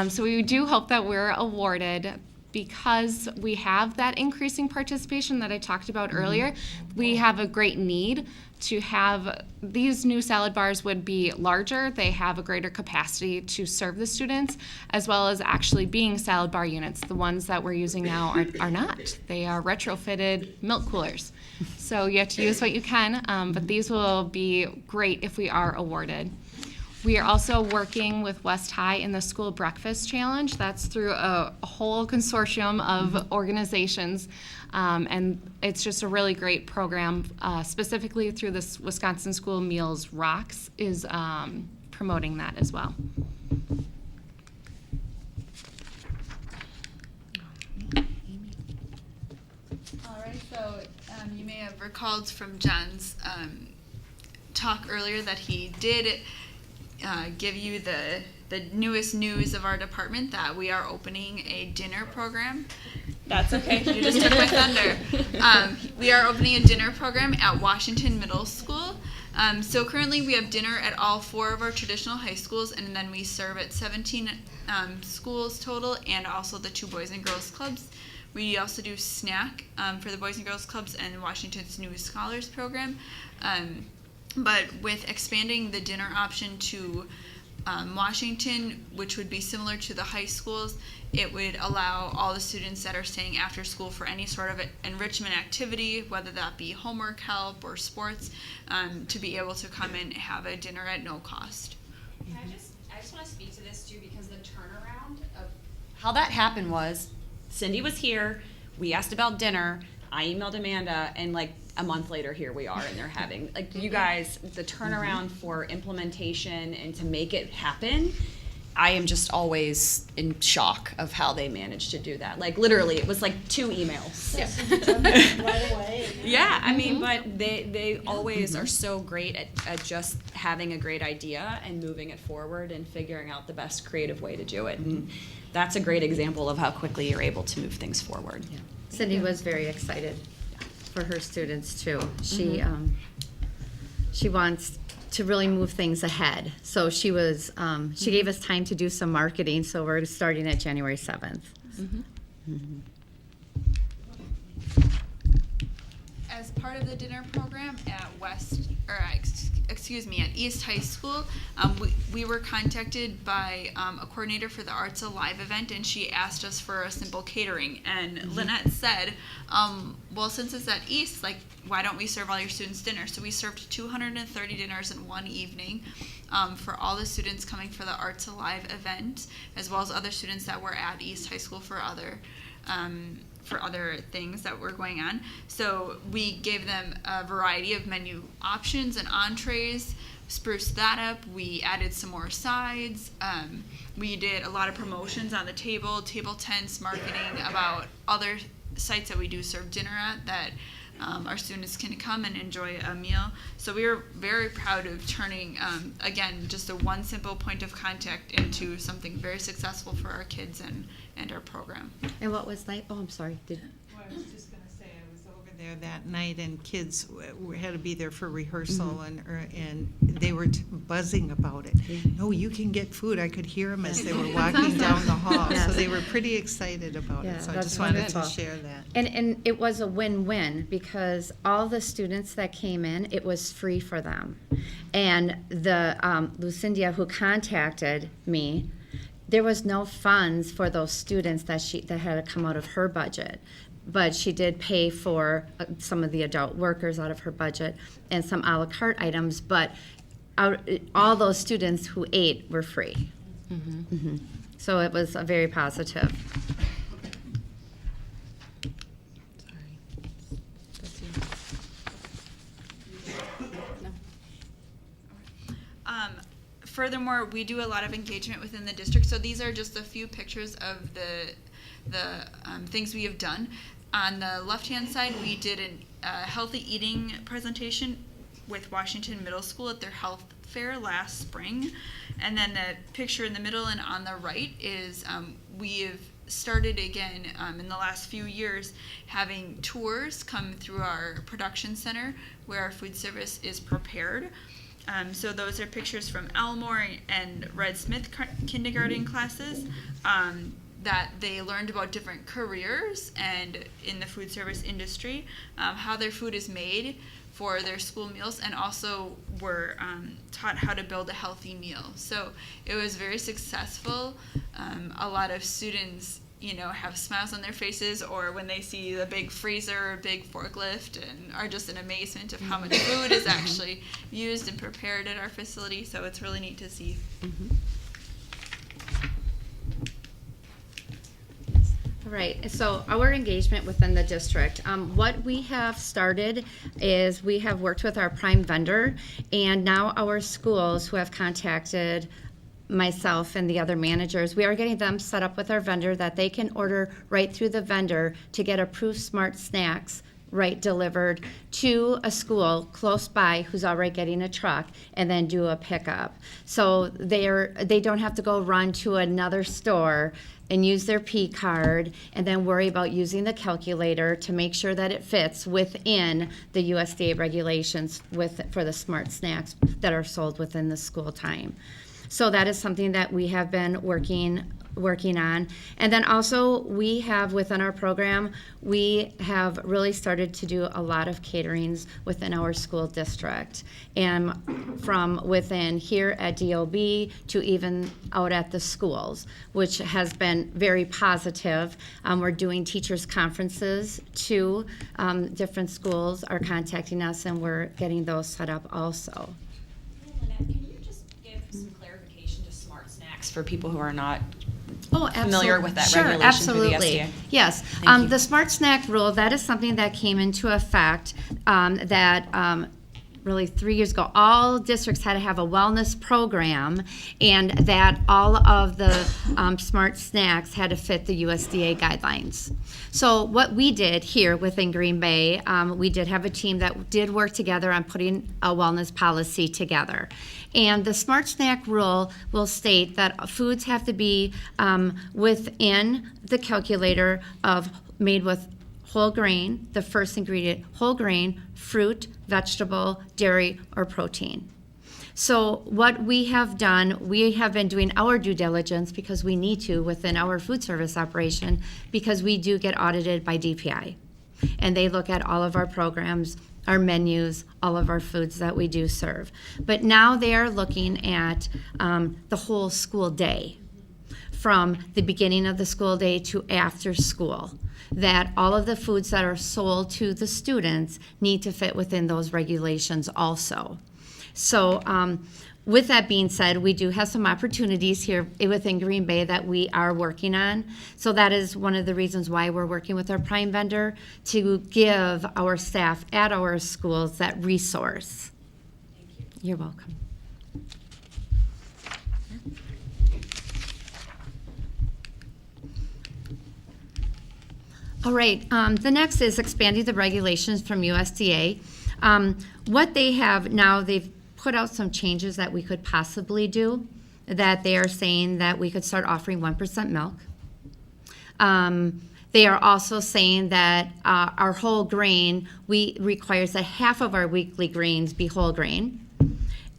So we do hope that we're awarded. Because we have that increasing participation that I talked about earlier, we have a great need to have these new salad bars would be larger. They have a greater capacity to serve the students, as well as actually being salad bar units. The ones that we're using now are not. They are retrofitted milk coolers. So you have to use what you can, but these will be great if we are awarded. We are also working with West High in the School Breakfast Challenge. That's through a whole consortium of organizations, and it's just a really great program, specifically through this Wisconsin School Meals Rocks is promoting that as well. All right, so you may have recalled from John's talk earlier that he did give you the the newest news of our department that we are opening a dinner program. That's okay. You just took my thunder. We are opening a dinner program at Washington Middle School. So currently we have dinner at all 4 of our traditional high schools, and then we serve at 17 schools total, and also the 2 Boys and Girls Clubs. We also do snack for the Boys and Girls Clubs and Washington's New Scholars Program. But with expanding the dinner option to Washington, which would be similar to the high schools, it would allow all the students that are staying after school for any sort of enrichment activity, whether that be homework help or sports, to be able to come and have a dinner at no cost. I just want to speak to this too, because the turnaround of how that happened was Cindy was here, we asked about dinner, I emailed Amanda, and like a month later here we are, and they're having, like, you guys, the turnaround for implementation and to make it happen, I am just always in shock of how they managed to do that. Like literally it was like 2 emails. Right away. Yeah, I mean, but they always are so great at just having a great idea and moving it forward and figuring out the best creative way to do it. And that's a great example of how quickly you're able to move things forward. Yeah. Cindy was very excited for her students too. She wants to really move things ahead. So she was she gave us time to do some marketing. So we're starting at January 7th. As part of the dinner program at at East High School, we were contacted by a coordinator for the Arts Alive event, and she asked us for a simple catering. And Lynette said, well, since it's at East, like, why don't we serve all your students dinner? So we served 230 dinners in one evening for all the students coming for the Arts Alive event, as well as other students that were at East High School for other things that were going on. So we gave them a variety of menu options and entrees, spruced that up. We added some more sides. We did a lot of promotions on the table tents, marketing about other sites that we do serve dinner at that our students can come and enjoy a meal. So we were very proud of turning, again, just a one simple point of contact into something very successful for our kids and our program. And what was like? Oh, I'm sorry. Well, I was just going to say, I was over there that night, and kids had to be there for rehearsal, and they were buzzing about it. No, you can get food. I could hear them as they were walking down the hall. Yes. So they were pretty excited about it. So I just wanted to share that. And it was a win-win because all the students that came in, it was free for them. And the Lucinda who contacted me, there was no funds for those students that had to come out of her budget. But she did pay for some of the adult workers out of her budget and some a la carte items, but all those students who ate were free. So it was a very positive. Furthermore, we do a lot of engagement within the district. So these are just a few pictures of the things we have done. On the left-hand side, we did a healthy eating presentation with Washington Middle School at their health fair last spring. And then the picture in the middle and on the right is we have started again in the last few years having tours come through our production center where our food service is prepared. So those are pictures from Elmore and Red Smith kindergarten classes that they learned about different careers and in the food service industry, how their food is made for their school meals, and also were taught how to build a healthy meal. So it was very successful. A lot of students, have smiles on their faces, or when they see the big freezer or big forklift, and are just in amazement of how much food is actually used and prepared at our facility. So it's really neat to see. All right, so our engagement within the district, what we have started is we have worked with our prime vendor, and now our schools who have contacted myself and the other managers, we are getting them set up with our vendor that they can order right through the vendor to get approved smart snacks delivered to a school close by who's already getting a truck, and then do a pickup. So they don't have to go run to another store and use their P card and then worry about using the calculator to make sure that it fits within the USDA regulations for the smart snacks that are sold within the school time. So that is something that we have been working on. And then also we have within our program, we have really started to do a lot of caterings within our school district. And from within here at DOB to even out at the schools, which has been very positive. We're doing teachers conferences too. Different schools are contacting us and we're getting those set up also. Lynette, can you just give some clarification to smart snacks for people who are not familiar absolutely. with that Sure, regulation absolutely. through the SDA? Yes, Thank you. the smart snack rule, that is something that came into effect really 3 years ago. All districts had to have a wellness program, and that all of the smart snacks had to fit the USDA guidelines. So what we did here within Green Bay, we did have a team that did work together on putting a wellness policy together. And the smart snack rule will state that foods have to be within the calculator of made with whole grain, the first ingredient, whole grain, fruit, vegetable, dairy, or protein. So what we have done, we have been doing our due diligence because we need to within our food service operation because we do get audited by DPI. And they look at all of our programs, our menus, all of our foods that we do serve. But now they are looking at the whole school day, from the beginning of the school day to after school, that all of the foods that are sold to the students need to fit within those regulations also. So with that being said, we do have some opportunities here within Green Bay that we are working on. So that is one of the reasons why we're working with our prime vendor to give our staff at our schools that resource. Thank you. You're welcome. All right, the next is expanding the regulations from USDA. What they have now, they've put out some changes that we could possibly do, that they are saying that we could start offering 1% milk. They are also saying that our whole grain, requires that half of our weekly grains be whole grain,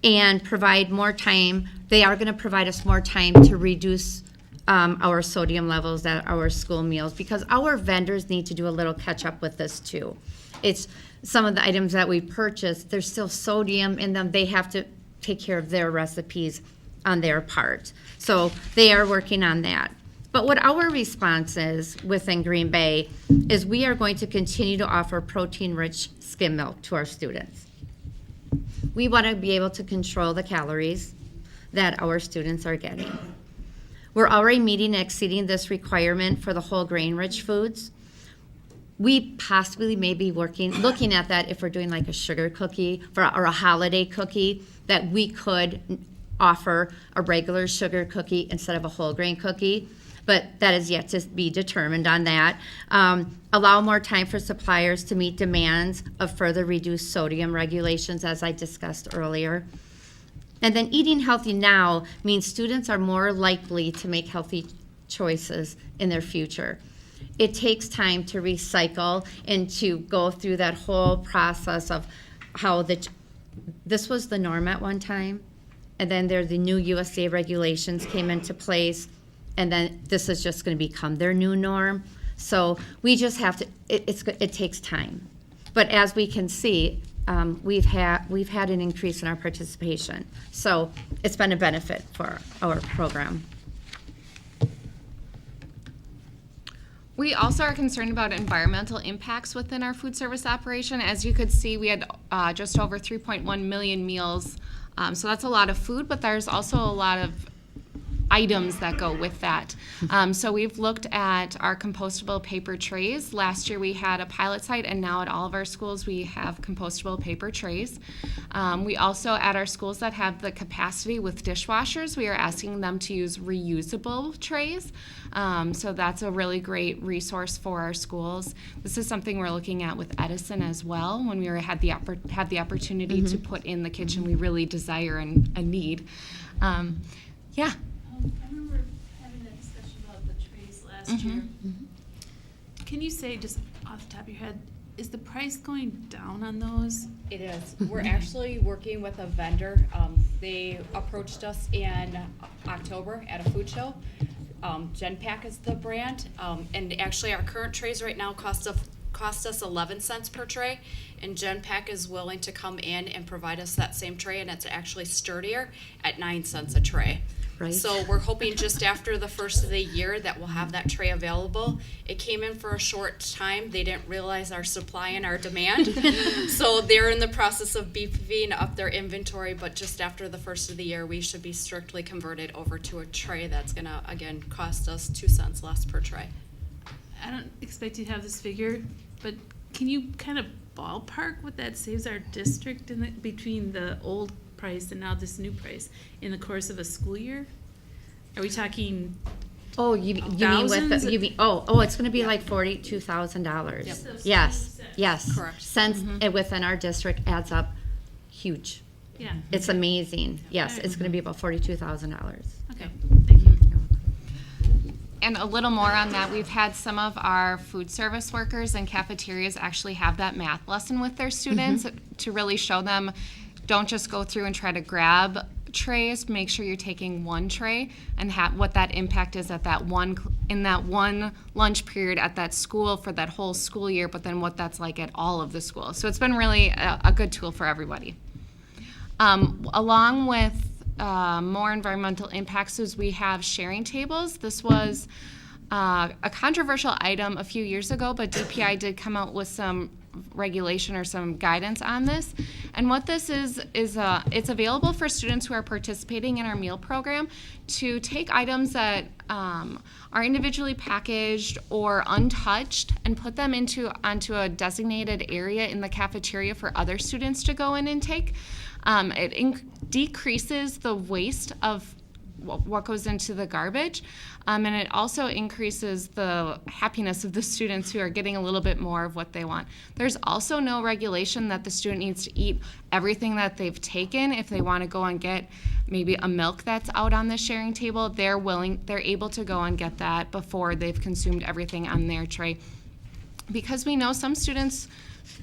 and provide more time. They are going to provide us more time to reduce our sodium levels at our school meals, because our vendors need to do a little catch up with this too. It's some of the items that we purchase, there's still sodium in them. They have to take care of their recipes on their part. So they are working on that. But what our response is within Green Bay is we are going to continue to offer protein-rich skim milk to our students. We want to be able to control the calories that our students are getting. We're already meeting and exceeding this requirement for the whole grain-rich foods. We possibly may be looking at that if we're doing like a sugar cookie or a holiday cookie, that we could offer a regular sugar cookie instead of a whole grain cookie. But that is yet to be determined on that. Allow more time for suppliers to meet demands of further reduced sodium regulations, as I discussed earlier. And then eating healthy now means students are more likely to make healthy choices in their future. It takes time to recycle and to go through that whole process of how this was the norm at one time, and then the new USDA regulations came into place, and then this is just going to become their new norm. So we just have to, it takes time. But as we can see, we've had an increase in our participation. So it's been a benefit for our program. We also are concerned about environmental impacts within our food service operation. As you could see, we had just over 3.1 million meals. So that's a lot of food, but there's also a lot of items that go with that. So we've looked at our compostable paper trays. Last year we had a pilot site, and now at all of our schools we have compostable paper trays. We also, at our schools that have the capacity with dishwashers, we are asking them to use reusable trays. So that's a really great resource for our schools. This is something we're looking at with Edison as well. When we had the opportunity to put in the kitchen, we really desire and need. Yeah. I remember having that discussion about the trays last year. Can you say, just off the top of your head, is the price going down on those? It is. We're actually working with a vendor. They approached us in October at a food show. GenPack is the brand, and actually our current trays right now cost us 11 cents per tray, and GenPack is willing to come in and provide us that same tray, and it's actually sturdier at 9 cents a tray. Right. So we're hoping just after the first of the year that we'll have that tray available. It came in for a short time. They didn't realize our supply and our demand. So they're in the process of beefing up their inventory, but just after the first of the year, we should be strictly converted over to a tray that's gonna, again, cost us 2 cents less per tray. I don't expect you to have this figure, but can you kind of ballpark what that saves our district between the old price and now this new price in the course of a school year? Are we talking? Oh, you mean thousands? It's going to be like $42,000. Yep. Yes. Correct. Since it within our district adds up huge. Yeah. It's amazing. Yes, it's going to be about $42,000. Okay, thank you. And a little more on that, we've had some of our food service workers and cafeterias actually have that math lesson with their students to really show them, don't just go through and try to grab trays, make sure you're taking one tray and what that impact is at in that one lunch period at that school for that whole school year, but then what that's like at all of the schools. So it's been really a good tool for everybody. Along with more environmental impacts is we have sharing tables. This was a controversial item a few years ago, but DPI did come out with some regulation or some guidance on this. And what this is it's available for students who are participating in our meal program to take items that are individually packaged or untouched and put them onto a designated area in the cafeteria for other students to go in and take. It decreases the waste of what goes into the garbage, and it also increases the happiness of the students who are getting a little bit more of what they want. There's also no regulation that the student needs to eat everything that they've taken. If they want to go and get maybe a milk that's out on the sharing table, they're able to go and get that before they've consumed everything on their tray. Because we know some students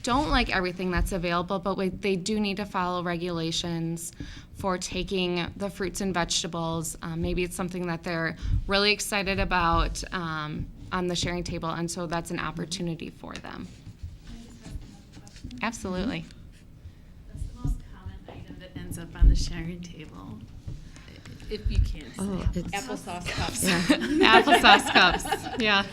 don't like everything that's available, but they do need to follow regulations for taking the fruits and vegetables. Maybe it's something that they're really excited about on the sharing table, and so that's an opportunity for them. Absolutely. That's the most common item that ends up on the sharing table. If you can't say. Applesauce cups. Yeah. Applesauce cups. Yeah.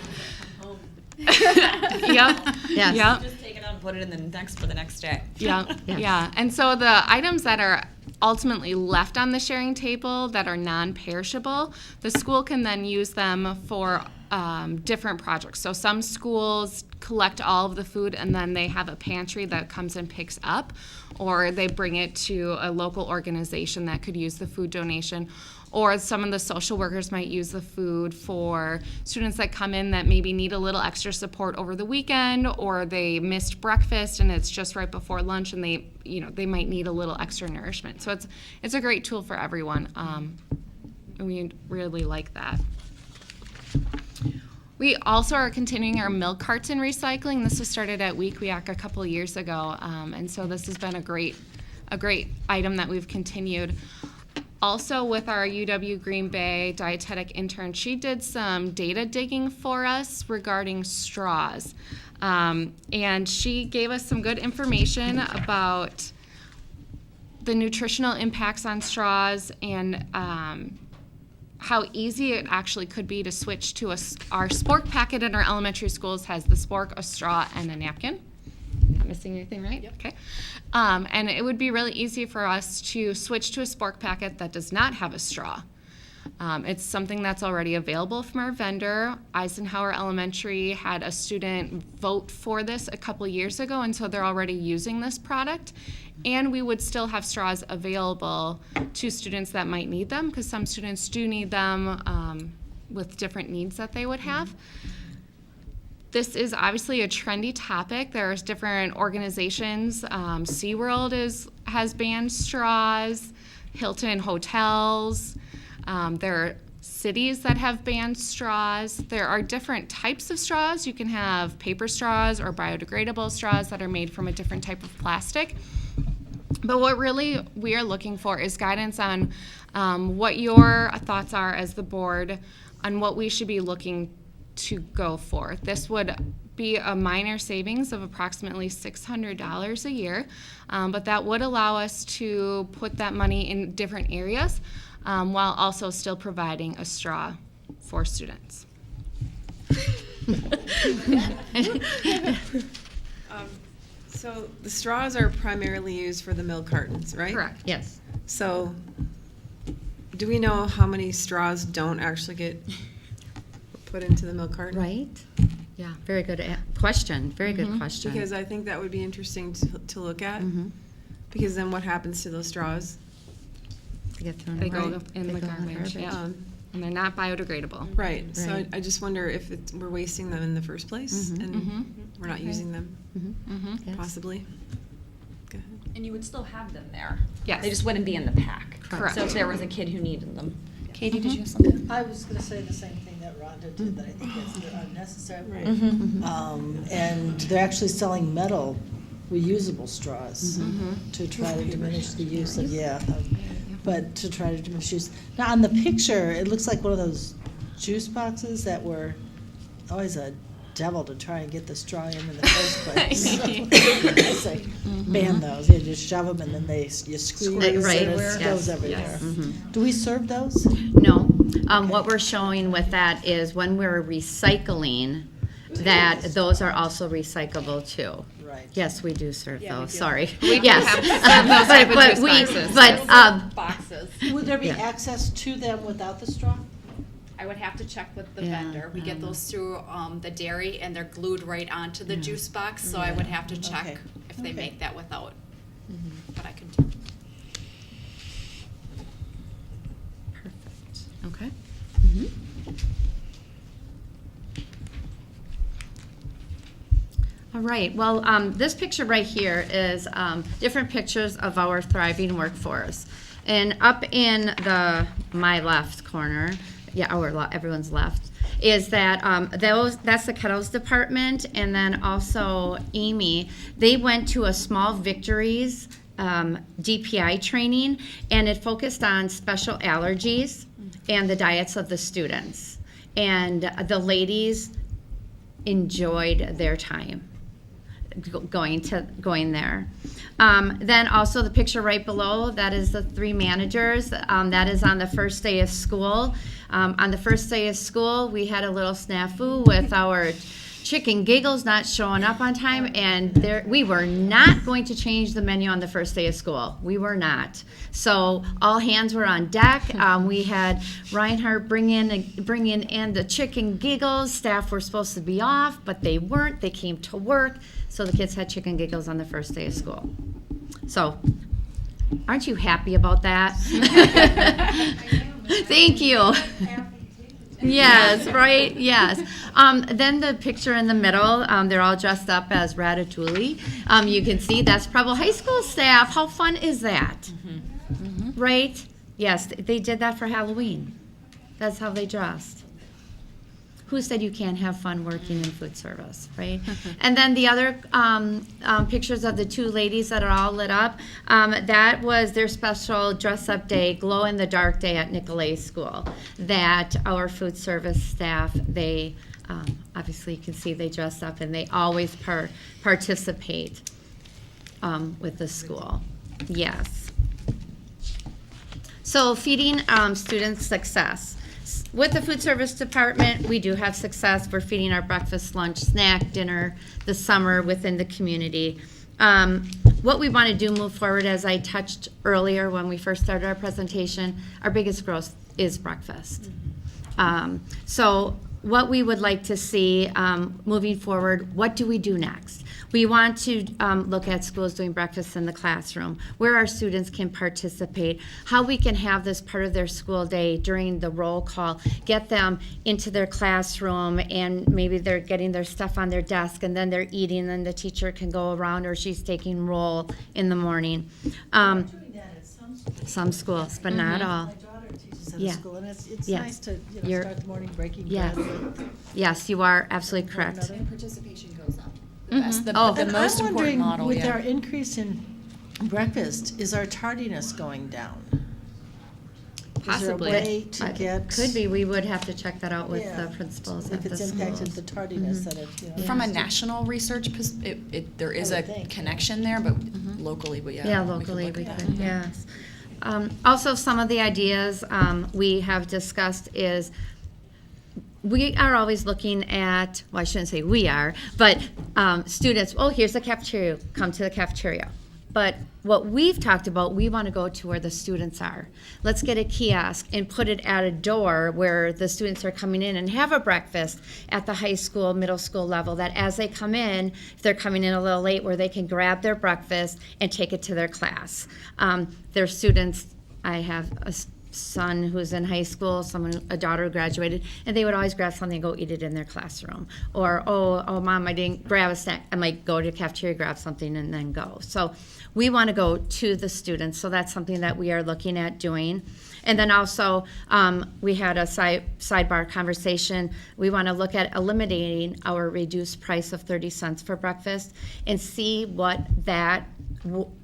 Yep. Yes. Yep. Just take it out and put it in the next for the next day. Yeah, Yes. yeah. And so the items that are ultimately left on the sharing table that are non-perishable, the school can then use them for different projects. So some schools collect all of the food and then they have a pantry that comes and picks up, or they bring it to a local organization that could use the food donation. Or some of the social workers might use the food for students that come in that maybe need a little extra support over the weekend, or they missed breakfast and it's just right before lunch and they might need a little extra nourishment. So it's a great tool for everyone. And we really like that. We also are continuing our milk carts in recycling. This was started at Weequahic a couple of years ago, and so this has been a great item that we've continued. Also, with our UW Green Bay dietetic intern, she did some data digging for us regarding straws. And she gave us some good information about the nutritional impacts on straws and how easy it actually could be to switch to our spork packet in our elementary schools has the spork, a straw, and a napkin. Not missing anything, right? Yep. Okay. And it would be really easy for us to switch to a spork packet that does not have a straw. It's something that's already available from our vendor. Eisenhower Elementary had a student vote for this a couple years ago, and so they're already using this product. And we would still have straws available to students that might need them, because some students do need them with different needs that they would have. This is obviously a trendy topic. There's different organizations. SeaWorld has banned straws, Hilton hotels. There are cities that have banned straws. There are different types of straws. You can have paper straws or biodegradable straws that are made from a different type of plastic. But what really we are looking for is guidance on what your thoughts are as the board on what we should be looking to go for. This would be a minor savings of approximately $600 a year, but that would allow us to put that money in different areas while also still providing a straw for students. So the straws are primarily used for the milk cartons, right? Correct, yes. So do we know how many straws don't actually get put into the milk carton? Right? Yeah, very good question. Very good question. Because I think that would be interesting to look at. Because then what happens to those straws? They get thrown They away. go in the garbage, yeah. And they're not biodegradable. Right. So Right. I just wonder if we're wasting them in the first place and we're not using them, Yes. possibly. Go ahead. And you would still have them there. Yes. They just wouldn't be in the pack. Correct. So if there was a kid who needed them. Katie, did you have something? I was gonna say the same thing that Rhonda did, that I think is unnecessary. Right. And they're actually selling metal reusable straws to try to diminish the use of, but to try to diminish use. Now, on the picture, it looks like one of those juice boxes that were always a devil to try and get the straw in the first place. It's like, ban those, you just shove them and then you squeeze Right, and it yes, goes everywhere. yes. Do we serve those? No. What we're showing with that is when we're recycling, that those are also recyclable too. Right. Yes, we do serve Yeah, we those, do. sorry. We do Yes. have serve those type of juice boxes. But, Boxes. Would there be Yeah. access to them without the straw? I would have to check with the Yeah, vendor. We get those through the dairy and they're glued right onto the juice box, so I would have to check Okay. if they Okay. make that without. But I can do. Okay. All right, well, this picture right here is different pictures of our thriving workforce. And up in my left corner, everyone's left, is that that's the kettles department, and then also Amy, they went to a Small Victories DPI training, and it focused on special allergies and the diets of the students. And the ladies enjoyed their time going there. Then also the picture right below, that is the 3 managers. That is on the first day of school. On the first day of school, we had a little snafu with our chicken giggles not showing up on time, and we were not going to change the menu on the first day of school. We were not. So all hands were on deck. We had Reinhardt bring in the chicken giggles. Staff were supposed to be off, but they weren't. They came to work. So the kids had chicken giggles on the first day of school. So, aren't you happy about that? Thank you. Yes, right, yes. Then the picture in the middle, they're all dressed up as Ratatouille. You can see that's Preble High School staff. How fun is that? Right? Yes, they did that for Halloween. That's how they dressed. Who said you can't have fun working in food service, right? And then the other pictures of the 2 ladies that are all lit up, that was their special dress-up day, glow-in-the-dark day at Nicolay School, that our food service staff, they, obviously you can see they dress up and they always participate with the school. Yes. So feeding student success. With the food service department, we do have success. We're feeding our breakfast, lunch, snack, dinner this summer within the community. What we want to do move forward, as I touched earlier when we first started our presentation, our biggest growth is breakfast. So what we would like to see moving forward, what do we do next? We want to look at schools doing breakfast in the classroom, where our students can participate, how we can have this part of their school day during the roll call, get them into their classroom, and maybe they're getting their stuff on their desk, and then they're eating, and the teacher can go around, or she's taking roll in the morning. Some schools, but not all. My daughter teaches at Yeah. a school, and it's Yeah. nice to You're- start the morning breaking Yeah. bread with Yes, you are absolutely one correct. another. Participation goes up. Mhm. That's the Oh. And most I'm important wondering, model, with yeah. our increase in breakfast, is our tardiness going down? Possibly. Is there a way to get? Could be, we would have to check that out with Yeah. the principals If at the it's impacted schools. the tardiness Mhm. that it, you know. From a has to- national research, there is I a would think. connection there, but locally, but yeah. Yeah, we could locally look we at could, that. yes. Also, some of the ideas we have discussed is, we are always looking at, well, I shouldn't say we are, but students, oh, here's the cafeteria, come to the cafeteria. But what we've talked about, we want to go to where the students are. Let's get a kiosk and put it at a door where the students are coming in, and have a breakfast at the high school, middle school level, that as they come in, if they're coming in a little late, where they can grab their breakfast and take it to their class. Their students, I have a son who's in high school, a daughter who graduated, and they would always grab something and go eat it in their classroom. Or, oh, Mom, I didn't grab a snack. I might go to the cafeteria, grab something, and then go. So we want to go to the students, so that's something that we are looking at doing. And then also, we had a sidebar conversation. We want to look at eliminating our reduced price of 30 cents for breakfast and see what that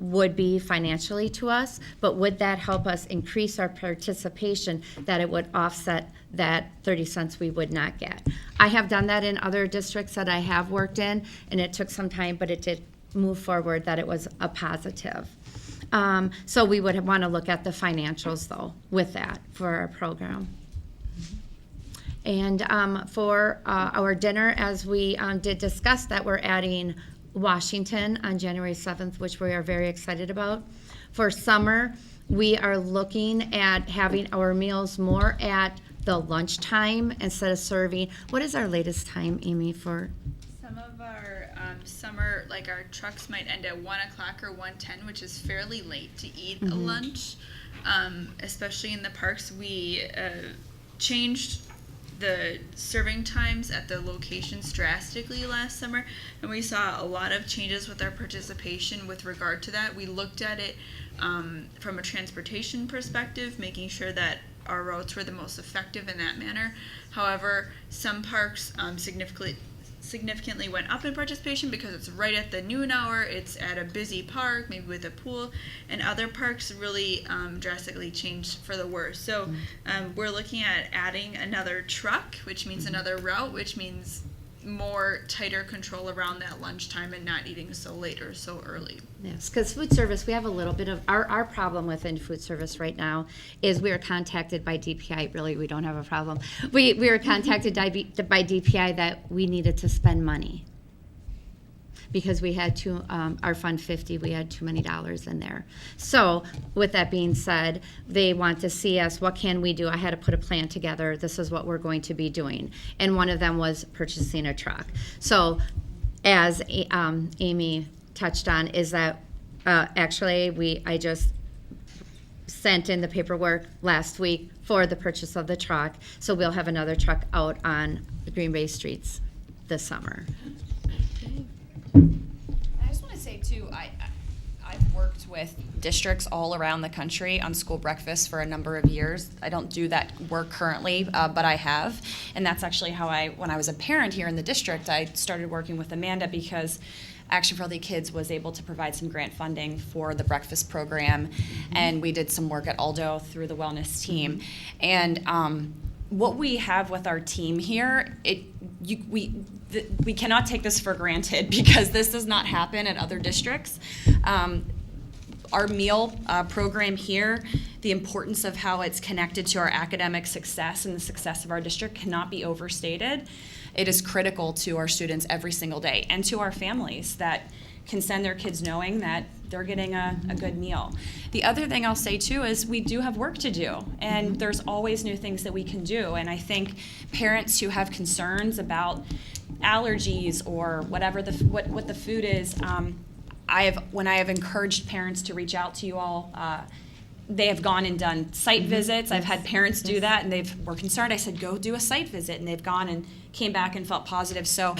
would be financially to us, but would that help us increase our participation, that it would offset that 30 cents we would not get. I have done that in other districts that I have worked in, and it took some time, but it did move forward, that it was a positive. So we would want to look at the financials, though, with that for our program. And for our dinner, as we did discuss, that we're adding Washington on January 7th, which we are very excited about. For summer, we are looking at having our meals more at the lunchtime instead of serving. What is our latest time, Amy, for? Some of our summer, like our trucks might end at 1 o'clock or 1:10, which is fairly late to eat a Mhm. lunch. Especially in the parks, we changed the serving times at the locations drastically last summer, and we saw a lot of changes with our participation with regard to that. We looked at it from a transportation perspective, making sure that our routes were the most effective in that manner. However, some parks significantly went up in participation because it's right at the noon hour, it's at a busy park, maybe with a pool, and other parks really drastically changed for the worse. So we're looking at adding another truck, which means another route, which means more tighter control around that lunchtime and not eating so late or so early. Yes, because food service, we have a little bit of, our problem within food service right now is we are contacted by DPI, really, we don't have a problem. We were contacted by DPI that we needed to spend money. Because we had our Fund 50, we had too many dollars in there. So, with that being said, they want to see us, what can we do? I had to put a plan together, this is what we're going to be doing. And one of them was purchasing a truck. So, as Amy touched on, is that actually I just sent in the paperwork last week for the purchase of the truck. So we'll have another truck out on the Green Bay streets this summer. I just want to say too, I've worked with districts all around the country on school breakfast for a number of years. I don't do that work currently, but I have, and that's actually how when I was a parent here in the district, I started working with Amanda because Action for Healthy Kids was able to provide some grant funding for the breakfast program, and we did some work at Aldo through the wellness team. And what we have with our team here, we cannot take this for granted because this does not happen at other districts. our meal program here, the importance of how it's connected to our academic success and the success of our district cannot be overstated. It is critical to our students every single day and to our families that can send their kids knowing that they're getting a good meal. The other thing I'll say too is we do have work to do, and there's always new things that we can do. And I think parents who have concerns about allergies or whatever what the food is, when I have encouraged parents to reach out to you all, they have gone and done site visits. I've had parents do that, and were concerned. I said, go do a site visit, and they've gone and came back and felt positive. So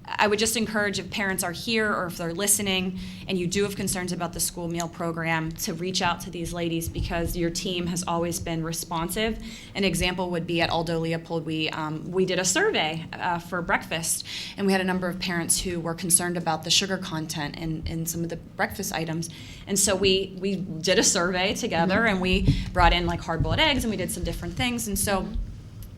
I would just encourage, if parents are here or if they're listening and you do have concerns about the school meal program, to reach out to these ladies, because your team has always been responsive. An example would be at Aldo Leopold, we did a survey for breakfast, and we had a number of parents who were concerned about the sugar content in some of the breakfast items. And so we did a survey together, and we brought in like hard-boiled eggs, and we did some different things. And so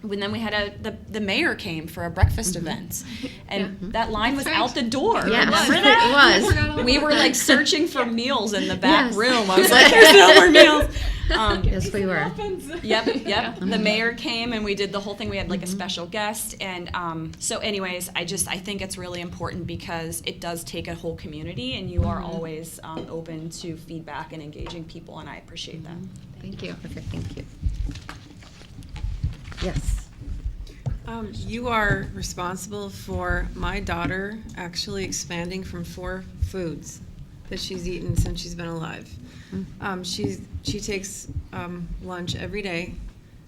then we had the mayor came for a breakfast event, and that line was out the door. Yeah, Remember that? it was. We were like searching for meals in the back room. I was like, there's no more meals. Yes, we were. Yep. The mayor came, and we did the whole thing. We had like a special guest, and so anyways, I think it's really important because it does take a whole community, and you are always open to feedback and engaging people, and I appreciate that. Thank you. Perfect. Thank you. Yes. You are responsible for my daughter actually expanding from 4 foods that she's eaten since she's been alive. She takes lunch every day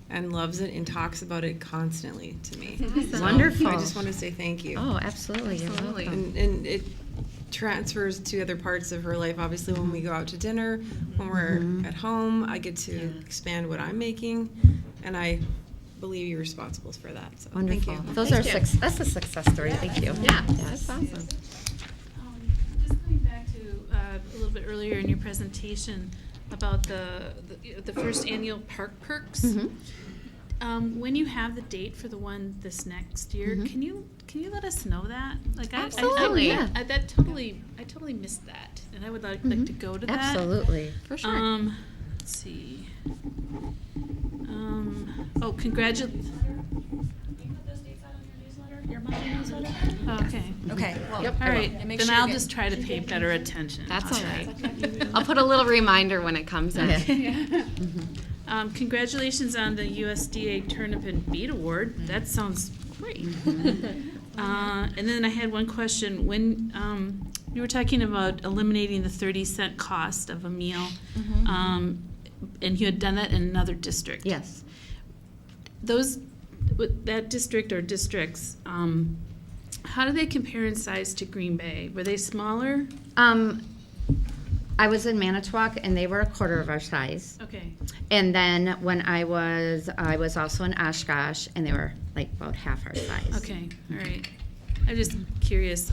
and loves it and talks about it constantly to me. So Wonderful. I just want to say thank you. Oh, absolutely. You're welcome. And it transfers to other parts of her life. Obviously, when we go out to dinner, when we're at home, I get to expand what I'm making, and I believe you're responsible for that. So Wonderful. thank you. That's a success story. Thank you. Yeah, Yes. that's awesome. Just going back to a little bit earlier in your presentation about the first annual Park Perks. When you have the date for the one this next year, can you let us know that? Like, Absolutely. I totally missed that, and I would like to go to that. Absolutely. For sure. Let's see. Congratulations. Okay. Okay. Well, All right. and make Then sure you I'll get- just try to pay better attention. That's all right. I'll put a little reminder when it comes in. Congratulations on the USDA Turnip and Beet Award. That sounds great. And then I had one question. When you were talking about eliminating the 30-cent cost of a meal, and you had done that in another district. Yes. That district or districts, how do they compare in size to Green Bay? Were they smaller? I was in Manitowoc, and they were a quarter of our size. Okay. And then when I was also in Oshkosh, and they were like about half our size. Okay, all right. I'm just curious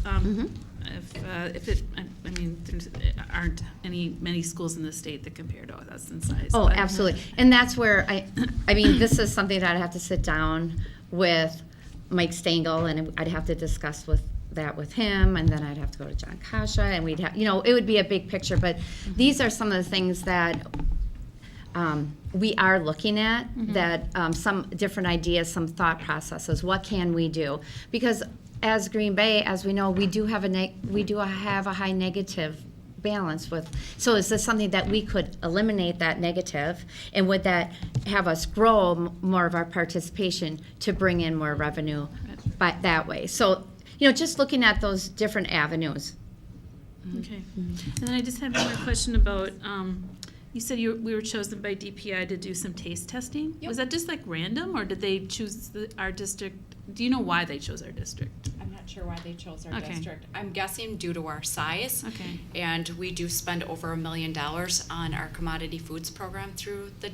if it, I mean, there aren't many schools in the state that compare to us in size. Oh, but- absolutely. And that's where I mean, this is something that I'd have to sit down with Mike Stengel, and I'd have to discuss that with him, and then I'd have to go to John Kasha, and we'd have, it would be a big picture, but these are some of the things that we are looking at, that some different ideas, some thought processes. What can we do? Because as Green Bay, as we know, we do have a high negative balance with. So is this something that we could eliminate that negative, and would that have us grow more of our participation to bring in more revenue by that way? So just looking at those different avenues. Okay. And then I just had one more question about, you said we were chosen by DPI to do some taste testing. Was that just like random, or did they choose our district? Do you know why they chose our district? I'm not sure why they chose our Okay. district. I'm guessing due to our size. Okay. And we do spend over $1 million on our commodity foods program through the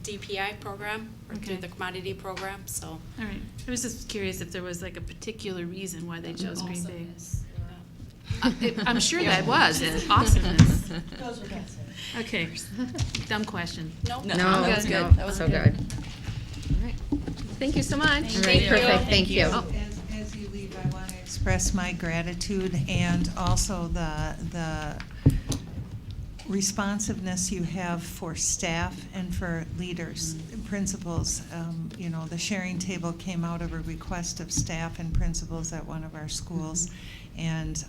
DPI program, or through the commodity program, so. All right. I was just curious if there was like a particular reason why they chose Green Bay. I'm sure that was. It's awesomeness. Okay. Dumb question. Nope. No, that was good. That was so good. All right. Thank you so much. All right, perfect. Thank you. As you leave, I want to express my gratitude and also the responsiveness you have for staff and for leaders, principals. You know, the sharing table came out of a request of staff and principals at one of our schools, and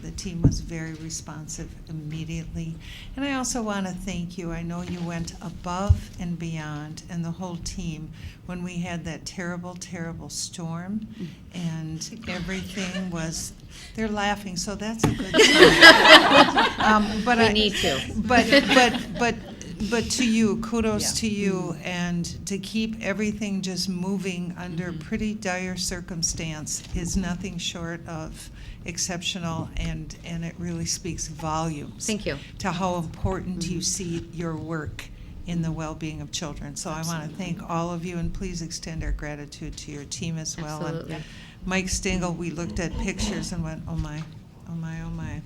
the team was very responsive immediately. And I also want to thank you. I know you went above and beyond, and the whole team, when we had that terrible, terrible storm, and everything was. They're laughing, so that's a good thing. We need to. But to you, kudos to you, and to keep everything just moving under pretty dire circumstance is nothing short of exceptional, and it really speaks volumes. Thank you. To how important you see your work in the well-being of children. So I want to thank all of you, and please extend our gratitude to your team as well. Absolutely. And Mike Stengel, we looked at pictures and went, oh my, oh my, oh my.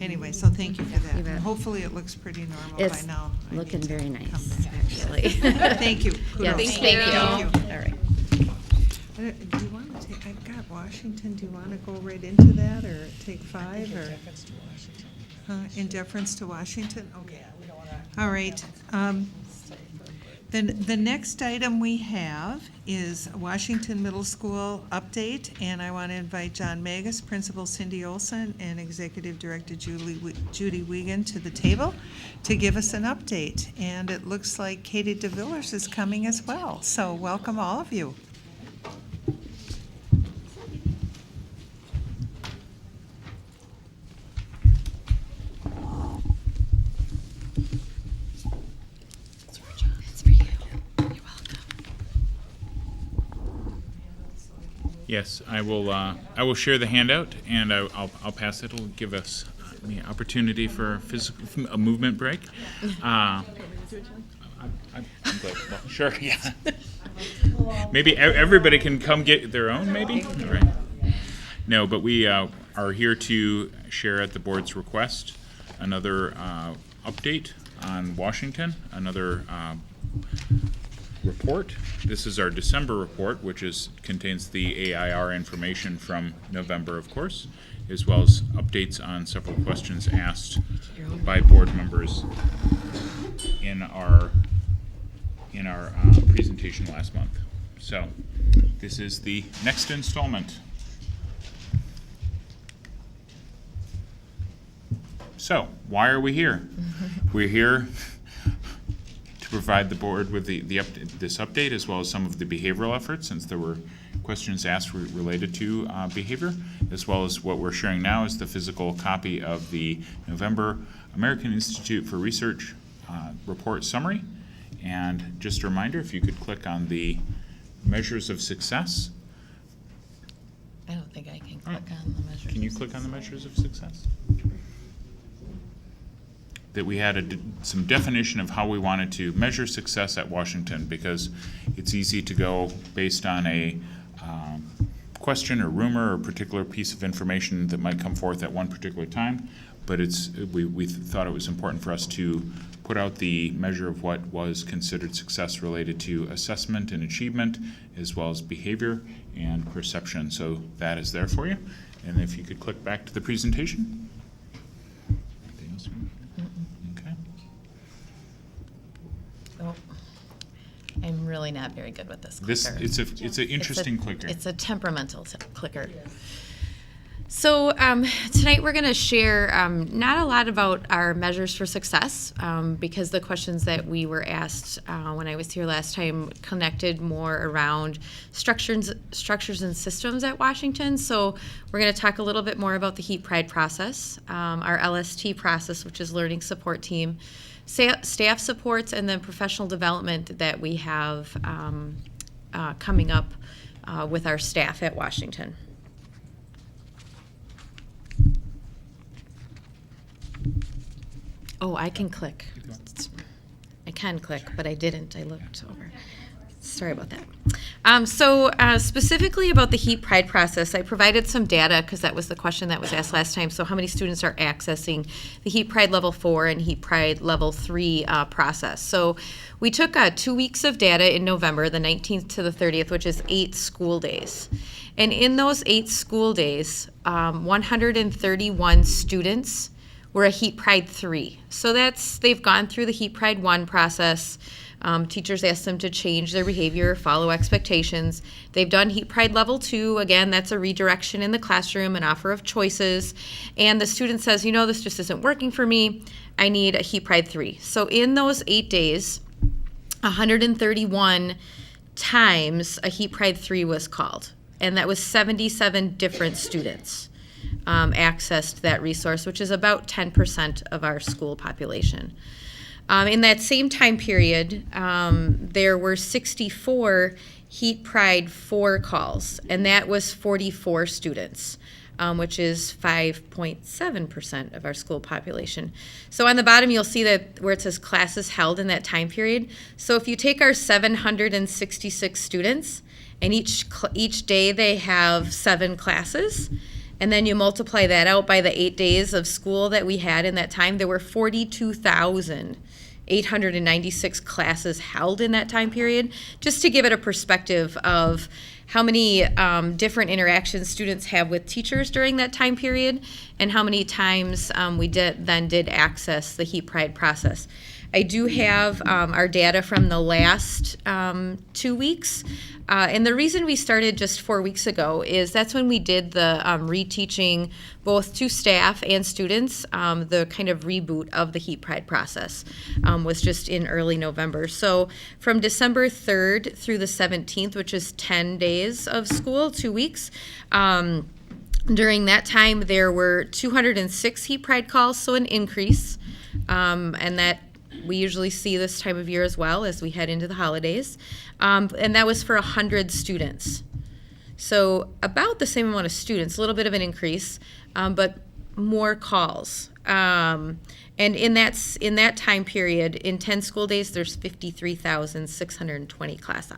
Anyway, so thank you for that. You bet. And hopefully it looks pretty normal It's by now. I looking need to very come nice, back. actually. Thank you. Yeah, Kudos. thank you. All right. Do you want to take, I've got Washington, do you want to go right into that, or take 5, or? In deference to Washington, okay. All right. Then the next item we have is Washington Middle School update, and I want to invite John Magus, Principal Cindy Olson, and Executive Director Judy Wiegand to the table to give us an update. And it looks like Katie DeVillers is coming as well, so welcome all of you. Yes, I will share the handout, and I'll pass it. It'll give us the opportunity for a movement break. I'm glad. Well, sure, yeah. Maybe everybody can come get their own, maybe? All right. No, but we are here to share at the board's request another update on Washington, another report. This is our December report, which contains the AIR information from November, of course, as well as updates on several questions asked by board members in our presentation last month. So this is the next installment. So why are we here? We're here to provide the board with this update, as well as some of the behavioral efforts, since there were questions asked related to behavior, as well as what we're sharing now is the physical copy of the November American Institute for Research report summary. And just a reminder, if you could click on the measures of success. I don't think I can click on the measures. Can you click on the measures of success? That we had some definition of how we wanted to measure success at Washington, because it's easy to go based on a question or rumor or particular piece of information that might come forth at one particular time, but we thought it was important for us to put out the measure of what was considered success related to assessment and achievement, as well as behavior and perception. So that is there for you. And if you could click back to the presentation. Anything else? Okay. Oh, I'm really not very good with this clicker. It's an interesting clicker. It's a temperamental clicker. So tonight we're going to share not a lot about our measures for success, because the questions that we were asked when I was here last time connected more around structures and systems at Washington. So we're going to talk a little bit more about the Heat Pride process, our LST process, which is Learning Support Team, staff supports, and then professional development that we have coming up with our staff at Washington. Oh, I can click. I can click, but I didn't. I looked over. Sorry about that. So specifically about the Heat Pride process, I provided some data because that was the question that was asked last time. So how many students are accessing the Heat Pride Level 4 and Heat Pride Level 3 process? So we took 2 weeks of data in November, the 19th to the 30th, which is 8 school days. And in those 8 school days, 131 students were a Heat Pride 3. So they've gone through the Heat Pride 1 process. Teachers asked them to change their behavior, follow expectations. They've done Heat Pride Level 2. Again, that's a redirection in the classroom, an offer of choices. And the student says, this just isn't working for me. I need a Heat Pride 3. So in those 8 days, 131 times a Heat Pride 3 was called. And that was 77 different students accessed that resource, which is about 10% of our school population. In that same time period, there were 64 Heat Pride 4 calls, and that was 44 students, which is 5.7% of our school population. So on the bottom, you'll see that where it says classes held in that time period. So if you take our 766 students, and each day they have 7 classes, and then you multiply that out by the 8 days of school that we had in that time, there were 42,896 classes held in that time period, just to give it a perspective of how many different interactions students have with teachers during that time period, and how many times we did access the Heat Pride process. I do have our data from the last 2 weeks. And the reason we started just 4 weeks ago is that's when we did the reteaching both to staff and students. The kind of reboot of the Heat Pride process was just in early November. So from December 3rd through the 17th, which is 10 days of school, 2 weeks, during that time there were 206 Heat Pride calls, so an increase. And that we usually see this time of year as well as we head into the holidays. And that was for 100 students. So about the same amount of students, a little bit of an increase, but more calls. And in that time period, in 10 school days, there's 53,620 class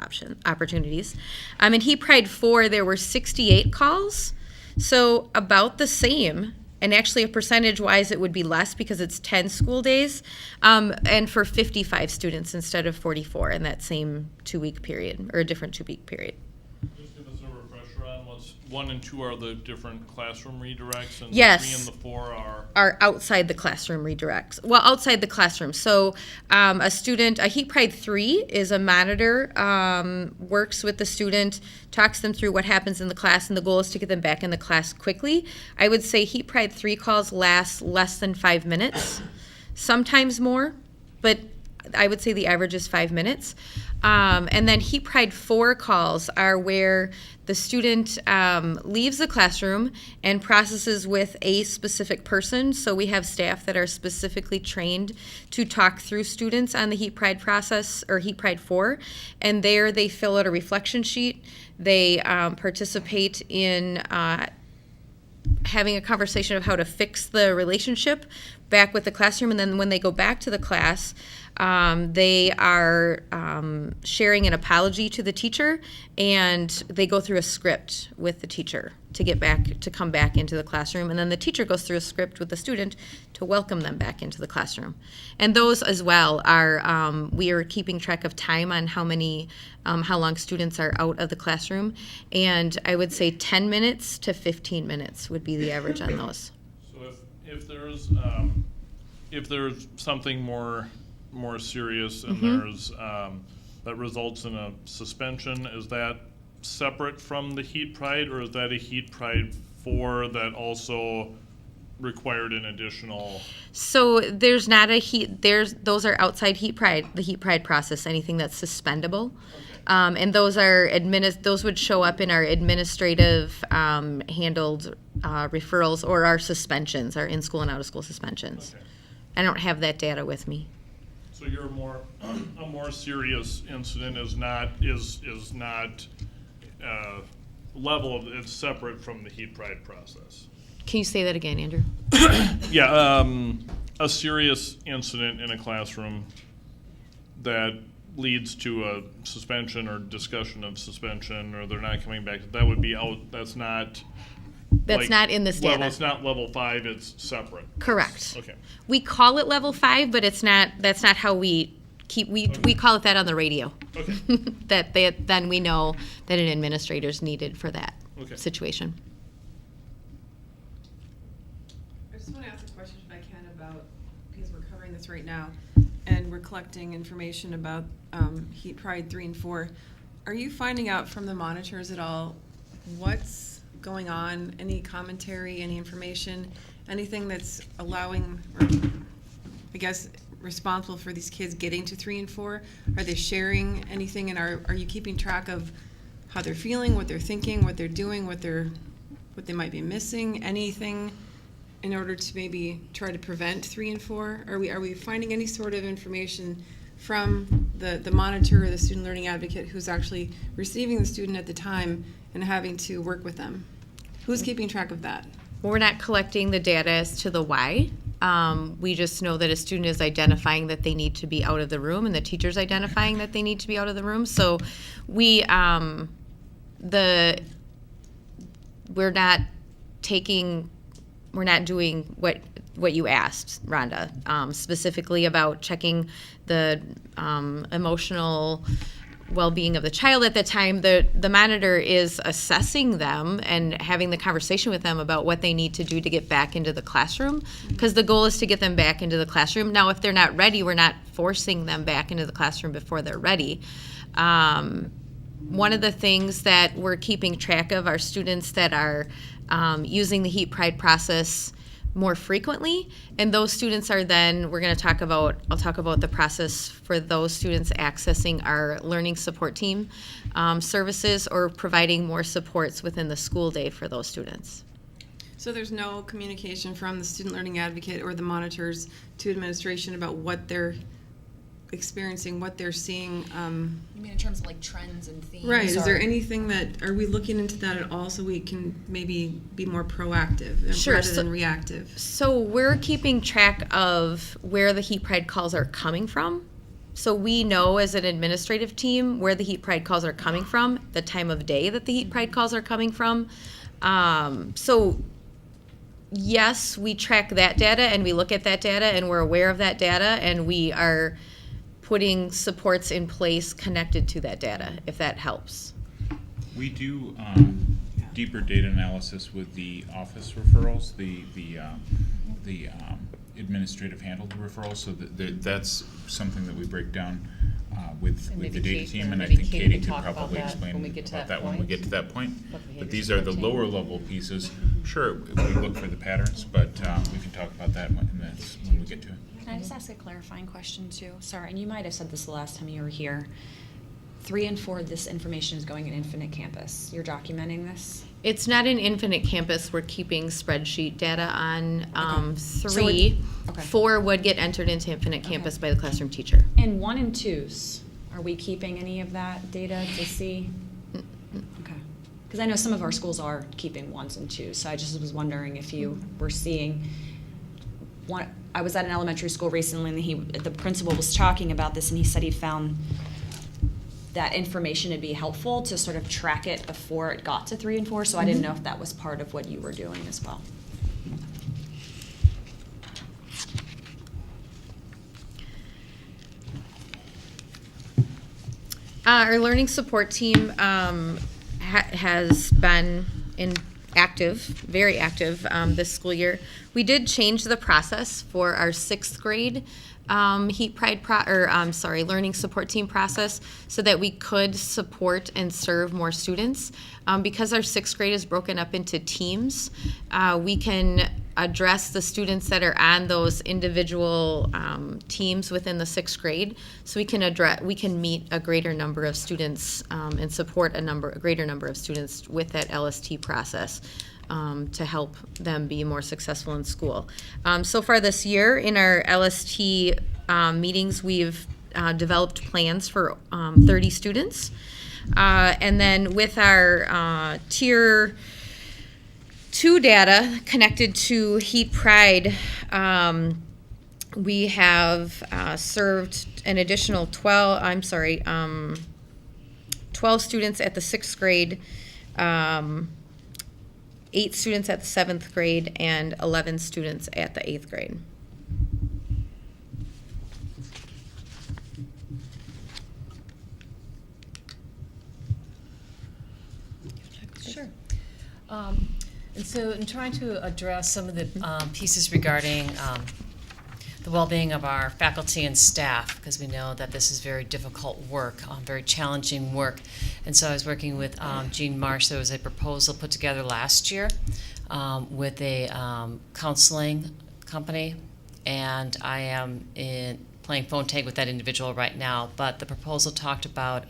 opportunities. In Heat Pride 4, there were 68 calls, so about the same. And actually, percentage-wise, it would be less because it's 10 school days, and for 55 students instead of 44 in that same 2-week period, or a different 2-week period. Just give us a refresher on what's 1 and 2 are the different classroom redirects, and Yes. the 3 and the 4 are outside the classroom redirects. Well, outside the classroom. So a Heat Pride 3 is a monitor, works with the student, talks them through what happens in the class, and the goal is to get them back in the class quickly. I would say Heat Pride 3 calls last less than 5 minutes, sometimes more, but I would say the average is 5 minutes. And then Heat Pride 4 calls are where the student leaves the classroom and processes with a specific person. So we have staff that are specifically trained to talk through students on the Heat Pride process, or Heat Pride 4. And there they fill out a reflection sheet. They participate in having a conversation of how to fix the relationship back with the classroom. And then when they go back to the class, they are sharing an apology to the teacher, and they go through a script with the teacher to come back into the classroom, and then the teacher goes through a script with the student to welcome them back into the classroom. And those as well are we are keeping track of time on how long students are out of the classroom, and I would say 10 minutes to 15 minutes would be the average on those. So if there's something more serious, and there's that results in a suspension, is that separate from the Heat Pride, or is that a Heat Pride 4 that also required an additional? So there's not those are outside Heat Pride, the Heat Pride process, anything that's suspendable. Okay. And those would show up in our administrative handled referrals, or our suspensions, our in-school and out-of-school suspensions. Okay. I don't have that data with me. So a more serious incident is not level of, it's separate from the Heat Pride process. Can you say that again, Andrew? Yeah, a serious incident in a classroom that leads to a suspension or discussion of suspension, or they're not coming back, that would be out. That's not in this data. It's not level 5, it's separate. Correct. Okay. We call it level 5, but that's not how we call it that on the radio. Okay. Then we know that an administrator's needed for that situation. Are just want to ask a question if I can about, because we're covering this right now, and we're collecting information about Heat Pride 3 and 4. Are you finding out from the monitors at all what's going on? Any commentary, any information, anything that's allowing, or I guess responsible for these kids getting to 3 and 4? Are they sharing anything, and are you keeping track of how they're feeling, what they're thinking, what they're doing, what they might be missing, anything in order to maybe try to prevent 3 and 4? Are we finding any sort of information from the monitor or the student learning advocate who's actually receiving the student at the time and having to work with them? Who's keeping track of that? Well, we're not collecting the data as to the why. We just know that a student is identifying that they need to be out of the room, and the teacher's identifying that they need to be out of the room. So we're not doing what you asked, Rhonda, specifically about checking the emotional well-being of the child at the time. The monitor is assessing them and having the conversation with them about what they need to do to get back into the classroom, because the goal is to get them back into the classroom. Now, if they're not ready, we're not forcing them back into the classroom before they're ready. One of the things that we're keeping track of are students that are using the Heat Pride process more frequently, and those students are then, I'll talk about the process for those students accessing our learning support team services or providing more supports within the school day for those students. So there's no communication from the student learning advocate or the monitors to administration about what they're experiencing, what they're seeing. You mean in terms of like trends and themes? Right. Is there anything are we looking into that at all so we can maybe be more proactive Sure, rather than reactive? So we're keeping track of where the Heat Pride calls are coming from. So we know as an administrative team where the Heat Pride calls are coming from, the time of day that the Heat Pride calls are coming from. So yes, we track that data and we look at that data and we're aware of that data, and we are putting supports in place connected to that data, if that helps. We do deeper data analysis with the office referrals, the administrative handled referrals, so that's something that we break down with the data team, and I think Katie could probably explain about that when we get to that point. But these are the lower level pieces. Sure, we look for the patterns, but we can talk about that when we get to it. Can I just ask a clarifying question too? Sorry, and you might have said this the last time you were here. 3 and 4, this information is going in Infinite Campus. You're documenting this? It's not in Infinite Campus. We're keeping spreadsheet data on 3. 4 would get entered into Infinite Campus by the classroom teacher. And 1 and 2s, are we keeping any of that data to see? Okay. Because I know some of our schools are keeping 1s and 2s, so I just was wondering if you were seeing one. I was at an elementary school recently, and the principal was talking about this, and he said he found that information would be helpful to sort of track it before it got to 3 and 4, so I didn't know if that was part of what you were doing as well. Our learning support team has been very active this school year. We did change the process for our 6th grade Heat Pride learning support team process so that we could support and serve more students. Because our 6th grade is broken up into teams, we can address the students that are on those individual teams within the 6th grade, so we can meet a greater number of students and support a greater number of students with that LST process to help them be more successful in school. So far this year in our LST meetings, we've developed plans for 30 students. And then with our Tier 2 data connected to Heat Pride, we have served an additional 12 students at the 6th grade, 8 students at the 7th grade, and 11 students at the 8th grade. Sure. And so in trying to address some of the pieces regarding the well-being of our faculty and staff, because we know that this is very difficult work, very challenging work. And so I was working with Jean Marsh. There was a proposal put together last year with a counseling company, and I am playing phone tag with that individual right now. But the proposal talked about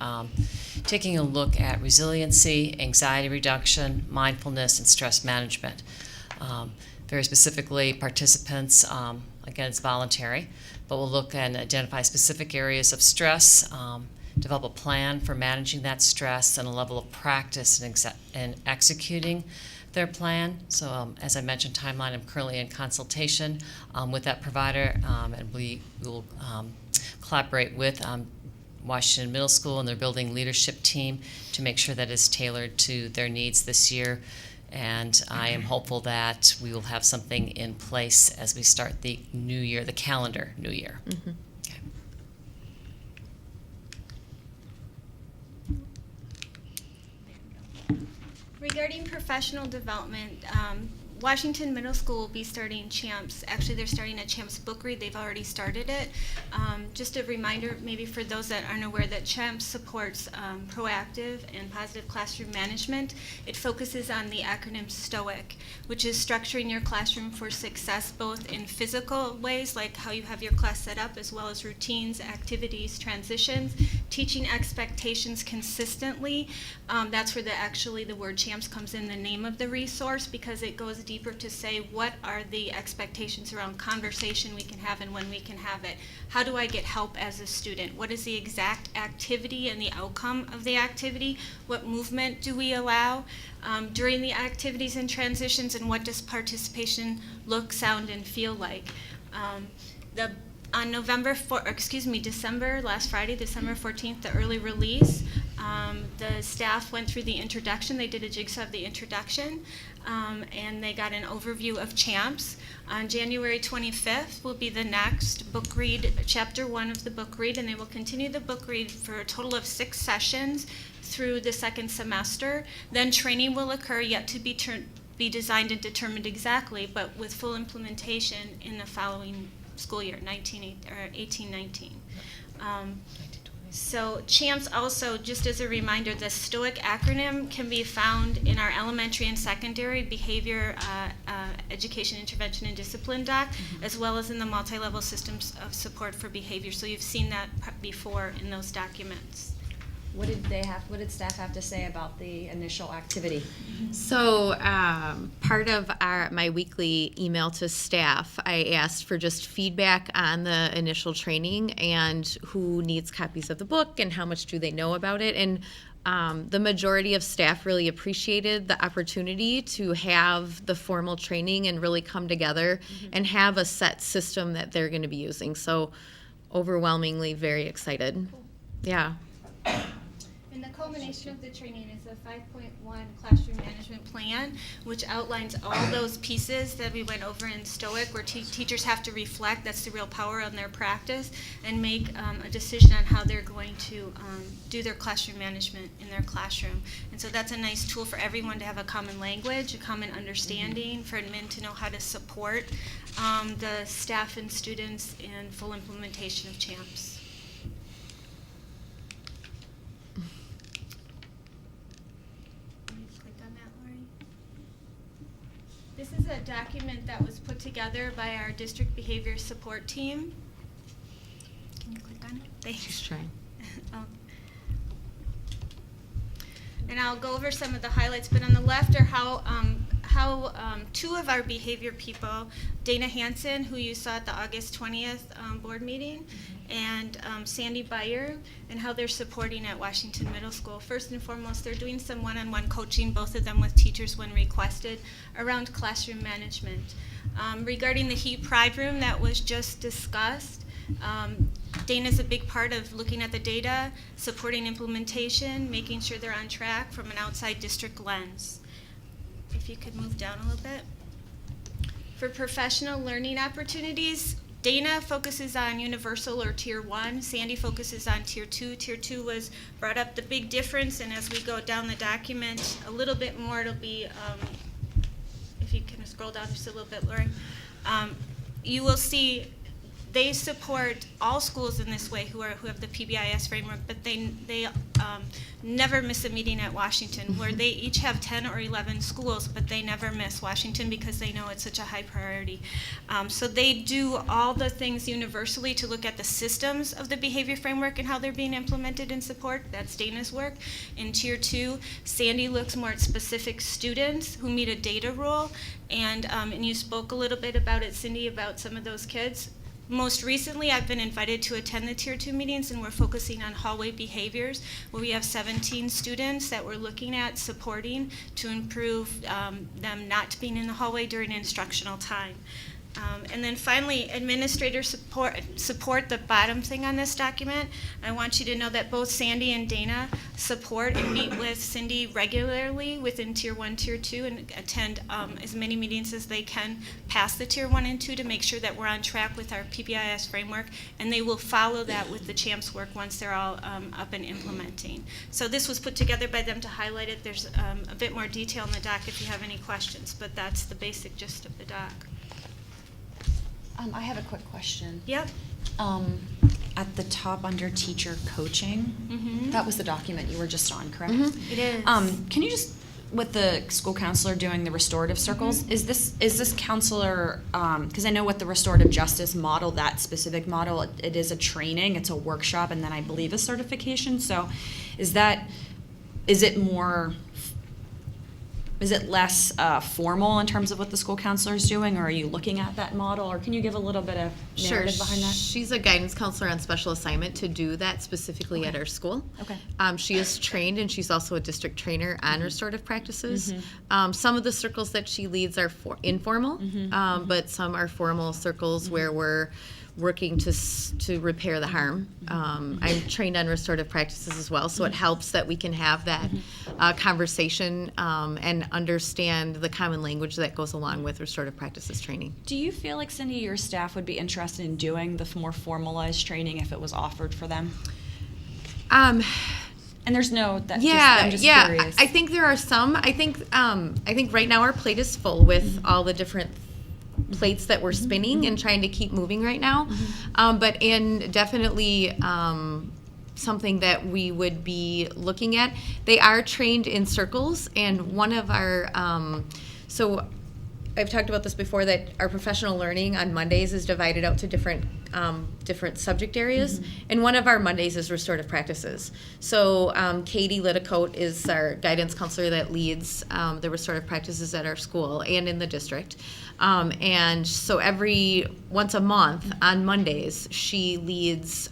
taking a look at resiliency, anxiety reduction, mindfulness, and stress management. Very specifically, participants, again, it's voluntary, but we'll look and identify specific areas of stress, develop a plan for managing that stress, and a level of practice in executing their plan. So as I mentioned, timeline, I'm currently in consultation with that provider, and we will collaborate with Washington Middle School and their building leadership team to make sure that it's tailored to their needs this year. And I am hopeful that we will have something in place as we start the new year, the calendar new year. Mm-hmm. Regarding professional development, Washington Middle School will be starting CHAMPS. Actually, they're starting a CHAMPS book read. They've already started it. Just a reminder, maybe for those that aren't aware, that CHAMPS supports proactive and positive classroom management. It focuses on the acronym STOIC, which is structuring your classroom for success, both in physical ways, like how you have your class set up, as well as routines, activities, transitions, teaching expectations consistently. That's where the word CHAMPS comes in the name of the resource, because it goes deeper to say what are the expectations around conversation we can have and when we can have it. How do I get help as a student? What is the exact activity and the outcome of the activity? What movement do we allow during the activities and transitions, and what does participation look, sound, and feel like? On December, last Friday, December 14th, the early release, the staff went through the introduction. They did a jigsaw of the introduction, and they got an overview of CHAMPS. On January 25th will be the next book read, chapter 1 of the book read, and they will continue the book read for a total of 6 sessions through the second semester. Then training will occur, yet to be designed and determined exactly, but with full implementation in the following school year, 18-19. So CHAMPS also, just as a reminder, the STOIC acronym can be found in our elementary and secondary behavior education, intervention, and discipline doc, as well as in the multi-level systems of support for behavior. So you've seen that before in those documents. What did staff have to say about the initial activity? So part of my weekly email to staff, I asked for just feedback on the initial training and who needs copies of the book and how much do they know about it. And the majority of staff really appreciated the opportunity to have the formal training and really come together and have a set system that they're going to be using. So overwhelmingly very excited. Yeah. And the culmination of the training is a 5.1 classroom management plan, which outlines all those pieces that we went over in STOIC, where teachers have to reflect, that's the real power on their practice, and make a decision on how they're going to do their classroom management in their classroom. And so that's a nice tool for everyone to have a common language, a common understanding, for admin to know how to support the staff and students in full implementation of CHAMPS. This is a document that was put together by our district behavior support team. Can you click on it? Thanks. Just trying. Oh. And I'll go over some of the highlights, but on the left are how 2 of our behavior people, Dana Hansen, who you saw at the August 20th board meeting, and Sandy Beyer, and how they're supporting at Washington Middle School. First and foremost, they're doing some one-on-one coaching, both of them with teachers when requested, around classroom management. Regarding the Heat Pride Room that was just discussed, Dana's a big part of looking at the data, supporting implementation, making sure they're on track from an outside district lens. If you could move down a little bit. For professional learning opportunities, Dana focuses on universal or tier 1. Sandy focuses on tier 2. Tier 2 was brought up the big difference, and as we go down the document a little bit more, it'll be if you can scroll down just a little bit, Lori, you will see they support all schools in this way who have the PBIS framework, but they never miss a meeting at Washington, where they each have 10 or 11 schools, but they never miss Washington because they know it's such a high priority. So they do all the things universally to look at the systems of the behavior framework and how they're being implemented in support. That's Dana's work. In Tier 2, Sandy looks more at specific students who meet a data role, and you spoke a little bit about it, Cindy, about some of those kids. Most recently, I've been invited to attend the Tier 2 meetings, and we're focusing on hallway behaviors, where we have 17 students that we're looking at supporting to improve them not being in the hallway during instructional time. And then finally, administrators support the bottom thing on this document. I want you to know that both Sandy and Dana support and meet with Cindy regularly within Tier 1, Tier 2, and attend as many meetings as they can past the Tier 1 and 2 to make sure that we're on track with our PBIS framework, and they will follow that with the CHAMPS work once they're all up and implementing. So this was put together by them to highlight it. There's a bit more detail in the doc if you have any questions, but that's the basic gist of the doc. I have a quick question. Yep. At the top under teacher coaching, that was the document you were just on, correct? It is. Can you just, with the school counselor doing the restorative circles, is this counselor, because I know with the restorative justice model, that specific model, it is a training, it's a workshop, and then I believe a certification. So is it less formal in terms of what the school counselor is doing, or are you looking at that model, or can you give a little bit of narrative behind that? She's a guidance counselor on special assignment to do that specifically at our school. Okay. She is trained, and she's also a district trainer on restorative practices. Some of the circles that she leads are informal, but some are formal circles where we're working to repair the harm. I'm trained on restorative practices as well, so it helps that we can have that conversation and understand the common language that goes along with restorative practices training. Do you feel like, Cindy, your staff would be interested in doing the more formalized training if it was offered for them? And there's no, I'm just curious. I think there are some. I think right now our plate is full with all the different plates that we're spinning and trying to keep moving right now. But definitely something that we would be looking at. They are trained in circles, and one of our, so I've talked about this before, that our professional learning on Mondays is divided out to different subject areas, and one of our Mondays is restorative practices. So Katie Littacote is our guidance counselor that leads the restorative practices at our school and in the district. And so once a month on Mondays, she leads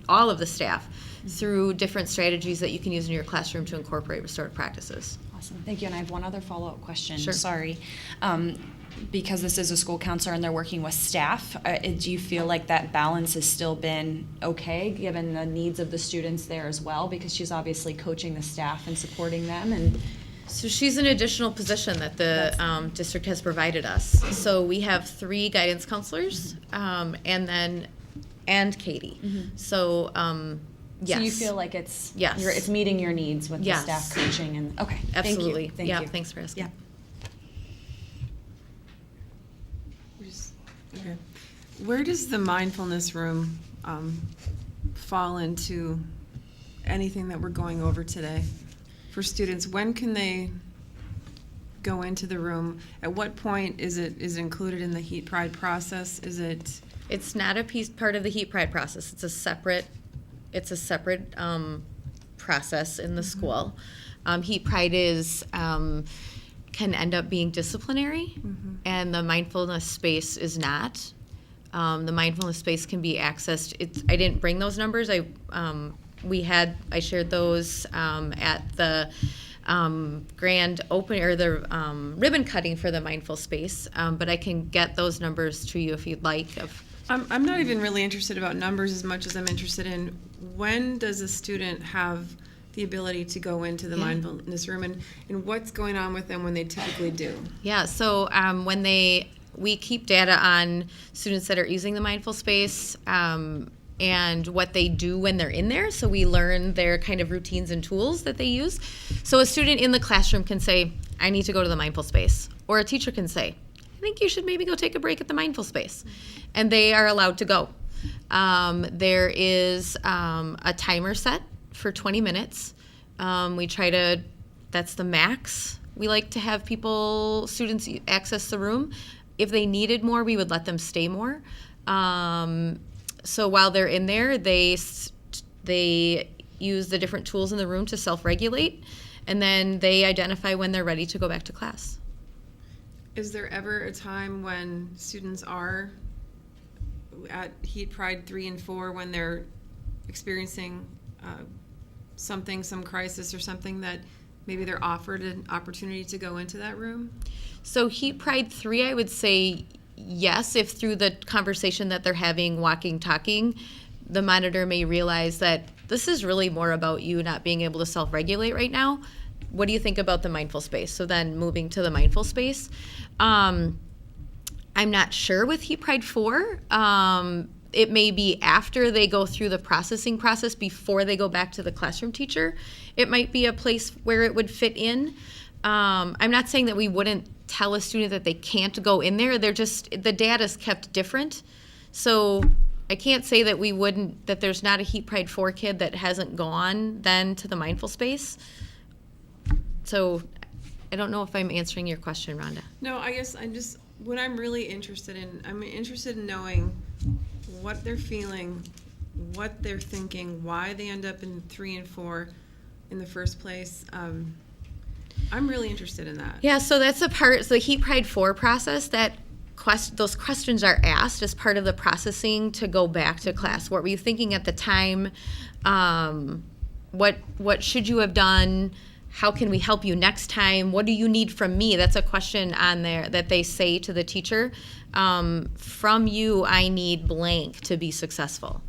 all of the staff through different strategies that you can use in your classroom to incorporate restorative practices. Awesome, thank you. And I have one other follow-up question. Sure. Sorry. Because this is a school counselor and they're working with staff, do you feel like that balance has still been okay, given the needs of the students there as well? Because she's obviously coaching the staff and supporting them. And so she's an additional position that the district has provided us. So we have 3 guidance counselors, and Katie. So yes. So you feel like it's yes. it's meeting your needs with yes. the staff coaching and okay. Absolutely. Thank you. Thanks for asking. Yeah. Okay. Where does the mindfulness room fall into anything that we're going over today for students? When can they go into the room? At what point is it included in the Heat Pride process? It's not a part of the Heat Pride process. It's a separate process in the school. Heat Pride can end up being disciplinary, and the mindfulness space is not. The mindfulness space can be accessed. I didn't bring those numbers. I shared those at the grand opening, or the ribbon cutting for the mindful space, but I can get those numbers to you if you'd like. I'm not even really interested about numbers as much as I'm interested in when does a student have the ability to go into the mindfulness room, and what's going on with them when they typically do. Yeah, so we keep data on students that are using the mindful space and what they do when they're in there. So we learn their kind of routines and tools that they use. So a student in the classroom can say, I need to go to the mindful space. Or a teacher can say, I think you should maybe go take a break at the mindful space. And they are allowed to go. There is a timer set for 20 minutes. That's the max. We like to have students access the room. If they needed more, we would let them stay more. So while they're in there, they use the different tools in the room to self-regulate, and then they identify when they're ready to go back to class. Is there ever a time when students are at Heat Pride 3 and 4 when they're experiencing some crisis or something that maybe they're offered an opportunity to go into that room? So Heat Pride 3, I would say yes, if through the conversation that they're having, walking, talking, the monitor may realize that this is really more about you not being able to self-regulate right now. What do you think about the mindful space? So then moving to the mindful space. I'm not sure with Heat Pride 4. It may be after they go through the processing process before they go back to the classroom teacher. It might be a place where it would fit in. I'm not saying that we wouldn't tell a student that they can't go in there. The data's kept different. So I can't say that there's not a Heat Pride 4 kid that hasn't gone then to the mindful space. So I don't know if I'm answering your question, Rhonda. No, I guess what I'm really interested in knowing what they're feeling, what they're thinking, why they end up in 3 and 4 in the first place. I'm really interested in that. Yeah, so that's the Heat Pride 4 process, those questions are asked as part of the processing to go back to class. What were you thinking at the time? What should you have done? How can we help you next time? What do you need from me? That's a question on there that they say to the teacher. From you, I need blank to be successful.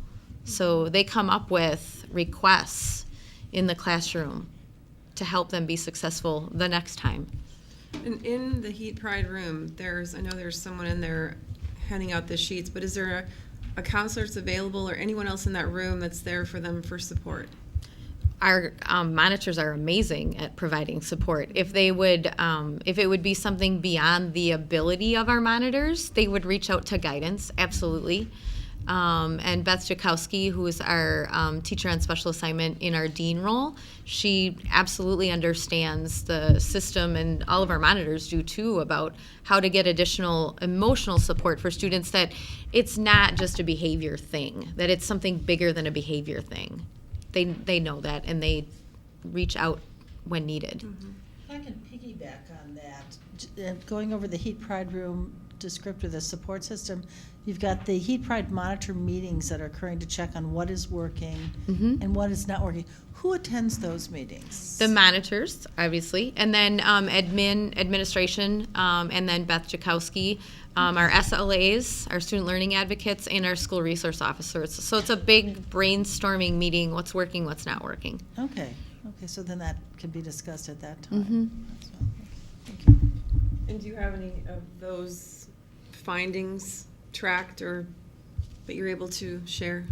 So they come up with requests in the classroom to help them be successful the next time. And in the Heat Pride room, I know there's someone in there handing out the sheets, but is there a counselor that's available or anyone else in that room that's there for them for support? Our monitors are amazing at providing support. If it would be something beyond the ability of our monitors, they would reach out to guidance, absolutely. And Beth Jakowski, who is our teacher on special assignment in our dean role, she absolutely understands the system, and all of our monitors do too, about how to get additional emotional support for students, that it's not just a behavior thing, that it's something bigger than a behavior thing. They know that, and they reach out when needed. If I can piggyback on that, going over the Heat Pride room descriptor, the support system, you've got the Heat Pride monitor meetings that are occurring to check on what is working and what is not working. Who attends those meetings? The monitors, obviously, and then administration, and then Beth Jakowski, our SLAs, our student learning advocates, and our school resource officers. So it's a big brainstorming meeting, what's working, what's not working. Okay, so then that can be discussed at that time. Mm-hmm. That's well. Thank you. And do you have any of those findings tracked or that you're able to share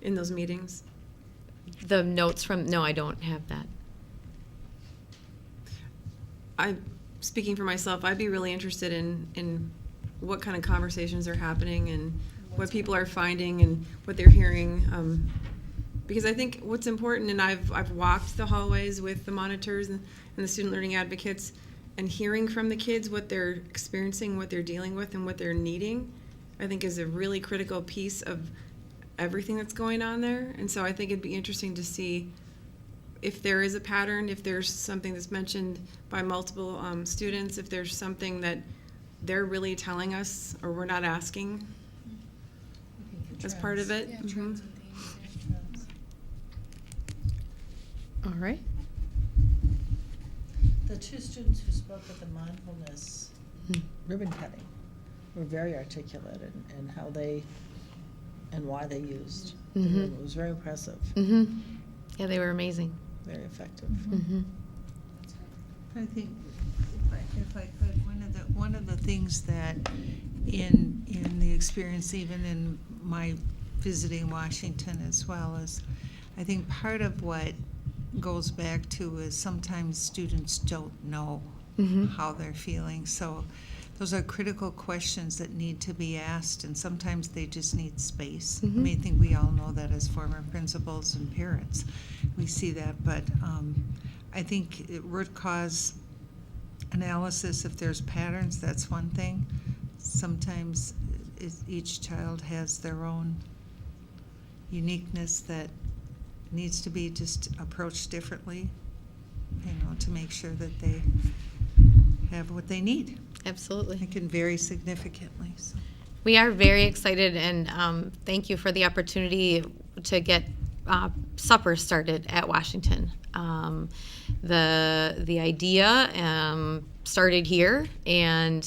in those meetings? The notes no, I don't have that. Speaking for myself, I'd be really interested in what kind of conversations are happening and what people are finding and what they're hearing. Because I think what's important, and I've walked the hallways with the monitors and the student learning advocates, and hearing from the kids what they're experiencing, what they're dealing with, and what they're needing, I think is a really critical piece of everything that's going on there. And so I think it'd be interesting to see if there is a pattern, if there's something that's mentioned by multiple students, if there's something that they're really telling us or we're not asking as part of it. Yeah, Mm-hmm. trends and themes. All right. The two students who spoke at the mindfulness ribbon cutting were very articulate in how they and why they used. It was very impressive. Yeah, they were amazing. Very effective. I think, if I could, one of the things that in the experience, even in my visiting Washington as well, is I think part of what goes back to is sometimes students don't know how they're feeling. So those are critical questions that need to be asked, and sometimes they just need space. I mean, I think we all know that as former principals and parents. We see that, but I think root cause analysis, if there's patterns, that's one thing. Sometimes each child has their own uniqueness that needs to be just approached differently, to make sure that they have what they need. Absolutely. It can vary significantly. So. We are very excited, and thank you for the opportunity to get supper started at Washington. The idea started here, and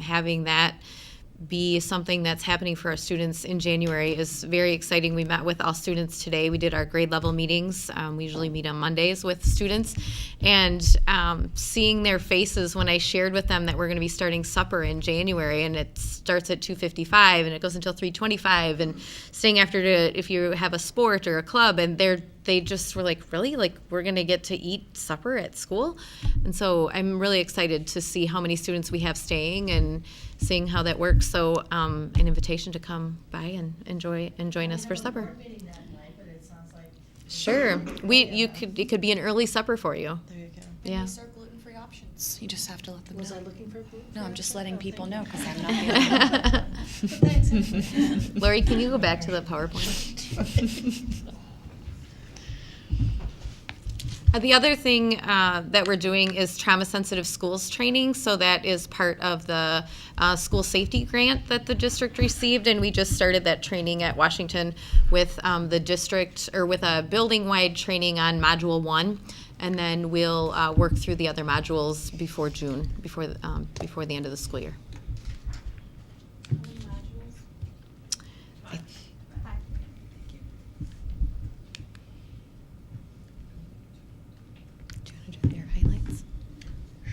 having that be something that's happening for our students in January is very exciting. We met with all students today. We did our grade level meetings. We usually meet on Mondays with students, and seeing their faces when I shared with them that we're going to be starting supper in January, and it starts at 2:55 and it goes until 3:25, and staying after if you have a sport or a club, and they just were like, really? Like, we're going to get to eat supper at school? And so I'm really excited to see how many students we have staying and seeing how that works. So an invitation to come by and join us for supper. Sure. It could be an early supper for you. There you go. Yeah. And these are gluten-free options. You just have to let them Was know. I looking for gluten? No, I'm just letting people know because I'm not the Lori, can you go back to the PowerPoint? The other thing that we're doing is trauma-sensitive schools training. So that is part of the school safety grant that the district received, and we just started that training at Washington with the district, or with a building-wide training on Module 1, and then we'll work through the other modules before June, before the end of the school year.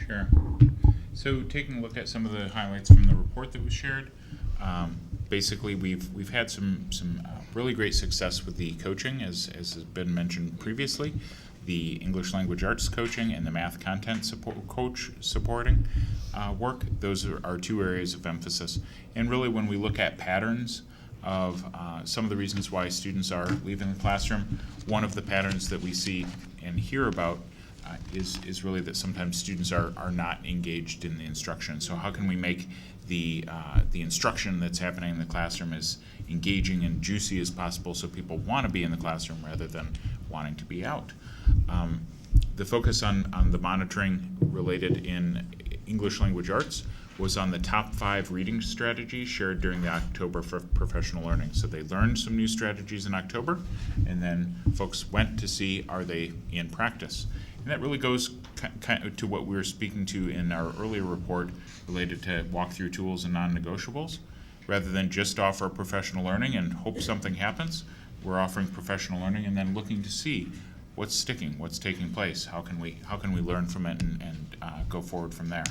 Sure. So taking a look at some of the highlights from the report that was shared, basically we've had some really great success with the coaching, as has been mentioned previously, the English language arts coaching and the math content supporting work. Those are our two areas of emphasis. And really, when we look at patterns of some of the reasons why students are leaving the classroom, one of the patterns that we see and hear about is really that sometimes students are not engaged in the instruction. So how can we make the instruction that's happening in the classroom as engaging and juicy as possible so people want to be in the classroom rather than wanting to be out? The focus on the monitoring related in English language arts was on the top 5 reading strategies shared during the October for professional learning. So they learned some new strategies in October, and then folks went to see, are they in practice? And that really goes kind of to what we were speaking to in our earlier report related to walkthrough tools and non-negotiables. Rather than just offer professional learning and hope something happens, we're offering professional learning and then looking to see what's sticking, what's taking place, how can we learn from it and go forward from there.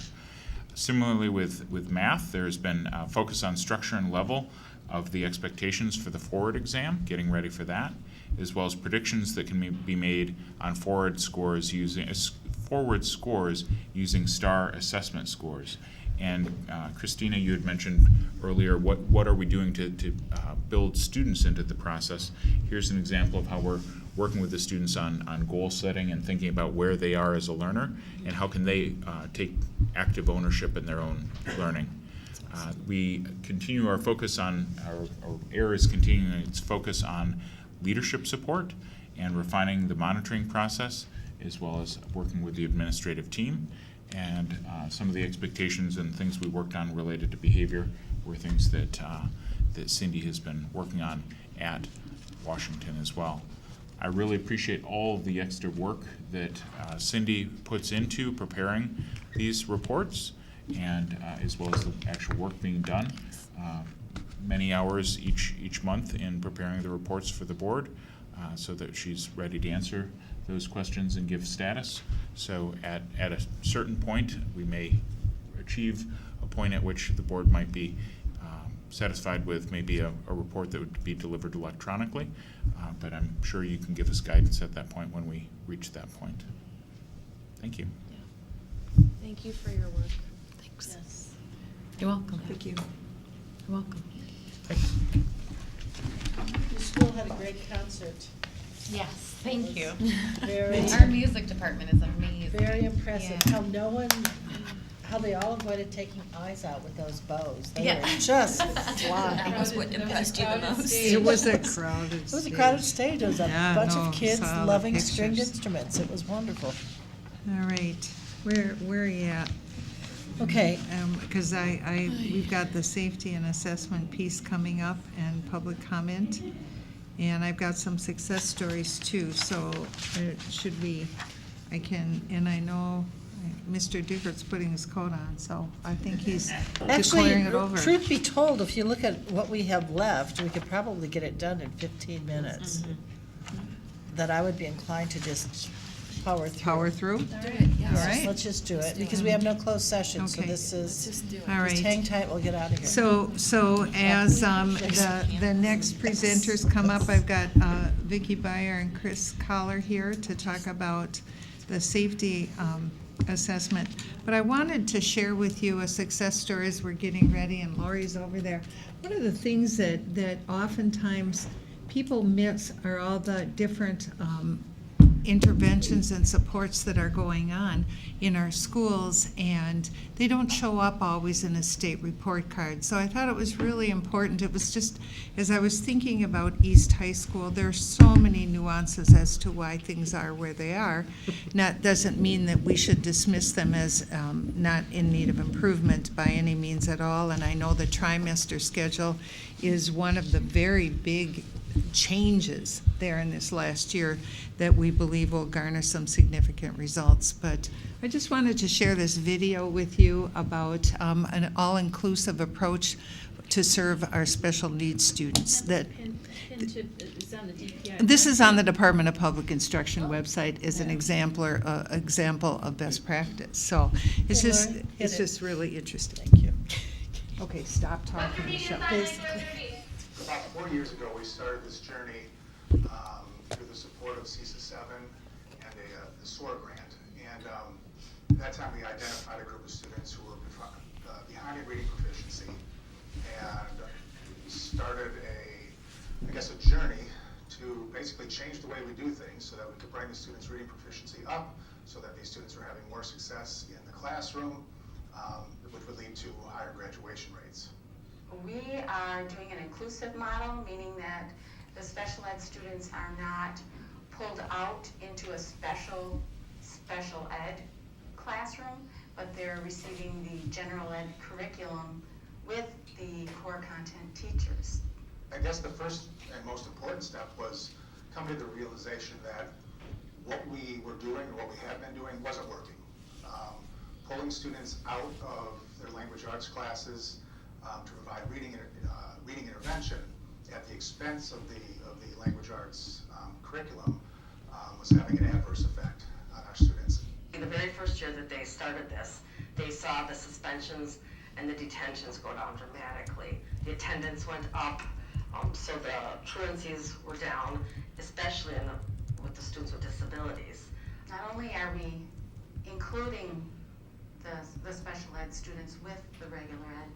Similarly with math, there's been a focus on structure and level of the expectations for the forward exam, getting ready for that, as well as predictions that can be made on forward scores using STAR assessment scores. And Christina, you had mentioned earlier, what are we doing to build students into the process? Here's an example of how we're working with the students on goal setting and thinking about where they are as a learner and how can they take active ownership in their own learning. We continue our focus on, our AIR is continuing its focus on leadership support and refining the monitoring process, as well as working with the administrative team. And some of the expectations and things we worked on related to behavior were things that Cindy has been working on at Washington as well. I really appreciate all of the extra work that Cindy puts into preparing these reports, and as well as the actual work being done. Many hours each month in preparing the reports for the board, so that she's ready to answer those questions and give status. So at a certain point, we may achieve a point at which the board might be satisfied with maybe a report that would be delivered electronically, but I'm sure you can give us guidance at that point when we reach that point. Thank you. Thank Thank you for your work. Thanks. Yes. You're welcome. Thank you. You're welcome. The school had a great concert. Yes, thank you. Very, Our music department is amazing. very impressive. Yeah. How they all avoided taking eyes out with those bows. They Yeah. were just That flying. was what impressed you the most. It was a crowded It was a crowded stage. There was a Yeah, bunch no, of kids saw the loving stringed pictures. instruments. It was wonderful. All right, where are you at? Okay. Because we've got the safety and assessment piece coming up and public comment. And I've got some success stories too, so and I know Mr. Dickert's putting his coat on, so I think he's declaring it over. Truth be told, if you look at what we have left, we could probably get it done in 15 minutes. That I would be inclined to just power through. Power through? All All right. Let's just do it, because we have no closed session, so Okay. this is, All right. just hang tight, we'll get out of here. So as the next presenters come up, I've got Vicki Beyer and Chris Collar here to talk about the safety assessment. But I wanted to share with you a success story as we're getting ready, and Lori's over there. One of the things that oftentimes people miss are all the different interventions and supports that are going on in our schools, and they don't show up always in a state report card. So I thought it was really important. It was just, as I was thinking about East High School, there are so many nuances as to why things are where they are. That doesn't mean that we should dismiss them as not in need of improvement by any means at all. And I know the trimester schedule is one of the very big changes there in this last year that we believe will garner some significant results. But I just wanted to share this video with you about an all-inclusive approach to serve our special needs students. That this is on the Department of Public Instruction website as an example of best practice. So it's just really interesting. Thank you. Okay, stop talking, Michelle. About 4 years ago, we started this journey through the support of CISA 7 and the SOAR grant. And at that time, we identified a group of students who were behind in reading proficiency and started a journey to basically change the way we do things so that we could bring the students' reading proficiency up, so that these students are having more success in the classroom, which would lead to higher graduation rates. We are doing an inclusive model, meaning that the special ed students are not pulled out into a special ed classroom, but they're receiving the general ed curriculum with the core content teachers. I guess the first and most important step was coming to the realization that what we were doing or what we had been doing wasn't working. Pulling students out of their language arts classes to provide reading intervention at the expense of the language arts curriculum was having an adverse effect on our students. The very first year that they started this, they saw the suspensions and the detentions go down dramatically. The attendance went up, so the truancies were down, especially with the students with disabilities. Not only are we including the special ed students with the regular ed,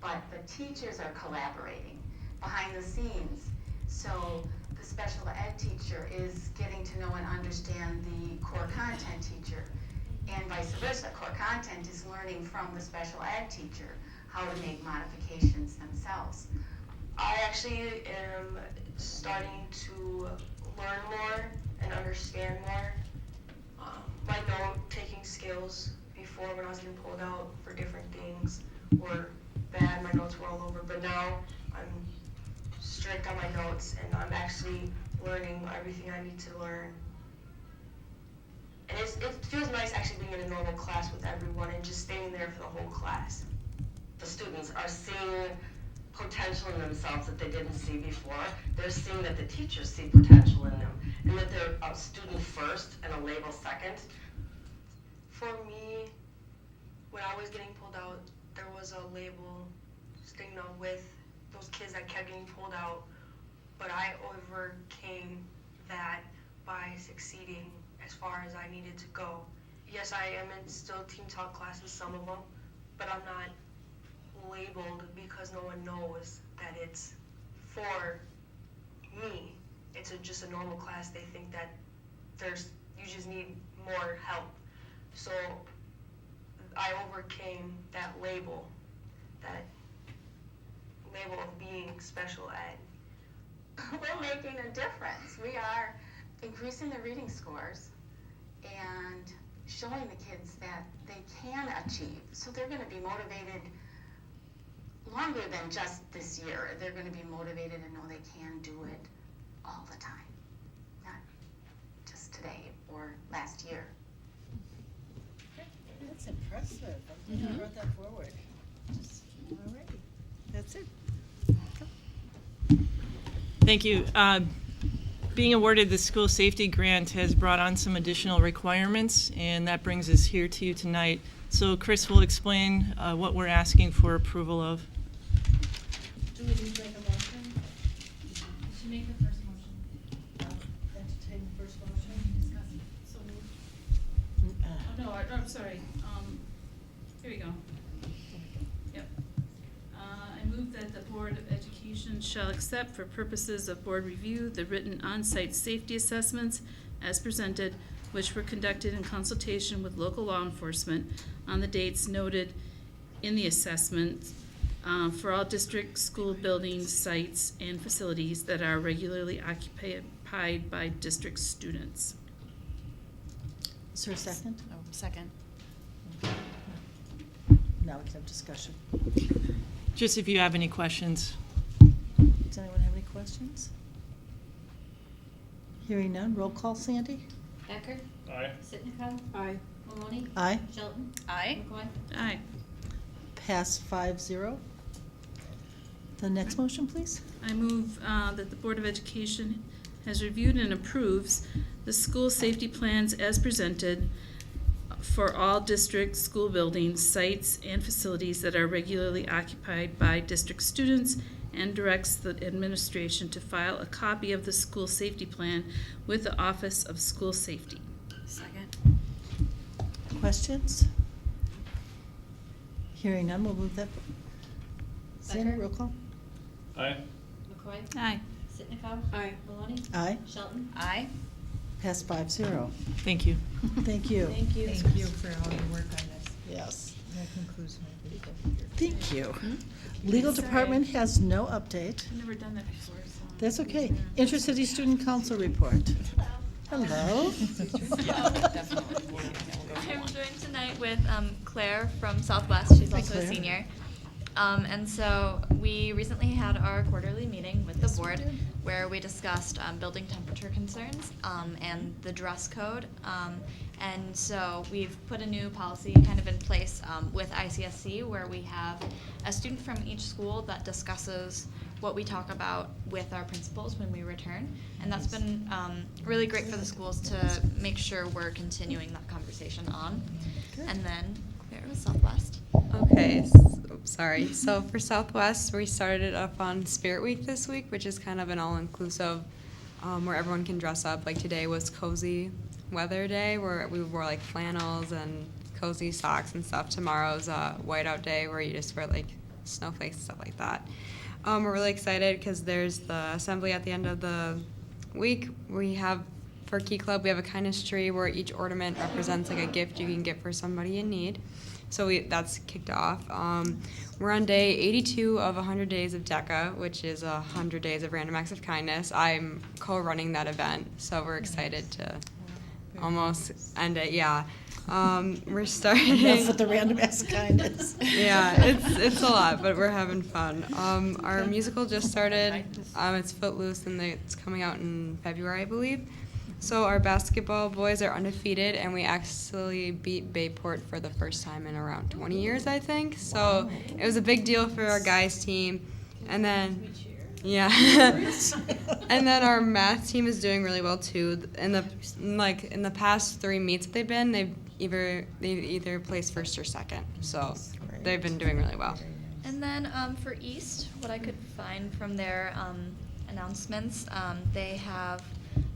but the teachers are collaborating behind the scenes. So the special ed teacher is getting to know and understand the core content teacher, and vice versa. Core content is learning from the special ed teacher how to make modifications themselves. I actually am starting to learn more and understand more. My note-taking skills before, when I was getting pulled out for different things, were bad. My notes were all over, but now I'm strict on my notes, and I'm actually learning everything I need to learn. And it feels nice actually being in a normal class with everyone and just staying there for the whole class. The students are seeing potential in themselves that they didn't see before. They're seeing that the teachers see potential in them, and that they're a student first and a label second. For me, when I was getting pulled out, there was a label stigma with those kids that kept getting pulled out, but I overcame that by succeeding as far as I needed to go. yes, I am in still team talk classes, some of them, but I'm not labeled because no one knows that it's for me. It's just a normal class. They think that you just need more help. So I overcame that label of being special ed. We're making a difference. We are increasing the reading scores and showing the kids that they can achieve. So they're going to be motivated longer than just this year. They're going to be motivated and know they can do it all the time, not just today or last year. That's impressive. I'm glad you brought that forward. All right. That's it. Thank you. Being awarded the school safety grant has brought on some additional requirements, and that brings us here to you tonight. So Chris will explain what we're asking for approval of. Do we need to make a motion? You should make the first motion. Entertain the first motion? Discuss it. So moved. Oh, no, I'm sorry. Here we go. Yep. I move that the Board of Education shall accept for purposes of board review the written on-site safety assessments as presented, which were conducted in consultation with local law enforcement on the dates noted in the assessment for all district school buildings, sites, and facilities that are regularly occupied by district students. Is there a second? Oh, second. Now we can have discussion. Just if you have any questions. Does anyone have any questions? Hearing none, roll call, Sandy? Becker? Aye. Sitnikov? Aye. Maloney? Aye. Shelton? Aye. McCoy? Aye. Pass 5-0. The next motion, please. I move that the Board of Education has reviewed and approves the school safety plans as presented for all district school buildings, sites, and facilities that are regularly occupied by district students, and directs the administration to file a copy of the school safety plan with the Office of School Safety. Second. Questions? Hearing none, we'll move that. Sandy, Becker? roll call. Aye. McCoy? Aye. Sitnikov? Aye. Maloney? Aye. Shelton? Aye. Pass 5-0. Thank you. Thank you. Thank you. Thank you for all your work on this. Yes. That concludes my briefing. Thank you. Legal Sorry. Department has no update. I've never done that before, so. That's okay. Intercity Student Council report. Hello. I'm joined tonight with Claire from Southwest. She's Hi, also Claire. a senior. And so we recently had our quarterly meeting with the board where we discussed building temperature concerns and the dress code. And so we've put a new policy kind of in place with ICSC where we have a student from each school that discusses what we talk about with our principals when we return. And that's been really great for the schools to make sure we're continuing that conversation on. And then Claire with Southwest. Okay, sorry. So for Southwest, we started up on Spirit Week this week, which is kind of an all-inclusive where everyone can dress up. Like today was Cozy Weather Day, where we wore like flannels and cozy socks and stuff. Tomorrow's Whiteout Day, where you just wear like snowflakes and stuff like that. We're really excited because there's the assembly at the end of the week. We have, for Key Club, we have a kindness tree where each ornament represents like a gift you can get for somebody in need. So that's kicked off. We're on day 82 of 100 Days of DECA, which is 100 days of random acts of kindness. I'm co-running that event, so we're excited to almost end it. Yeah. We're starting. Enough with the random acts of kindness. Yeah, it's a lot, but we're having fun. Our musical just started. It's Footloose, and it's coming out in February, I believe. So our basketball boys are undefeated, and we actually beat Bayport for the first time in around 20 years, I think. So it was a big deal for our guys' team. And then, yeah, and then our math team is doing really well too. In the past 3 meets they've been, they've either placed first or second. So they've been doing really well. And then for East, what I could find from their announcements, they have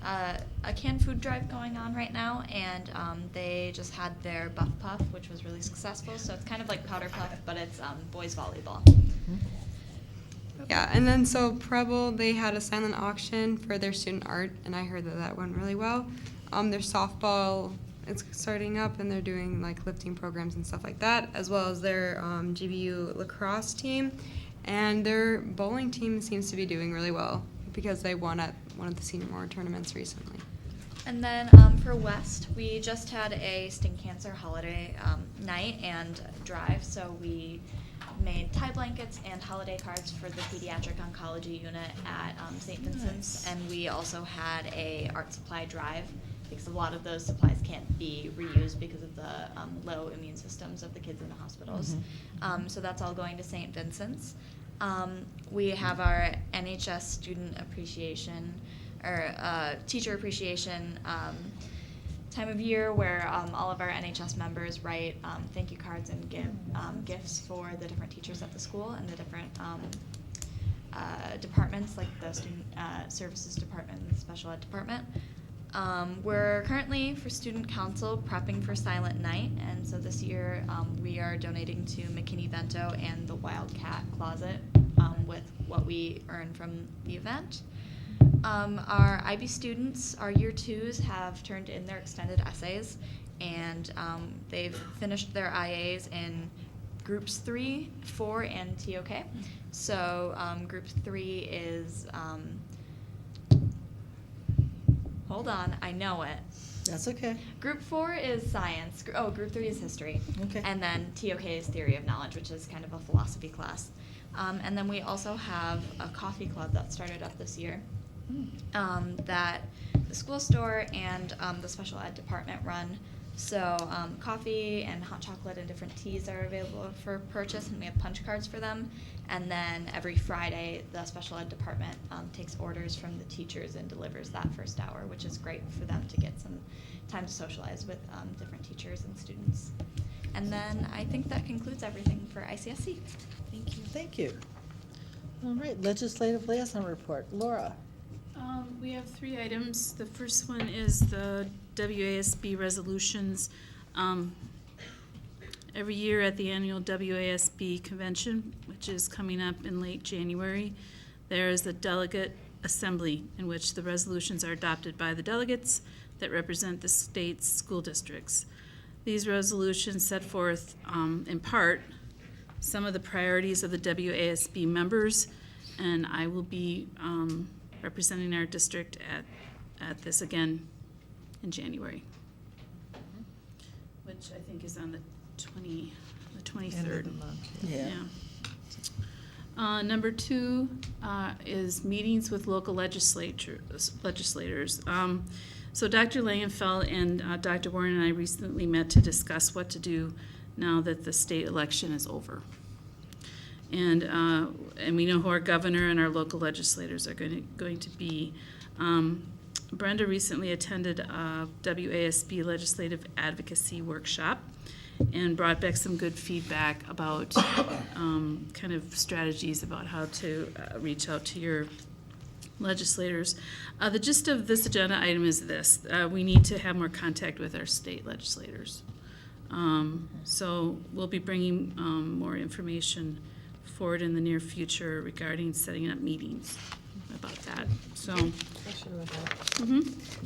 a canned food drive going on right now, and they just had their Buff Puff, which was really successful. So it's kind of like Powder Puff, but it's boys volleyball. Yeah, and then so Preble, they had a silent auction for their student art, and I heard that that went really well. Their softball is starting up, and they're doing like lifting programs and stuff like that, as well as their GBU lacrosse team. And their bowling team seems to be doing really well because they won at one of the senior award tournaments recently. And then for West, we just had a skin cancer holiday night and drive, so we made tie blankets and holiday cards for the pediatric oncology unit at St. Vincent's, and we also had a art supply drive because a lot of those supplies can't be reused because of the low immune systems of the kids in the hospitals. So that's all going to St. Vincent's. We have our NHS student appreciation or teacher appreciation time of year where all of our NHS members write thank you cards and give gifts for the different teachers at the school and the different departments like the student services department and the special ed department. We're currently, for student council, prepping for Silent Night, and so this year we are donating to McKinney-Vento and the Wildcat Closet with what we earn from the event. Our IB students, our year twos, have turned in their extended essays, and they've finished their IAs in groups 3, 4, and TOK. So group 3 is, hold on, I know it. That's okay. Group 4 is science. Group 3 is history. Okay. And then TOK is theory of knowledge, which is kind of a philosophy class. And then we also have a coffee club that started up this year that the school store and the special ed department run. So coffee and hot chocolate and different teas are available for purchase, and we have punch cards for them. And then every Friday, the special ed department takes orders from the teachers and delivers that first hour, which is great for them to get some time to socialize with different teachers and students. And then I think that concludes everything for ICSC. Thank you. Thank you. All right, legislative liaison report. Laura. We have 3 items. The first one is the WASB resolutions. Every year at the annual WASB convention, which is coming up in late January, there is a delegate assembly in which the resolutions are adopted by the delegates that represent the state's school districts. These resolutions set forth, in part, some of the priorities of the WASB members, and I will be representing our district at this again in January, which I think is on the 23rd. End of the month, yeah. Number 2 is meetings with local legislators. So Dr. Langenfeld and Dr. Warren and I recently met to discuss what to do now that the state election is over. And we know who our governor and our local legislators are going to be. Brenda recently attended a WASB legislative advocacy workshop and brought back some good feedback about kind of strategies about how to reach out to your legislators. The gist of this agenda item is this. We need to have more contact with our state legislators. So we'll be bringing more information forward in the near future regarding setting up meetings about that. So,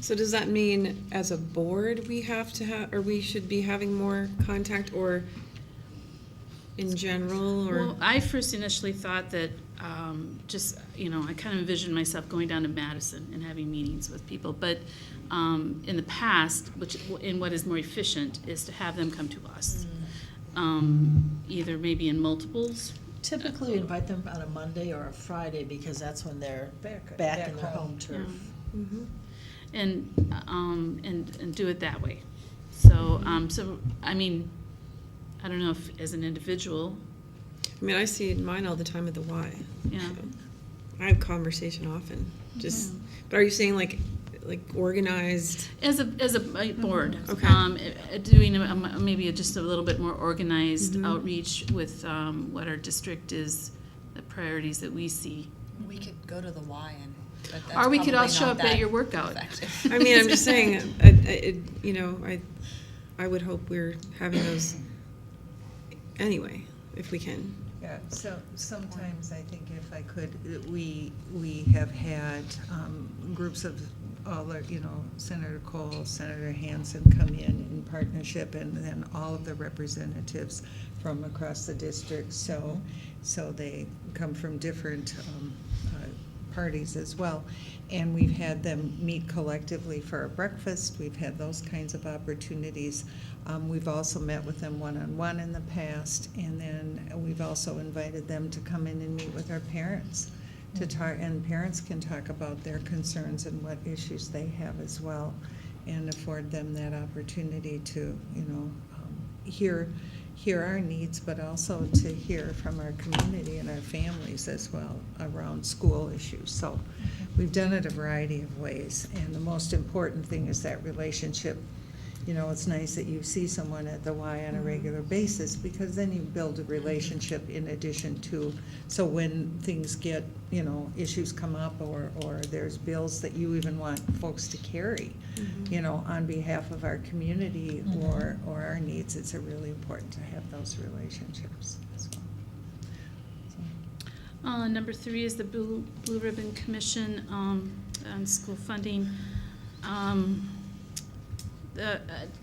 So does that mean as a board we have to have, or we should be having more contact, or in general, or? Well, I first initially thought that I kind of envisioned myself going down to Madison and having meetings with people. But in the past, what is more efficient is to have them come to us, either maybe in multiples. Typically, we invite them on a Monday or a Friday because that's when they're back in their home turf. And do it that way. So I mean, I don't know if as an individual. I mean, I see mine all the time at the Y. Yeah. I have conversation often. But are you saying like organized? As a board. Okay. Doing maybe just a little bit more organized outreach with what our district is, the priorities that we see. We could go to the Y and Or we could all show up at your workout. I mean, I'm just saying, I would hope we're having those anyway, if we can. Yeah, so sometimes I think if I could, we have had groups of all the, Senator Cole, Senator Hansen come in partnership, and then all of the representatives from across the district. So they come from different parties as well. And we've had them meet collectively for a breakfast. We've had those kinds of opportunities. We've also met with them one-on-one in the past, and then we've also invited them to come in and meet with our parents to talk, and parents can talk about their concerns and what issues they have as well, and afford them that opportunity to, hear our needs, but also to hear from our community and our families as well around school issues. So we've done it a variety of ways, and the most important thing is that relationship. It's nice that you see someone at the Y on a regular basis, because then you build a relationship in addition to, so when things get, issues come up, or there's bills that you even want folks to carry, on behalf of our community or our needs, it's really important to have those relationships as well. Number 3 is the Blue Ribbon Commission on school funding.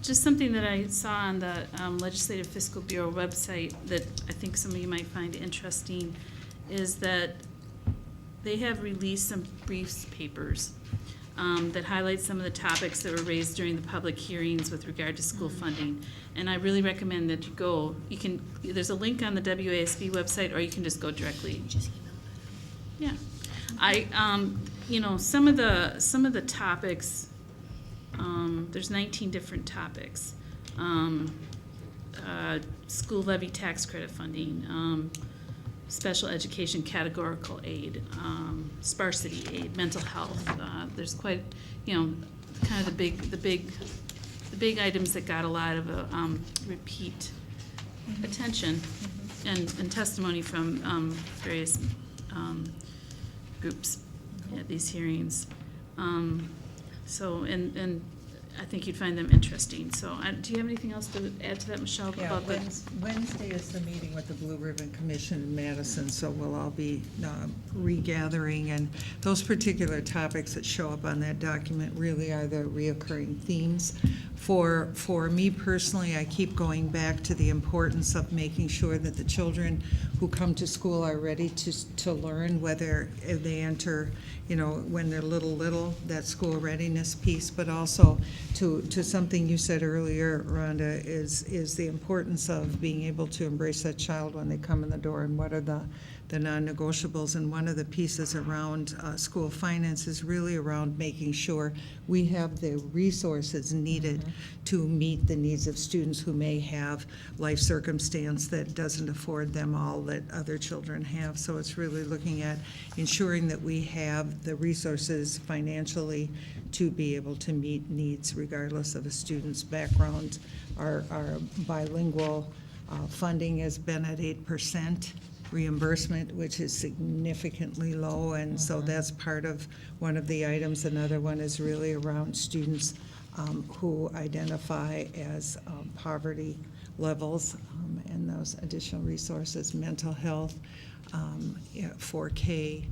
Just something that I saw on the Legislative Fiscal Bureau website that I think some of you might find interesting is that they have released some briefs papers that highlight some of the topics that were raised during the public hearings with regard to school funding. And I really recommend that you go. There's a link on the WASB website, or you can just go directly. Yeah, some of the topics. There's 19 different topics. School levy tax credit funding, special education categorical aid, sparsity aid, mental health. There's quite, kind of the big items that got a lot of repeat attention and testimony from various groups at these hearings. And I think you'd find them interesting. So do you have anything else to add to that, Michelle? Yeah, Wednesday is the meeting with the Blue Ribbon Commission in Madison, so we'll all be regathering, and those particular topics that show up on that document really are the reoccurring themes. For me personally, I keep going back to the importance of making sure that the children who come to school are ready to learn, whether they enter, when they're little, that school readiness piece, but also to something you said earlier, Rhonda, is the importance of being able to embrace that child when they come in the door, and what are the non-negotiables. And one of the pieces around school finance is really around making sure we have the resources needed to meet the needs of students who may have life circumstance that doesn't afford them all that other children have. So it's really looking at ensuring that we have the resources financially to be able to meet needs regardless of a student's background. Our bilingual funding has been at 8% reimbursement, which is significantly low, and so that's part of one of the items. Another one is really around students who identify as poverty levels, and those additional resources, mental health, 4K,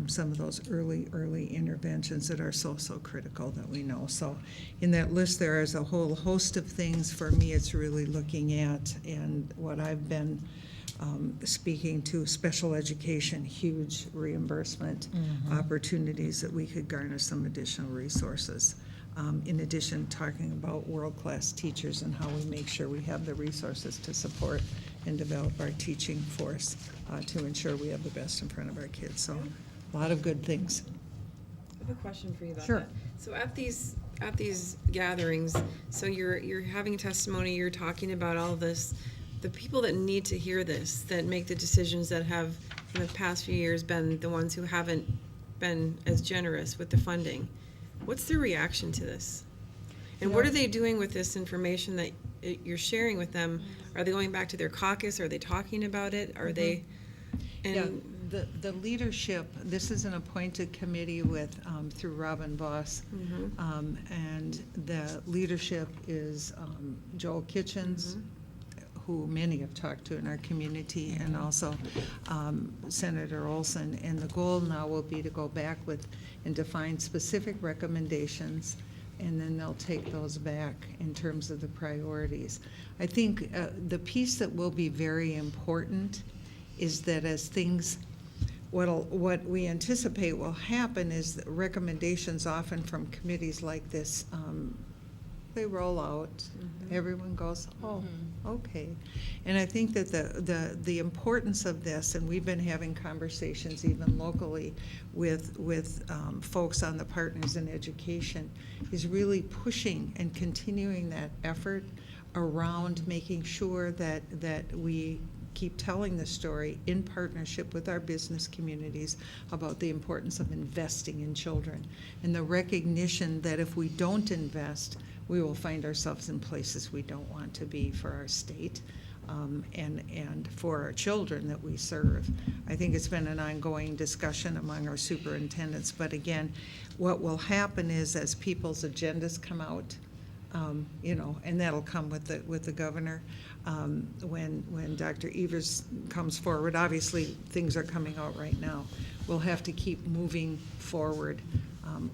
some of those early interventions that are so critical that we know. So in that list there is a whole host of things. For me, it's really looking at, and what I've been speaking to, special education, huge reimbursement opportunities that we could garner some additional resources. In addition, talking about world-class teachers and how we make sure we have the resources to support and develop our teaching force to ensure we have the best in front of our kids. So a lot of good things. I have a question for you about Sure. that. So at these gatherings, so you're having testimony, you're talking about all this. The people that need to hear this, that make the decisions, that have in the past few years been the ones who haven't been as generous with the funding, what's their reaction to this? And what are they doing with this information that you're sharing with them? Are they going back to their caucus? Are they talking about it? Are they? And the leadership, this is an appointed committee with, through Robin Voss. And the leadership is Joel Kitchens, who many have talked to in our community, and also Senator Olson. And the goal now will be to go back with and define specific recommendations, and then they'll take those back in terms of the priorities. I think the piece that will be very important is that as things, what we anticipate will happen is that recommendations often from committees like this, they roll out, everyone goes, oh, okay. And I think that the importance of this, and we've been having conversations even locally with folks on the Partners in Education, is really pushing and continuing that effort around making sure that we keep telling the story in partnership with our business communities about the importance of investing in children and the recognition that if we don't invest, we will find ourselves in places we don't want to be for our state and for our children that we serve. I think it's been an ongoing discussion among our superintendents, but again, what will happen is as people's agendas come out, and that'll come with the governor. When Dr. Evers comes forward, obviously things are coming out right now. We'll have to keep moving forward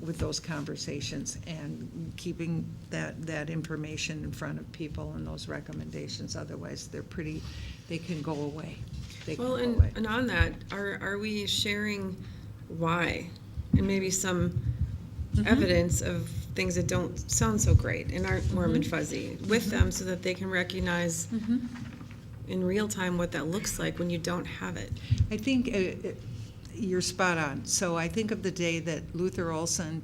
with those conversations and keeping that information in front of people and those recommendations. Otherwise, they can go away. And on that, are we sharing why and maybe some evidence of things that don't sound so great and aren't warm and fuzzy with them so that they can recognize in real time what that looks like when you don't have it? I think you're spot on. So I think of the day that Luther Olson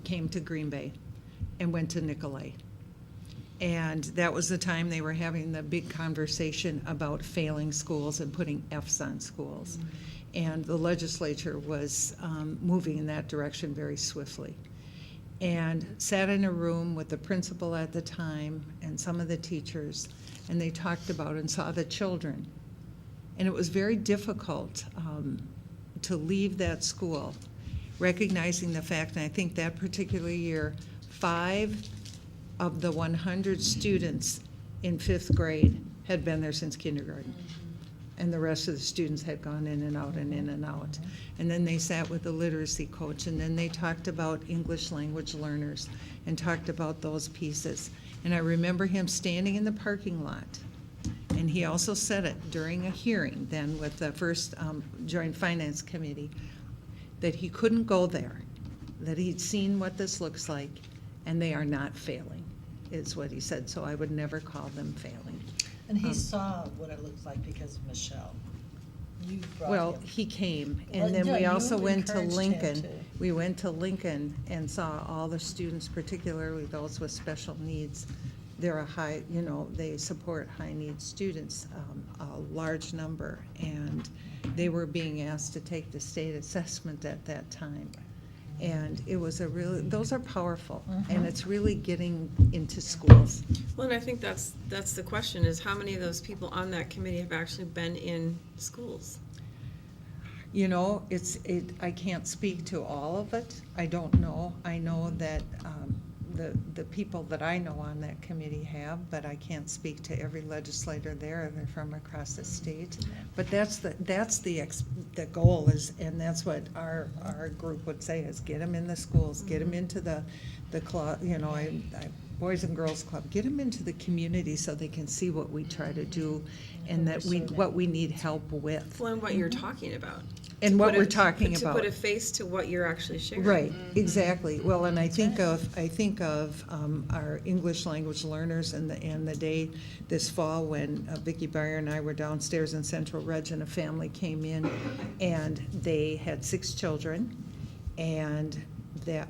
came to Green Bay and went to Nicolay. And that was the time they were having the big conversation about failing schools and putting Fs on schools. And the legislature was moving in that direction very swiftly. And sat in a room with the principal at the time and some of the teachers, and they talked about and saw the children. And it was very difficult to leave that school, recognizing the fact, and I think that particular year, 5 of the 100 students in 5th grade had been there since kindergarten. And the rest of the students had gone in and out and in and out. And then they sat with the literacy coach, and then they talked about English language learners and talked about those pieces. And I remember him standing in the parking lot, and he also said it during a hearing then with the first Joint Finance Committee, that he couldn't go there, that he'd seen what this looks like, and they are not failing, is what he said. So I would never call them failing. And he saw what it looked like because of Michelle. You brought Well, him. he came, Well, and then yeah, we you also went to encouraged him Lincoln. to. We went to Lincoln and saw all the students, particularly those with special needs. They're a high, they support high-need students, a large number, and they were being asked to take the state assessment at that time. And it was those are powerful, and it's really getting into schools. Well, and I think that's the question, is how many of those people on that committee have actually been in schools? I can't speak to all of it. I don't know. I know that the people that I know on that committee have, but I can't speak to every legislator there. They're from across the state. But that's the goal is, and that's what our group would say is get them in the schools, get them into the club. Boys and Girls Club, get them into the community so they can see what we try to do, and that what we need help with. Well, and what you're talking about. And what we're talking about. To put a face to what you're actually sharing. Right, exactly. Well, and I think of our English language learners and the day this fall when Vicki Beyer and I were downstairs in Central Reg and a family came in and they had 6 children, and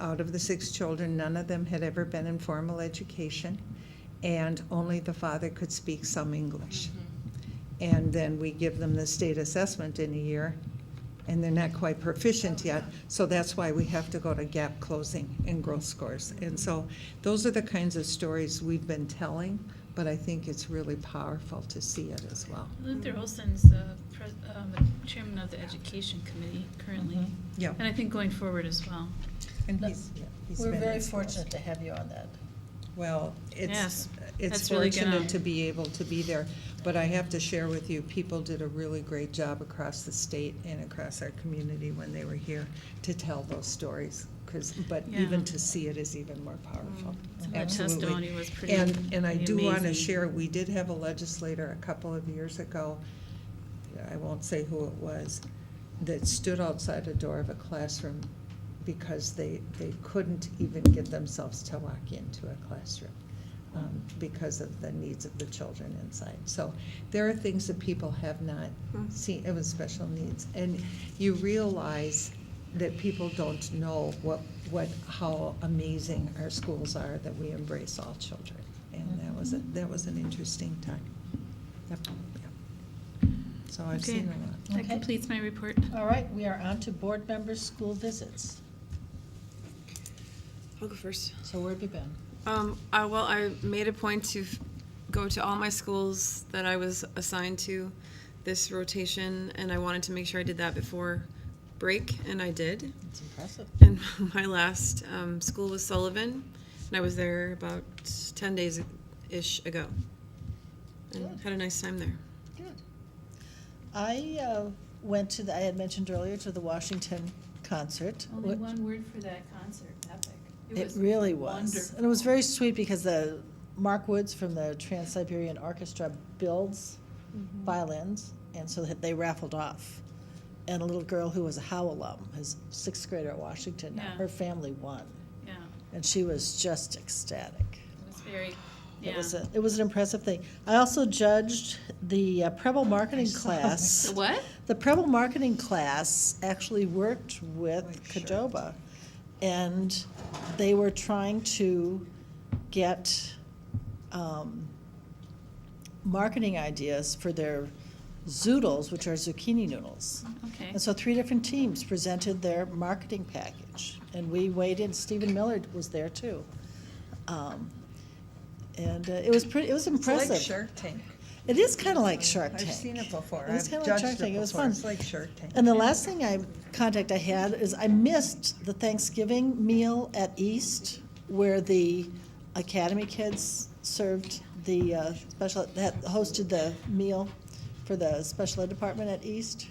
out of the 6 children, none of them had ever been in formal education, and only the father could speak some English. And then we give them the state assessment in a year, and they're not quite proficient yet, so that's why we have to go to gap closing and growth scores. And so those are the kinds of stories we've been telling but I think it's really powerful to see it as well. Luther Olson's the chairman of the education committee currently. Yeah. And I think going forward as well. And We're very fortunate to have you on that. Well, Yes, it's that's really fortunate gonna- to be able to be there, but I have to share with you, people did a really great job across the state and across our community when they were here to tell those stories. But Yeah. even to see it is even more powerful. Some of the Absolutely. testimony was pretty And I do want to amazing. share, we did have a legislator a couple of years ago, I won't say who it was, that stood outside a door of a classroom because they couldn't even get themselves to walk into a classroom because of the needs of the children inside. So there are things that people have not seen, it was special needs. And you realize that people don't know how amazing our schools are, that we embrace all children. And that was an interesting time. Yep. So I've Okay. seen a lot. That Okay. completes my report. All right, we are on to board members' school visits. I'll go first. So where have you been? I made a point to go to all my schools that I was assigned to this rotation, and I wanted to make sure I did that before break, and I did. It's impressive. And my last school was Sullivan, and I was there about 10 days-ish ago, and Good. had a nice time there. Good. I went to I had mentioned earlier, to the Washington concert. Only one word for that concert, epic. It really was. wonderful. And it was very sweet because Mark Woods from the Trans-Siberian Orchestra builds violins, and so they raffled off. And a little girl who was a Howe alum, his sixth grader at Washington, Yeah. her family won. Yeah, And she was just ecstatic. it was very, yeah. It was an impressive thing. I also judged the Preble marketing class. The what? The Preble marketing class actually worked with Cajoba, and they were trying to get marketing ideas for their zoodles, which are zucchini noodles. Okay. And so 3 different teams presented their marketing package, and we weighed in. Stephen Miller was there too. And it was impressive. It's like Shark Tank. It is kind of like Shark Tank. I've seen it before. It was I've kind of like judged Shark Tank. It was before. fun. It's like Shark Tank. And the last thing I had is I missed the Thanksgiving meal at East, where the Academy kids served the hosted the meal for the special ed department at East.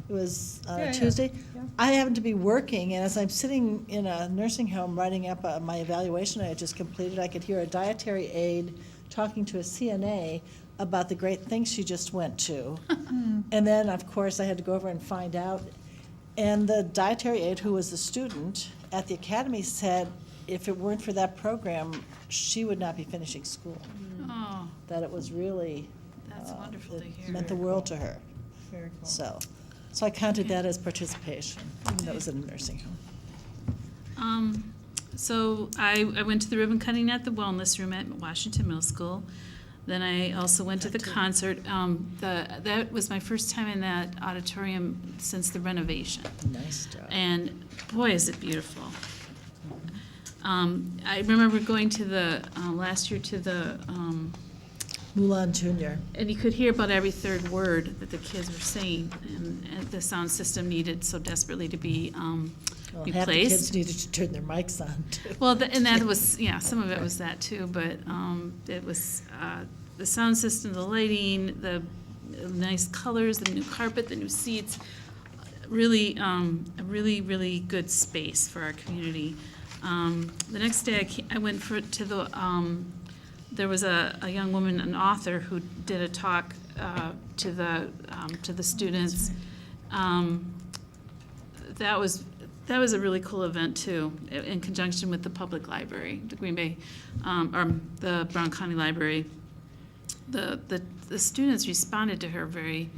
It was Yeah. Tuesday. Yeah. I happened to be working, and as I'm sitting in a nursing home writing up my evaluation I had just completed, I could hear a dietary aide talking to a CNA about the great things she just went to. And then, of course, I had to go over and find out. And the dietary aide, who was a student at the academy, said if it weren't for that program, she would not be finishing school. Oh, That it was really, that's wonderful to it hear. meant the world to her. Very cool. So I counted that as participation, even though it was in a nursing home. So I went to the ribbon cutting at the Wellness Room at Washington Middle School. Then I also went to the concert. That was my first time in that auditorium since the renovation. Nice job. And boy, is it beautiful. I remember going to the, last year to the, Mulan Jr. and you could hear about every third word that the kids were saying, and the sound system needed so desperately to be Well, replaced. half the kids needed to turn their mics on, too. Well, and that was, yeah, some of it was that too, but it was the sound system, the lighting, the nice colors, the new carpet, the new seats, really, a really, really good space for our community. The next day I went to the, there was a young woman, an author, who did a talk to the students. That was a really cool event too, in conjunction with the public library, the Green Bay, or the Brown County Library. The students responded to her very,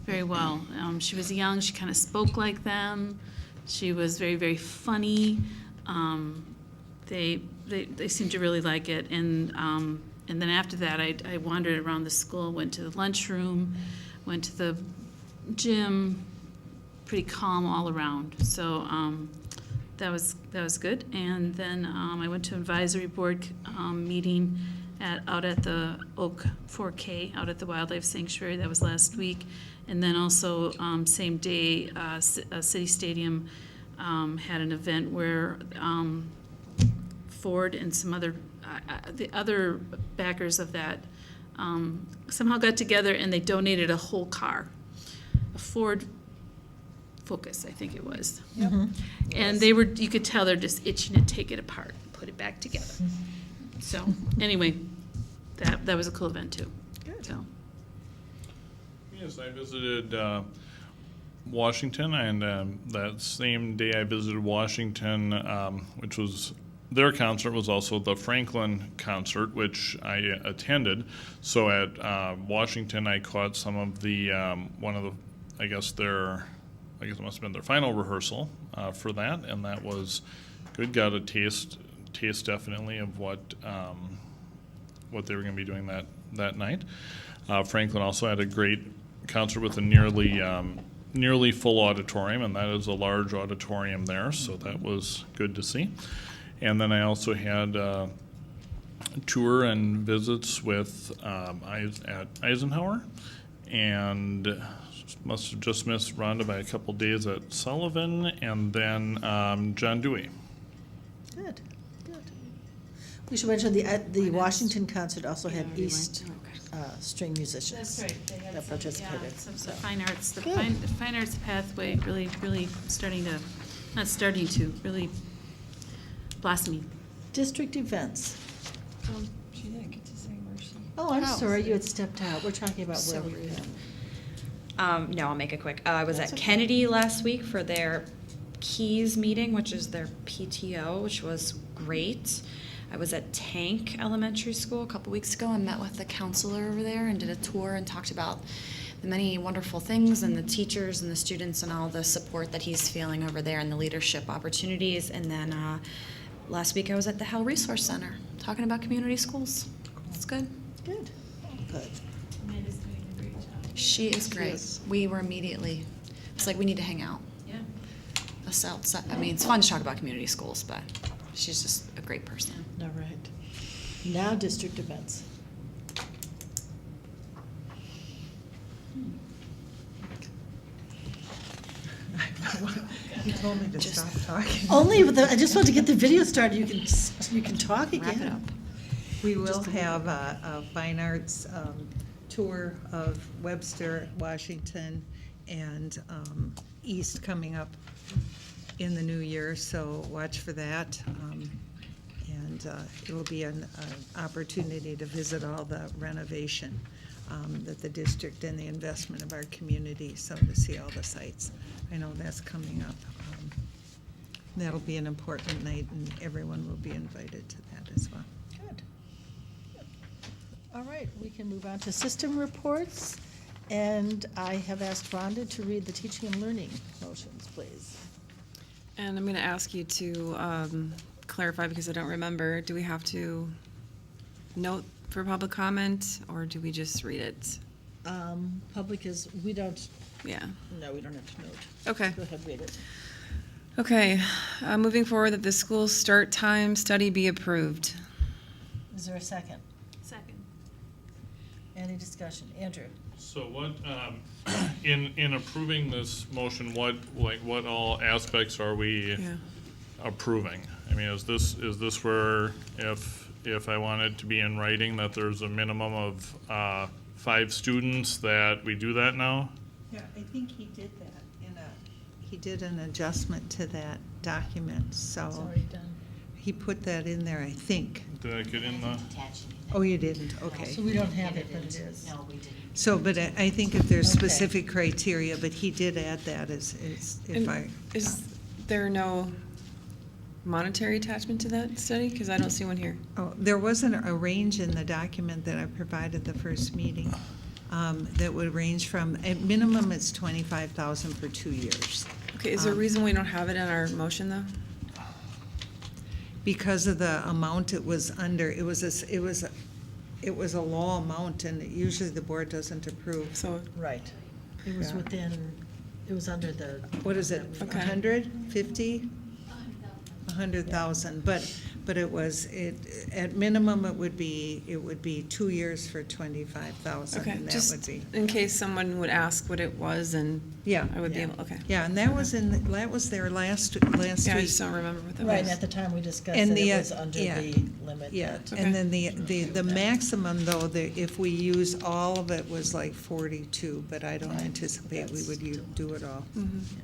very well. She was young. She kind of spoke like them. She was very, very funny. They seemed to really like it, and then after that, I wandered around the school, went to the lunchroom, went to the gym. Pretty calm all around. So that was good. And then I went to an advisory board meeting out at the Oak 4K, out at the Wildlife Sanctuary. That was last week. And then also, same day, City Stadium had an event where Ford and some other, the other backers of that somehow got together and they donated a whole car, a Ford Focus, I think it was. Yep. And they were, you could tell they're just itching to take it apart, put it back together. So anyway, that was a cool event too. Good. So. Yes, I visited Washington, and that same day I visited Washington, which was their concert was also the Franklin concert, which I attended. So at Washington, I caught some of the one of the, I guess it must have been their final rehearsal for that, and that was good. Got a taste definitely of what they were going to be doing that night. Franklin also had a great concert with a nearly full auditorium, and that is a large auditorium there, so that was good to see. And then I also had tour and visits with at Eisenhower, and must have just missed Rhonda by a couple days at Sullivan, and then John Dewey. Good. We should mention the Washington concert also had East string musicians. That's right. They had that participated. Yeah, some fine arts. The fine arts pathway really really blossoming. District events. She didn't get to say where she. Oh, I'm sorry, you had stepped out. We're talking about where we've been. No, I'll make it quick. I was at Kennedy last week for their Keys meeting, which is their PTO, which was great. I was at Tank Elementary School a couple weeks ago and met with the counselor over there and did a tour and talked about the many wonderful things and the teachers and the students and all the support that he's feeling over there and the leadership opportunities. And then last week I was at the Hell Resource Center talking about community schools. It's good. Good. Amanda's doing a great job. She is great. is. We were immediately, it's like we need to hang out. Yeah. I mean, it's fun to talk about community schools, but she's just a great person. All right. Now district events. You told me to stop talking. Only with I just want to get the video started. You can talk again. Wrap it up. We will have a fine arts tour of Webster, Washington, and East coming up in the new year, so watch for that. And it will be an opportunity to visit all the renovation that the district and the investment of our community, so to see all the sites. I know that's coming up. That'll be an important night, and everyone will be invited to that as well. Good. All right, we can move on to system reports. And I have asked Rhonda to read the teaching and learning motions, please. And I'm going to ask you to clarify, because I don't remember, do we have to note for public comment, or do we just read it? Public is, we don't. Yeah. No, we don't have to note. Okay. Go ahead, read it. Okay, moving forward, that the school start time study be approved. Is there a second? Second. Any discussion? Andrew? So what, in approving this motion, what all aspects are we approving? I mean, is this where if I want it to be in writing that there's a minimum of 5 students, that we do that now? Yeah, I think he did that he did an adjustment to that document, so. It's already done. He put that in there, I think. Did I get in the? Oh, you didn't, okay. So we don't have it, but it is. No, we didn't. So, but I think if there's specific criteria, but he did add that as if I. Is there no monetary attachment to that study? Because I don't see one here. Oh, there wasn't a range in the document that I provided the first meeting that would range from, at minimum, it's $25,000 for 2 years. Okay, is there a reason we don't have it in our motion, though? Because of the amount it was under, it was a low amount, and usually the board doesn't approve. So. Right. It was within, it was under the. What is it, 100, 50? 100,000, but but at minimum, it would be 2 years for 25,000. Okay, And that just would be, in case someone would ask what it was, and yeah. I would be able, okay. Yeah, and that was there last Yeah, I week. just don't remember what that Right, was. and at the time we discussed And that the, it was under yeah. the limit. Yeah, that- and then the maximum, though, if we use all of it, was like 42, but I don't anticipate we would do it all.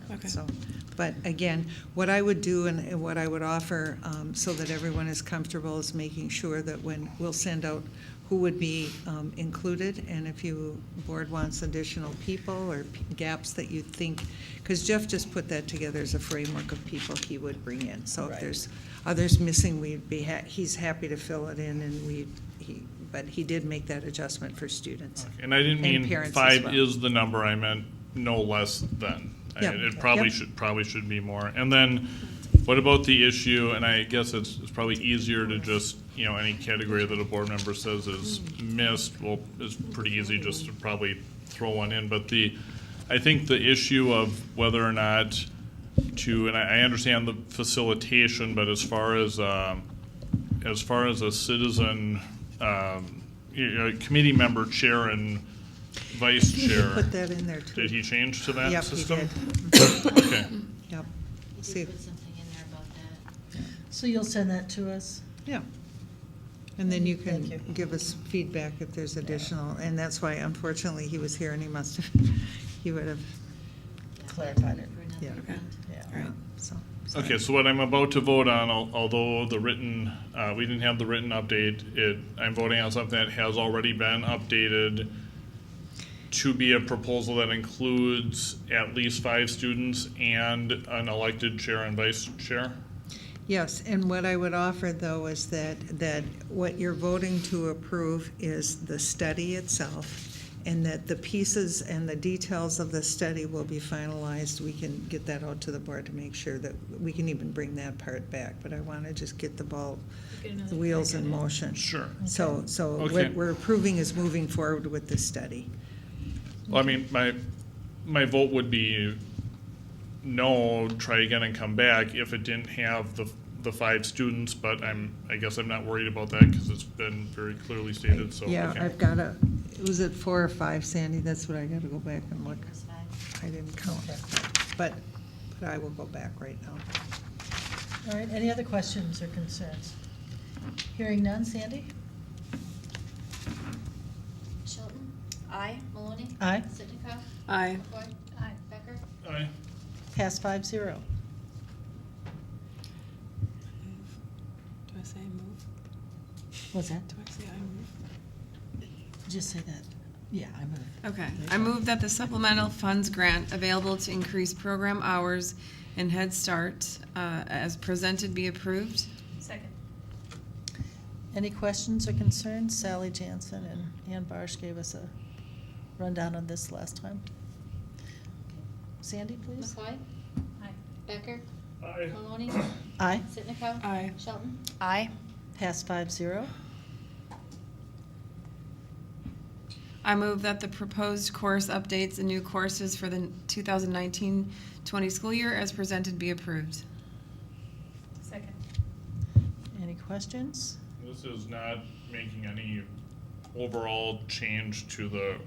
Okay. So, but again, what I would do and what I would offer, so that everyone is comfortable, is making sure that when we'll send out who would be included, and if you board wants additional people or gaps that you think, because Jeff just put that together as a framework of people he would bring in. So if Right. there's others missing, he's happy to fill it in, and but he did make that adjustment for students. And I didn't mean parents as 5 well. is the number, I meant no less than. Yep. It probably Yep. should be more. And then, what about the issue, and I guess it's probably easier to just, any category that a board member says is missed, well, it's pretty easy just to probably throw one in, but I think the issue of whether or not and I understand the facilitation, but as far as a citizen, committee member, chair and vice He chair. put that in there, too. Did he change to that Yep, he system? did. Okay. Yep. See, So you'll send that to us? yeah. And then you Thank can you. give us feedback if there's additional, and that's why unfortunately he was here and he would have, Clarified it. yeah. Yeah. Right, so. Okay, so what I'm about to vote on, although we didn't have the written update, I'm voting on something that has already been updated to be a proposal that includes at least 5 students and an elected chair and vice chair? Yes, and what I would offer, though, is that what you're voting to approve is the study itself, and that the pieces and the details of the study will be finalized. We can get that out to the board to make sure that we can even bring that part back, but I want to just get the wheels in motion. Sure. So Okay. what we're approving is moving forward with the study. Well, I mean, my vote would be no, try again and come back if it didn't have the 5 students, but I guess I'm not worried about that because it's been very clearly stated, so. Yeah, okay. I've got was it 4 or 5, Sandy? That's what I got to go back and look. I didn't count, but I will go back right now. All right, any other questions or concerns? Hearing none, Sandy? Shelton? Aye. Maloney? Aye. Sitnikov? Aye. McCoy? Aye. Becker? Aye. Pass 5-0. Do I say move? What's that? Do I say I move? Just say that. Yeah, I move. Okay. I move that the supplemental funds grant available to increase program hours in Head Start as presented be approved. Second. Any questions or concerns? Sally Jansen and Ann Barsh gave us a rundown on this last time. Sandy, please. McCoy? Aye. Becker? Aye. Maloney? Aye. Sitnikov? Aye. Shelton? Aye. Pass 5-0. I move that the proposed course updates and new courses for the 2019-20 school year as presented be approved. Second. Any questions? This is not making any overall change to the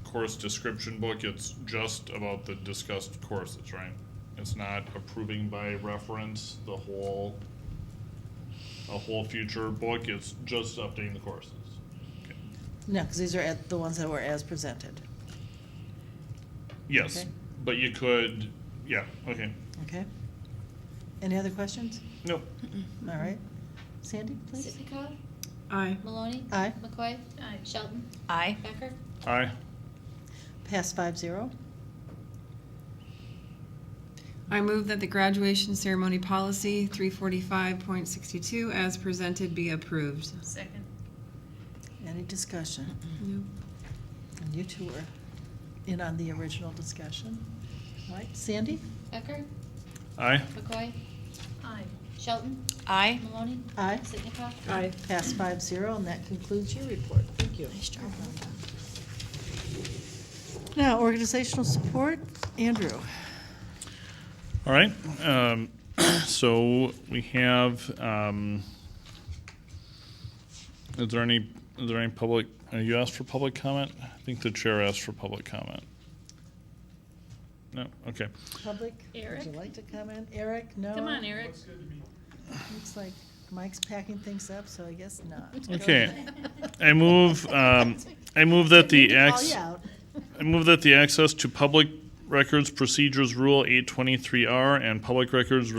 course description book. It's just about the discussed courses, right? It's not approving by reference a whole future book. It's just updating the courses. No, because these are the ones that were as presented. Yes, Okay. but you could, yeah, okay. Okay. Any other questions? No. All right. Sandy, please. Sitnikov? Aye. Maloney? Aye. McCoy? Aye. Shelton? Aye. Becker? Aye. Pass 5-0. I move that the graduation ceremony policy 345.62 as presented be approved. Second. Any discussion? No. And you two were in on the original discussion. All right, Sandy? Becker? Aye. McCoy? Aye. Shelton? Aye. Maloney? Aye. Sitnikov? Aye. Pass 5-0, and that concludes your report. Thank you. Nice job. Now, organizational support, Andrew. All right. So we have Is there any public, you asked for public comment? I think the chair asked for public comment. No? Okay. Public, Eric? would you like to comment? Eric, no? Come on, Eric. Looks like Mike's packing things up, so I guess not. Okay. I move that the Call you out. I move that the Access to Public Records Procedures Rule 823R and Public Records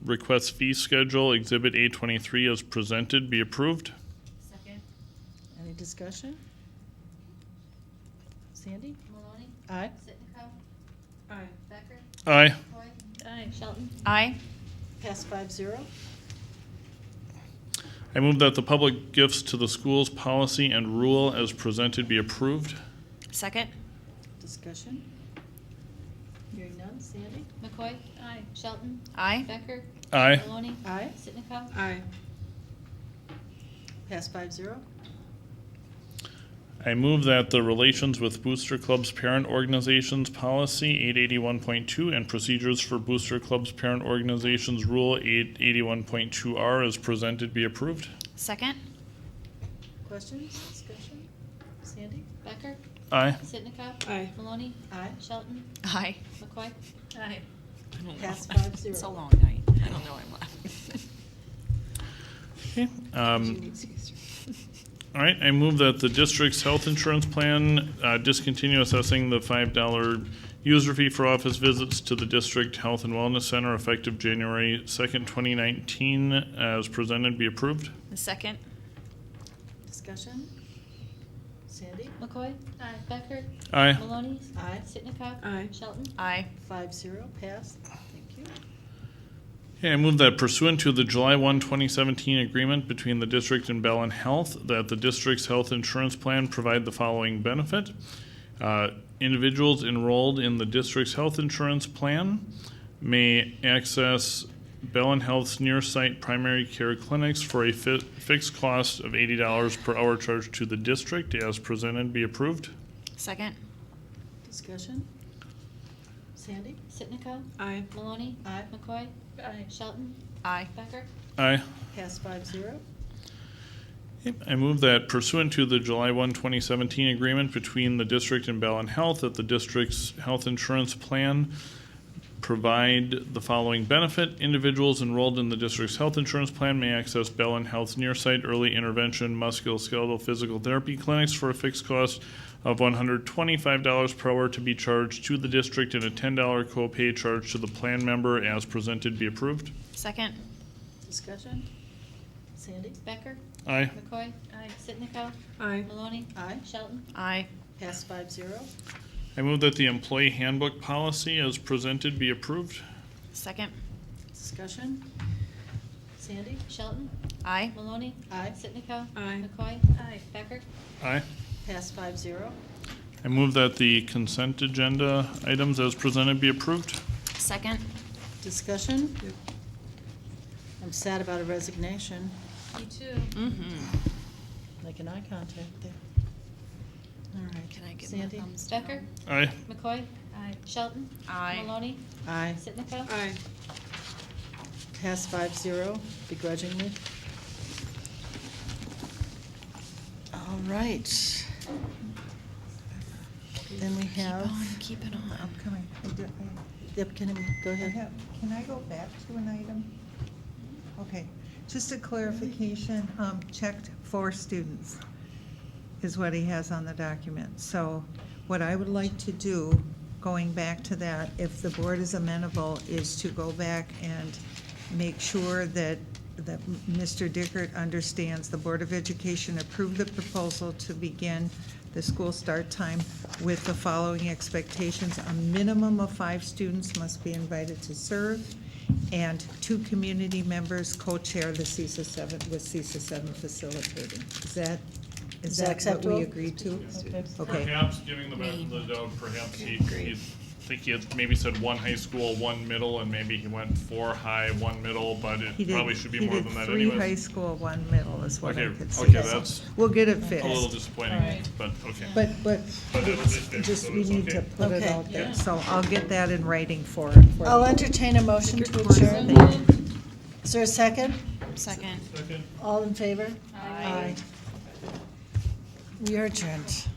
Request Fee Schedule Exhibit 823 as presented be approved. Second. Any discussion? Sandy? Maloney? Aye. Sitnikov? Aye. Becker? Aye. McCoy? Aye. Shelton? Aye. Pass 5-0. I move that the public gifts to the schools policy and rule as presented be approved. Second. Discussion? Hearing none. Sandy? McCoy? Aye. Shelton? Aye. Becker? Aye. Maloney? Aye. Sitnikov? Aye. Pass 5-0. I move that the Relations with Booster Clubs Parent Organizations Policy 881.2 and Procedures for Booster Clubs Parent Organizations Rule 881.2R as presented be approved. Second. Questions? Discussion? Sandy? Becker? Aye. Sitnikov? Aye. Maloney? Aye. Shelton? Aye. McCoy? Aye. Pass 5-0. It's a long night. I don't know why I'm laughing. Okay. All right, I move that the district's health insurance plan discontinue assessing the $5 user fee for office visits to the district health and wellness center effective January 2nd, 2019, as presented be approved. Second. Discussion? Sandy? McCoy? Aye. Becker? Aye. Maloney? Aye. Sitnikov? Aye. Shelton? Aye. 5-0. Pass. Thank you. Okay, I move that pursuant to the July 1, 2017 agreement between the district and Bellin Health, that the district's health insurance plan provide the following benefit. Individuals enrolled in the district's health insurance plan may access Bellin Health's near-site primary care clinics for a fixed cost of $80 per hour charged to the district as presented be approved. Second. Discussion? Sandy? Sitnikov? Aye. Maloney? Aye. McCoy? Aye. Shelton? Aye. Becker? Aye. Pass 5-0. I move that pursuant to the July 1, 2017 agreement between the district and Bellin Health, that the district's health insurance plan provide the following benefit. Individuals enrolled in the district's health insurance plan may access Bellin Health's near-site early intervention musculoskeletal physical therapy clinics for a fixed cost of $125 per hour to be charged to the district and a $10 copay charge to the plan member as presented be approved. Second. Discussion? Sandy? Becker? Aye. McCoy? Aye. Sitnikov? Aye. Maloney? Aye. Shelton? Aye. Pass 5-0. I move that the employee handbook policy as presented be approved. Second. Discussion? Sandy? Shelton? Aye. Maloney? Aye. Sitnikov? Aye. McCoy? Aye. Becker? Aye. Pass 5-0. I move that the consent agenda items as presented be approved. Second. Discussion? I'm sad about a resignation. Me too. Mm-hmm. Making eye contact there. All right. Can I get Sandy? my thumbs down? Becker? Aye. McCoy? Aye. Shelton? Aye. Maloney? Aye. Sitnikov? Aye. Pass 5-0 begrudgingly. All right. Then we have. Keep it on. Upcoming. Yep, go ahead. Can I go back to an item? Okay, just a clarification, checked 4 students is what he has on the document. So what I would like to do, going back to that, if the board is amenable, is to go back and make sure that Mr. Dickert understands the Board of Education approved the proposal to begin the school start time with the following expectations. A minimum of 5 students must be invited to serve, and 2 community members co-chair the CISA 7 with CISA 7 facilitating. Is that what acceptable? we agreed to? Okay. Perhaps giving the benefit of the doubt, perhaps he think he had maybe said 1 high school, 1 middle, and maybe he went 4 high, 1 middle, but it probably should be more than that He anyways. did 3 high school, 1 middle is what I Okay, could see. okay, So that's we'll get it fixed. a little disappointing, Alright. but okay. But it's just, we need to put it Okay. out there, so I'll get that in writing for I'll entertain a motion to adjourn. Is there a second? Second. Second. All in favor? Aye. We are adjourned.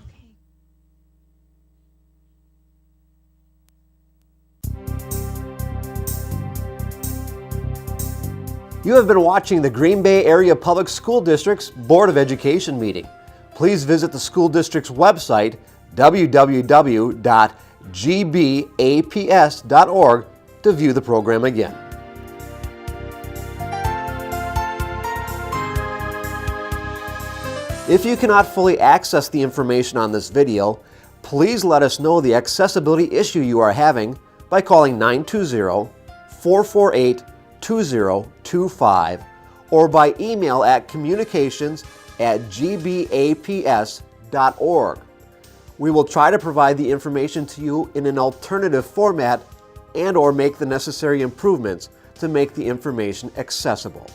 You have been watching the Green Bay Area Public School District's Board of Education meeting. Please visit the school district's website, www.gbaps.org, to view the program again. If you cannot fully access the information on this video, please let us know the accessibility issue you are having by calling 920-448-2025 or by email at communications@gbaps.org. We will try to provide the information to you in an alternative format and/or make the necessary improvements to make the information accessible.